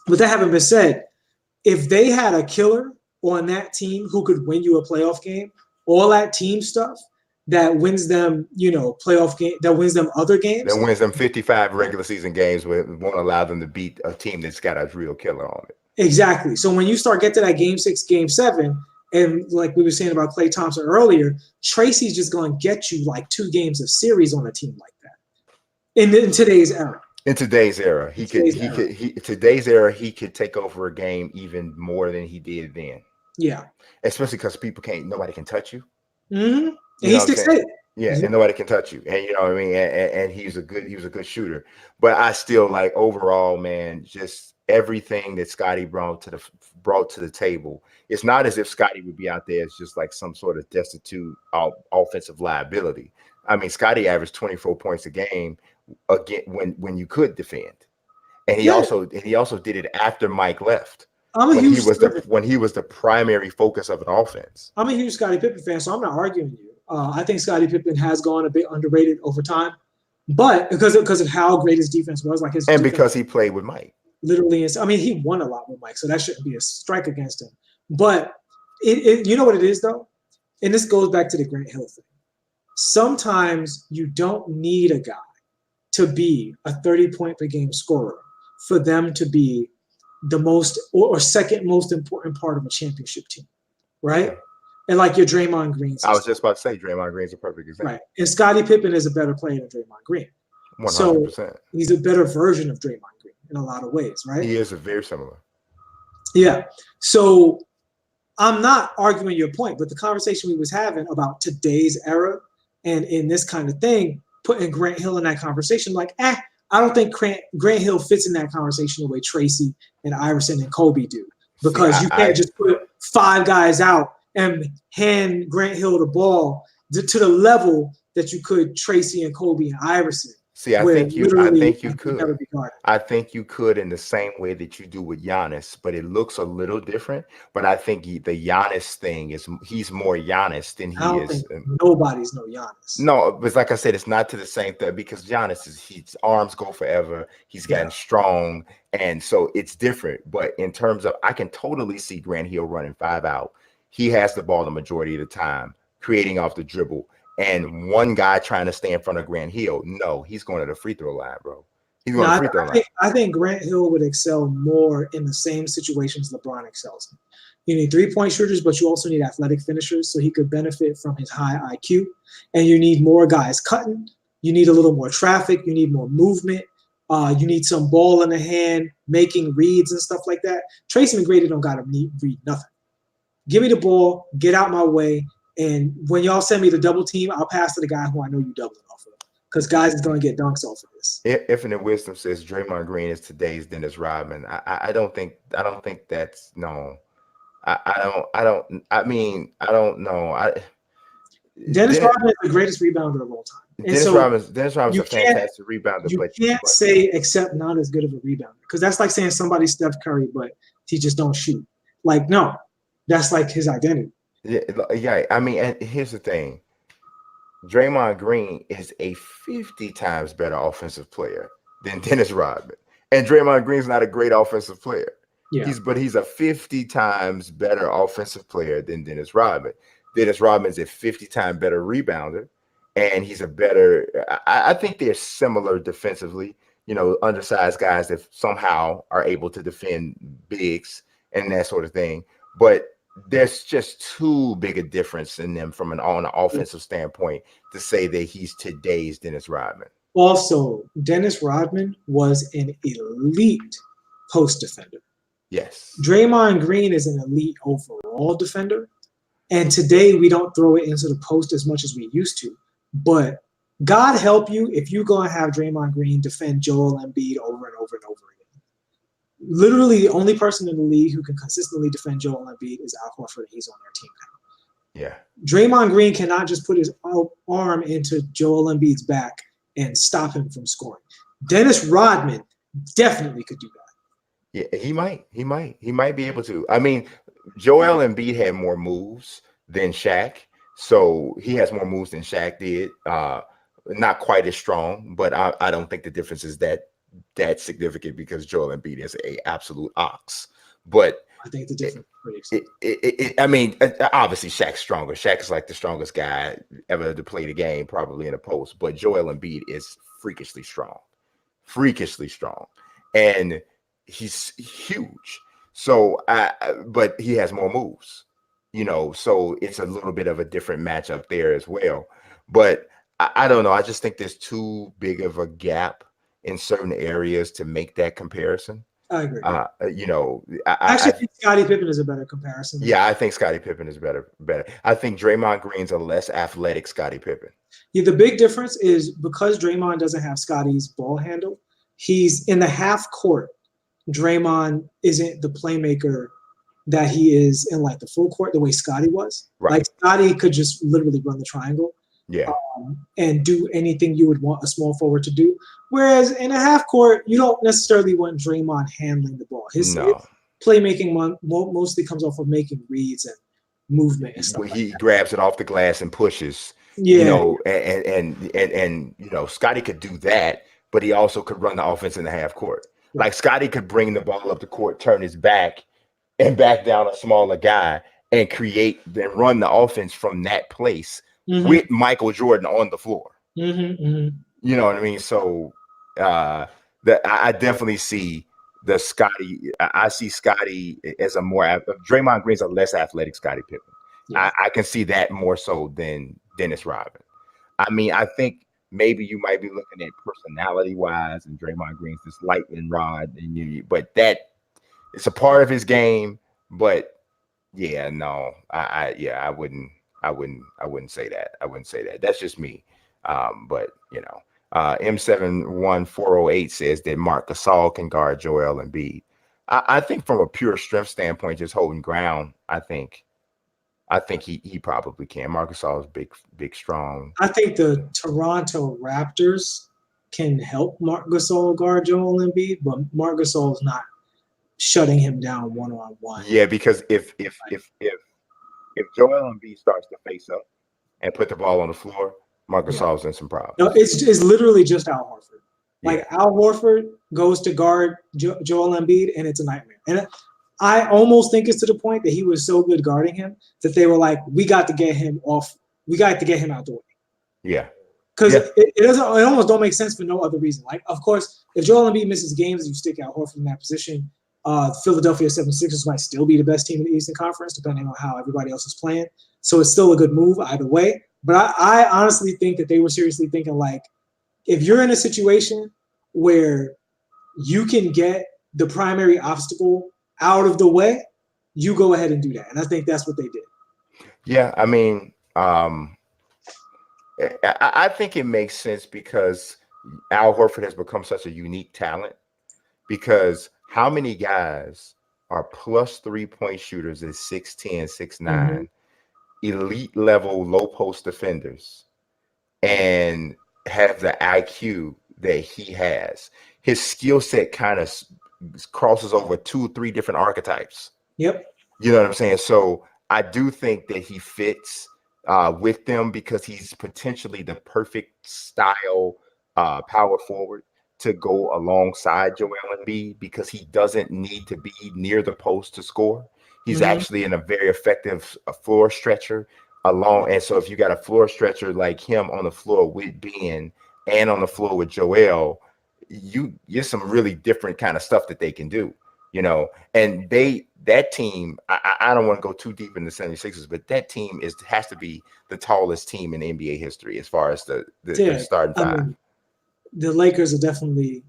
But that having been said, if they had a killer on that team who could win you a playoff game, all that team stuff that wins them, playoff game, that wins them other games. That wins them 55 regular season games won't allow them to beat a team that's got a real killer on it. Exactly. So when you start getting to that game 6, game 7, and like we were saying about Klay Thompson earlier, Tracy's just going to get you like 2 games of series on a team like that in today's era. In today's era, he could take over a game even more than he did then. Yeah. Especially because nobody can touch you. Mm-hmm. And he's 6'8". Yeah, and nobody can touch you. And you know what I mean? And he was a good shooter. But I still like overall, man, just everything that Scottie brought to the table. It's not as if Scottie would be out there as just like some sort of destitute offensive liability. I mean, Scottie averaged 24 points a game again when you could defend. And he also did it after Mike left. When he was the primary focus of an offense. I'm a huge Scottie Pippen fan, so I'm not arguing you. I think Scottie Pippen has gone a bit underrated over time, but because of how great his defense was, because he played with Mike. Literally, I mean, he won a lot with Mike, so that shouldn't be a strike against him. But you know what it is though, and this goes back to the Grant Hill thing. Sometimes you don't need a guy to be a 30-point per game scorer for them to be the most or second most important part of a championship team, right? And like your Draymond Green system. I was just about to say Draymond Green's a perfect example. Right. And Scottie Pippen is a better player than Draymond Green. 100%. So he's a better version of Draymond Green in a lot of ways, right? He is very similar. Yeah. So I'm not arguing your point, but the conversation we was having about today's era and in this kind of thing, putting Grant Hill in that conversation, I don't think Grant Hill fits in that conversation the way Tracy and Iverson and Kobe do. Because you can't just put 5 guys out and hand Grant Hill the ball to the level that you could Tracy and Kobe and Iverson. See, I think you could. I think you could in the same way that you do with Giannis, but it looks a little different. But I think the Giannis thing he's more Giannis than he is. Nobody's no Giannis. No, but like I said, it's not to the same thing because Giannis his arms go forever. He's gotten strong, and so it's different. But in terms of, I can totally see Grant Hill running 5 out. He has the ball the majority of the time, creating off the dribble. And one guy trying to stay in front of Grant Hill, no, he's going to the free throw line, bro. He's going to the free throw line. I think Grant Hill would excel more in the same situations LeBron excels in. You need 3-point shooters, but you also need athletic finishers so he could benefit from his high IQ. And you need more guys cutting. You need a little more traffic. You need more movement. You need some ball in the hand, making reads and stuff like that. Tracy McGrady don't got to read nothing. Give me the ball, get out my way. And when y'all send me the double team, I'll pass to the guy who I know you doubling off of. Because guys is going to get dunks off of this. Infinite Wisdom says Draymond Green is today's Dennis Rodman. I don't think that's no. I don't know. Dennis Rodman is the greatest rebounder of all time. Dennis Rodman's a fantastic rebounder. You can't say except not as good of a rebounder. Because that's like saying somebody's Steph Curry, but he just don't shoot. No. That's like his identity. Yeah. I mean, and here's the thing. Draymond Green is a 50 times better offensive player than Dennis Rodman. And Draymond Green's not a great offensive player. Yeah. He's a 50 times better offensive player than Dennis Rodman. Dennis Rodman's a 50 times better rebounder. And he's a better, I think they're similar defensively, undersized guys that somehow are able to defend bigs and that sort of thing. But there's just too big a difference in them from on an offensive standpoint to say that he's today's Dennis Rodman. Also, Dennis Rodman was an elite post defender. Yes. Draymond Green is an elite overall defender. And today we don't throw it into the post as much as we used to. But God help you if you're going to have Draymond Green defend Joel Embiid over and over and over again. Literally, the only person in the league who can consistently defend Joel Embiid is Al Horford, and he's on their team now. Yeah. Draymond Green cannot just put his arm into Joel Embiid's back and stop him from scoring. Dennis Rodman definitely could do that. Yeah, he might be able to. I mean, Joel Embiid had more moves than Shaq, so he has more moves than Shaq did. Not quite as strong, but I don't think the difference is that significant because Joel Embiid is a absolute ox. But I think the difference is pretty I mean, obviously Shaq's stronger. Shaq is like the strongest guy ever to play the game, probably in a post. But Joel Embiid is freakishly strong, and he's huge. So, but he has more moves, so it's a little bit of a different matchup there as well. But I don't know. I just think there's too big of a gap in certain areas to make that comparison. I agree. I think Scottie Pippen is a better comparison. Yeah, I think Scottie Pippen is better. I think Draymond Green's a less athletic Scottie Pippen. Yeah, the big difference is because Draymond doesn't have Scottie's ball handle, he's in the half court. Draymond isn't the playmaker that he is in like the full court, the way Scottie was. Right. Like Scottie could just literally run the triangle. Yeah. And do anything you would want a small forward to do. Whereas in a half court, you don't necessarily want Draymond handling the ball. His playmaking mostly comes off of making reads and movement and stuff. He grabs it off the glass and pushes. Yeah. And Scottie could do that, but he also could run the offense in the half court. Right. Like Scottie could bring the ball up the court, turn his back, and back down a smaller guy and run the offense from that place. Mm-hmm. With Michael Jordan on the floor. Mm-hmm, mm-hmm. You know what I mean? So I definitely see the Scottie. I see Scottie as a more Draymond Green's a less athletic Scottie Pippen. Yeah. I can see that more so than Dennis Rodman. I mean, I think maybe you might be looking at personality wise, and Draymond Green's this lightning rod, but that it's a part of his game. But yeah, no, I wouldn't say that. I wouldn't say that. That's just me. But M71408 says that Marc Gasol can guard Joel Embiid. I think from a pure strength standpoint, just holding ground, I think he probably can. Marc Gasol is big, strong. I think the Toronto Raptors can help Marc Gasol guard Joel Embiid, but Marc Gasol is not shutting him down one-on-one. Yeah, because if Joel Embiid starts to face up and put the ball on the floor, Marc Gasol's in some problems. No, it's literally just Al Horford. Like Al Horford goes to guard Joel Embiid, and it's a nightmare. And I almost think it's to the point that he was so good guarding him that they were like, we got to get him off. We got to get him out the way. Yeah. Because it almost don't make sense for no other reason. Like, of course, if Joel Embiid misses games, you stick Al Horford in that position. Philadelphia 76ers might still be the best team in the Eastern Conference, depending on how everybody else is playing. So it's still a good move either way. But I honestly think that they were seriously thinking, like, if you're in a situation where you can get the primary obstacle out of the way, you go ahead and do that. And I think that's what they did. Yeah, I mean, I think it makes sense because Al Horford has become such a unique talent. Because how many guys are plus 3-point shooters at 6'10", 6'9", elite level low post defenders, and have the IQ that he has? His skill set kind of crosses over 2-3 different archetypes. Yep. You know what I'm saying? So I do think that he fits with them because he's potentially the perfect style power forward to go alongside Joel Embiid because he doesn't need to be near the post to score. He's actually in a very effective floor stretcher along. And so if you got a floor stretcher like him on the floor with Ben and on the floor with Joel, you get some really different kind of stuff that they can do, and that team, I don't want to go too deep in the 76ers, but that team has to be the tallest team in NBA history as far as the starting five. The Lakers are definitely,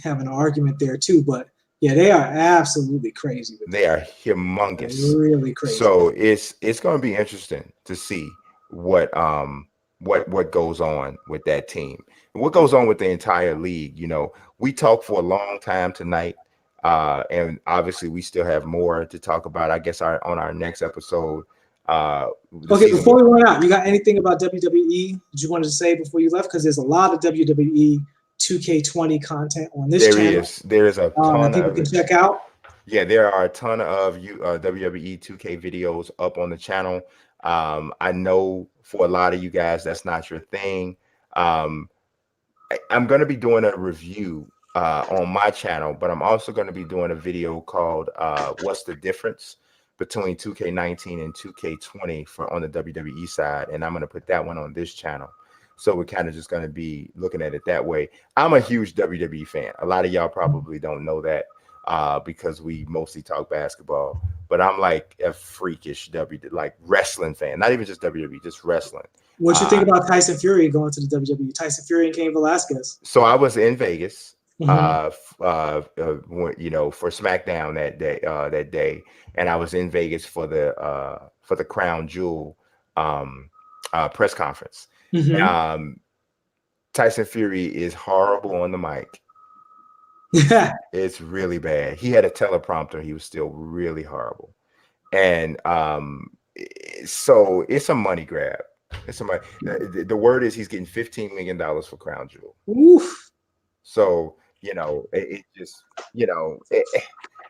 having an argument there too, but Yeah, they are absolutely crazy with They that. are humongous. Really crazy. So it's going to be interesting to see what goes on with that team, what goes on with the entire league. We talked for a long time tonight, and obviously we still have more to talk about. I guess on our next episode. Okay, before we run out, you got anything about WWE that you wanted to say before you left? Because there's a lot of WWE 2K20 content on this channel. There is a ton people of can check out. Yeah, there are a ton of WWE 2K videos up on the channel. I know for a lot of you guys, that's not your thing. I'm going to be doing a review on my channel, but I'm also going to be doing a video called "What's the Difference Between 2K19 and 2K20" on the WWE side, and I'm going to put that one on this channel. So we're kind of just going to be looking at it that way. I'm a huge WWE fan. A lot of y'all probably don't know that because we mostly talk basketball, but I'm like a freakish wrestling fan. Not even just WWE, just wrestling. What you think about Tyson Fury going to the WWE? Tyson Fury and Cain Velasquez. So I was in Vegas, Mhm. for SmackDown that day, and I was in Vegas for the Crown Jewel press conference. Mhm. Tyson Fury is horrible on the mic. It's really bad. He had a teleprompter. He was still really horrible, and so it's a money grab. It's somebody. The word is he's getting $15 million for Crown Jewel. Oof. So it just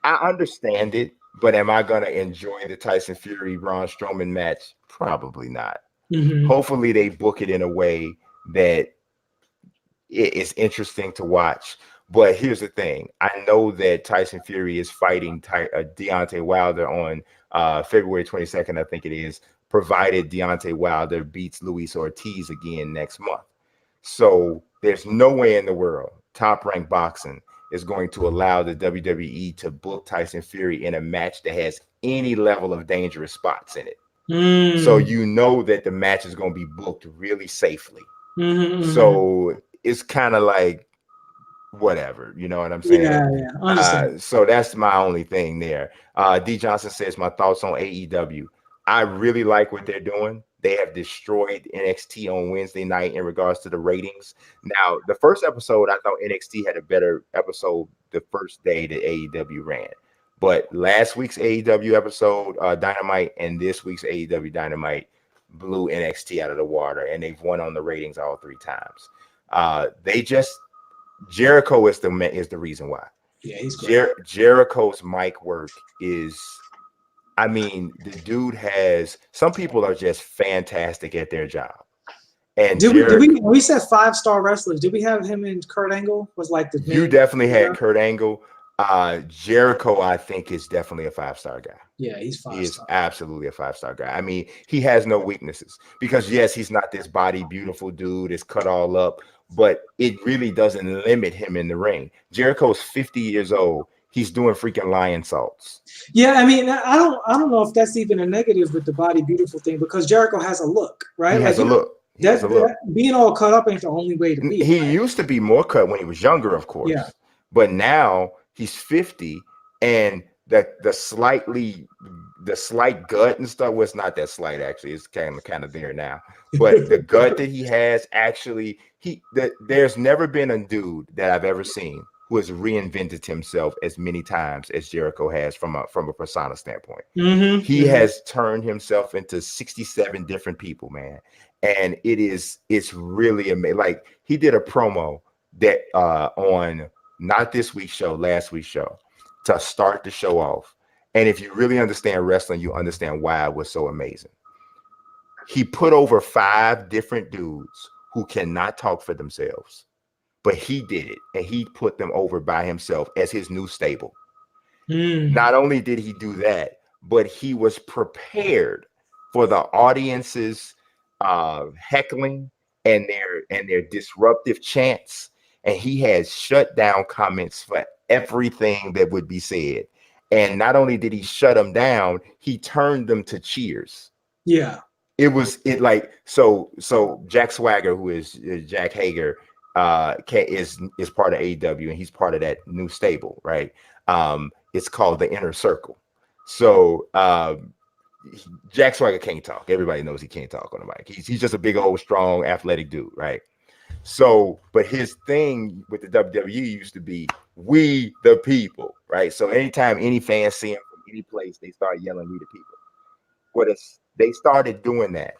I understand it, but am I gonna enjoy the Tyson Fury Braun Strowman match? Probably not. Mhm. Hopefully they book it in a way that it's interesting to watch. But here's the thing: I know that Tyson Fury is fighting Deontay Wilder on February 22nd, I think it is, provided Deontay Wilder beats Luis Ortiz again next month. So there's no way in the world Top Rank Boxing is going to allow the WWE to book Tyson Fury in a match that has any level of dangerous spots in it. So you know that the match is going to be booked really safely. So it's kind of like whatever, you know what I'm saying? Yeah, understand. So that's my only thing there. D Johnson says my thoughts on AEW. I really like what they're doing. They have destroyed NXT on Wednesday night in regards to the ratings. Now, the first episode, I thought NXT had a better episode the first day that AEW ran. But last week's AEW episode, Dynamite, and this week's AEW Dynamite blew NXT out of the water, and they've won on the ratings all three times. Jericho is the reason why. Yeah, he's great. Jericho's mic work is, I mean, the dude has, some people are just fantastic at their job. And we said 5-star wrestlers. Did we have him and Kurt Angle? Was like the you definitely had Kurt Angle. Jericho, I think, is definitely a 5-star guy. Yeah, he's 5-star. He is absolutely a 5-star guy. I mean, he has no weaknesses because yes, he's not this body beautiful dude, it's cut all up, but it really doesn't limit him in the ring. Jericho's 50 years old. He's doing freaking lion salts. Yeah, I mean, I don't know if that's even a negative with the body beautiful thing because Jericho has a look, right? He has a look. Being all cut up ain't the only way to be. He used to be more cut when he was younger, of course. Yeah. But now he's 50, and the slight gut and stuff. Well, it's not that slight actually. It's kind of there now. But the gut that he has, actually, there's never been a dude that I've ever seen who has reinvented himself as many times as Jericho has from a persona standpoint. He has turned himself into 67 different people, man. And it's really amazing. Like, he did a promo that on not this week's show, last week's show, to start the show off. And if you really understand wrestling, you understand why it was so amazing. He put over 5 different dudes who cannot talk for themselves, but he did it, and he put them over by himself as his new stable. Not only did he do that, but he was prepared for the audience's heckling and their disruptive chants, and he had shut down comments for everything that would be said. And not only did he shut them down, he turned them to cheers. Yeah. So Jack Swagger, who is Jack Hager, is part of AEW, and he's part of that new stable, right? It's called the Inner Circle. So Jack Swagger can't talk. Everybody knows he can't talk on the mic. He's just a big old strong athletic dude, right? So, but his thing with the WWE used to be "We the People," right? So anytime any fans see him from any place, they start yelling "We the People." What they started doing that.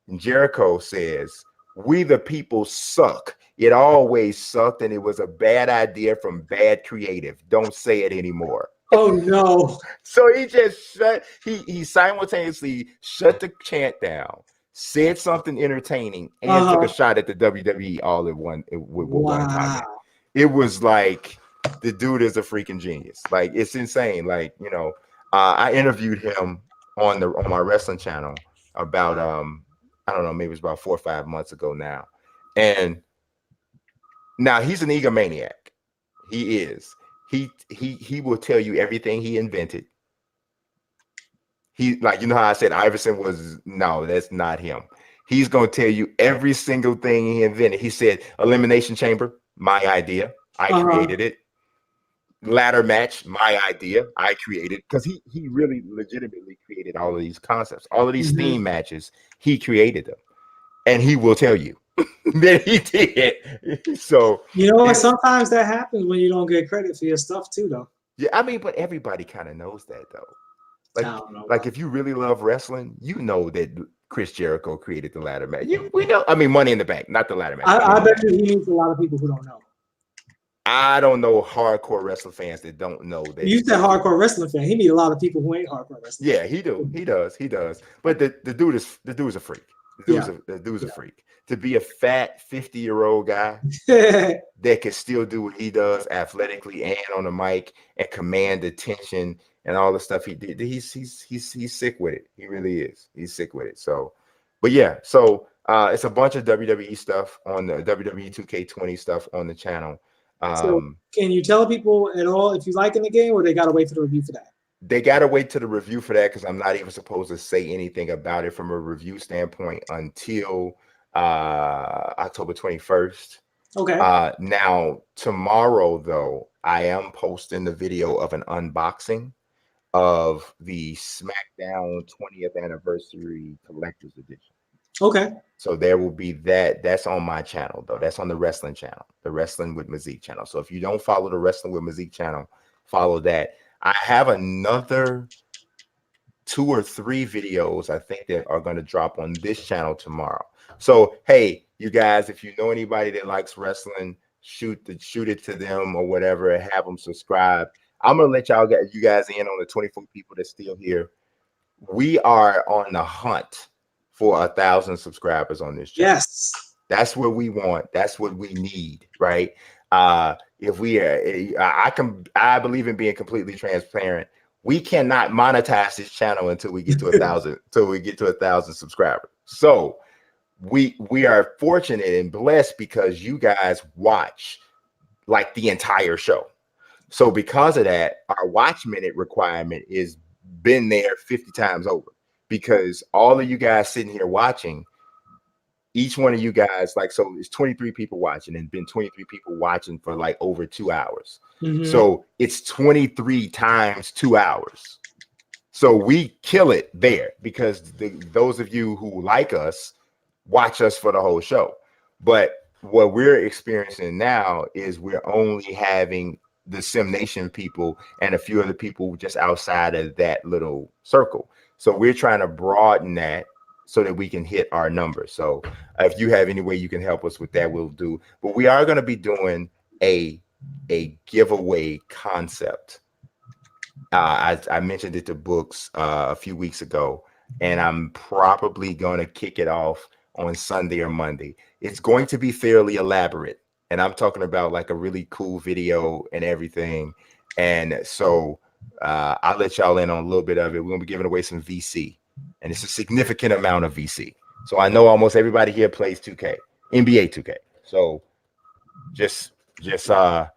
And Jericho says, "We the people suck. It always sucked, and it was a bad idea from bad creative. Don't say it anymore." Oh no! So he just shut. He simultaneously shut the chant down, said something entertaining, and took a shot at the WWE all at one with one comment. It was like the dude is a freaking genius. Like it's insane. Like I interviewed him on my wrestling channel about I don't know, maybe it was about 4 or 5 months ago now. And now he's an egomaniac. He is. He will tell you everything he invented. He, like, how I said Iverson was, no, that's not him. He's going to tell you every single thing he invented. He said Elimination Chamber, my idea. I created it. Ladder match, my idea. I created, because he really legitimately created all of these concepts. All of these theme matches, he created them. And he will tell you that he did. So sometimes that happens when you don't get credit for your stuff too, though. Yeah, I mean, but everybody kind of knows that, though. Like if you really love wrestling, you know that Chris Jericho created the ladder match. We know. I mean, Money in the Bank, not the ladder match. I bet you he meets a lot of people who don't know. I don't know hardcore wrestling fans that don't know that. You said hardcore wrestling fan. He meet a lot of people who ain't hardcore wrestling. Yeah, he do. He does. But the dude is a freak. The dude's a freak. To be a fat 50-year-old guy that can still do what he does athletically and on the mic and command attention and all the stuff he did, he's sick with it. He really is. He's sick with it. So, but yeah, so it's a bunch of WWE stuff on the WWE 2K20 stuff on the channel. So can you tell people at all if you liking the game, or they gotta wait for the review for that? They gotta wait to the review for that, because I'm not even supposed to say anything about it from a review standpoint until October 21st. Okay. Now tomorrow, though, I am posting the video of an unboxing of the SmackDown 20th anniversary collector's edition. Okay. So there will be that. That's on my channel, though. That's on the wrestling channel, the Wrestling with Mazik channel. So if you don't follow the Wrestling with Mazik channel, follow that. I have another 2 or 3 videos I think that are going to drop on this channel tomorrow. So hey, you guys, if you know anybody that likes wrestling, shoot it to them or whatever, and have them subscribe. I'm gonna let you guys in on the 24 people that's still here. We are on the hunt for 1,000 subscribers on this channel. Yes, that's what we want. That's what we need, right? If we are, I believe in being completely transparent. We cannot monetize this channel until we get to 1,000. Until we get to 1,000 subscribers. So we are fortunate and blessed because you guys watch like the entire show. So because of that, our watch minute requirement is been there 50 times over, because all of you guys sitting here watching, each one of you guys, like, so it's 23 people watching, and been 23 people watching for like over 2 hours. So it's 23 times 2 hours. So we kill it there, because those of you who like us watch us for the whole show. But what we're experiencing now is we're only having the Sim Nation people and a few other people just outside of that little circle. So we're trying to broaden that so that we can hit our numbers. So if you have any way you can help us with that, we'll do. But we are going to be doing a giveaway concept. I mentioned it to Books a few weeks ago, and I'm probably going to kick it off on Sunday or Monday. It's going to be fairly elaborate, and I'm talking about like a really cool video and everything. And so I'll let y'all in on a little bit of it. We're going to be giving away some VC, and it's a significant amount of VC. So I know almost everybody here plays 2K, NBA 2K. So just you know,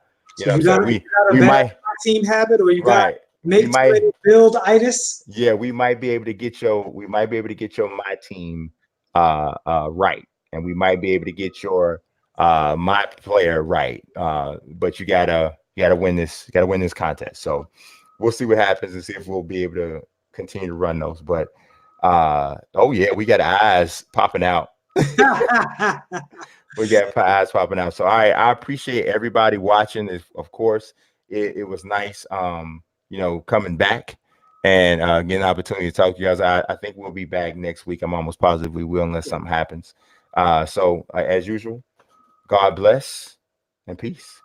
we might team habit, or you right. got build itis. Yeah, we might be able to get your my team right, and we might be able to get your my player right. But you gotta You got to win this. You got to win this contest. So we'll see what happens and see if we'll be able to continue to run those. But oh yeah, we got eyes popping out. We got eyes popping out. So I appreciate everybody watching. Of course, it was nice, coming back and getting an opportunity to talk to you guys. I think we'll be back next week. I'm almost positive we will, unless something happens. So as usual, God bless and peace.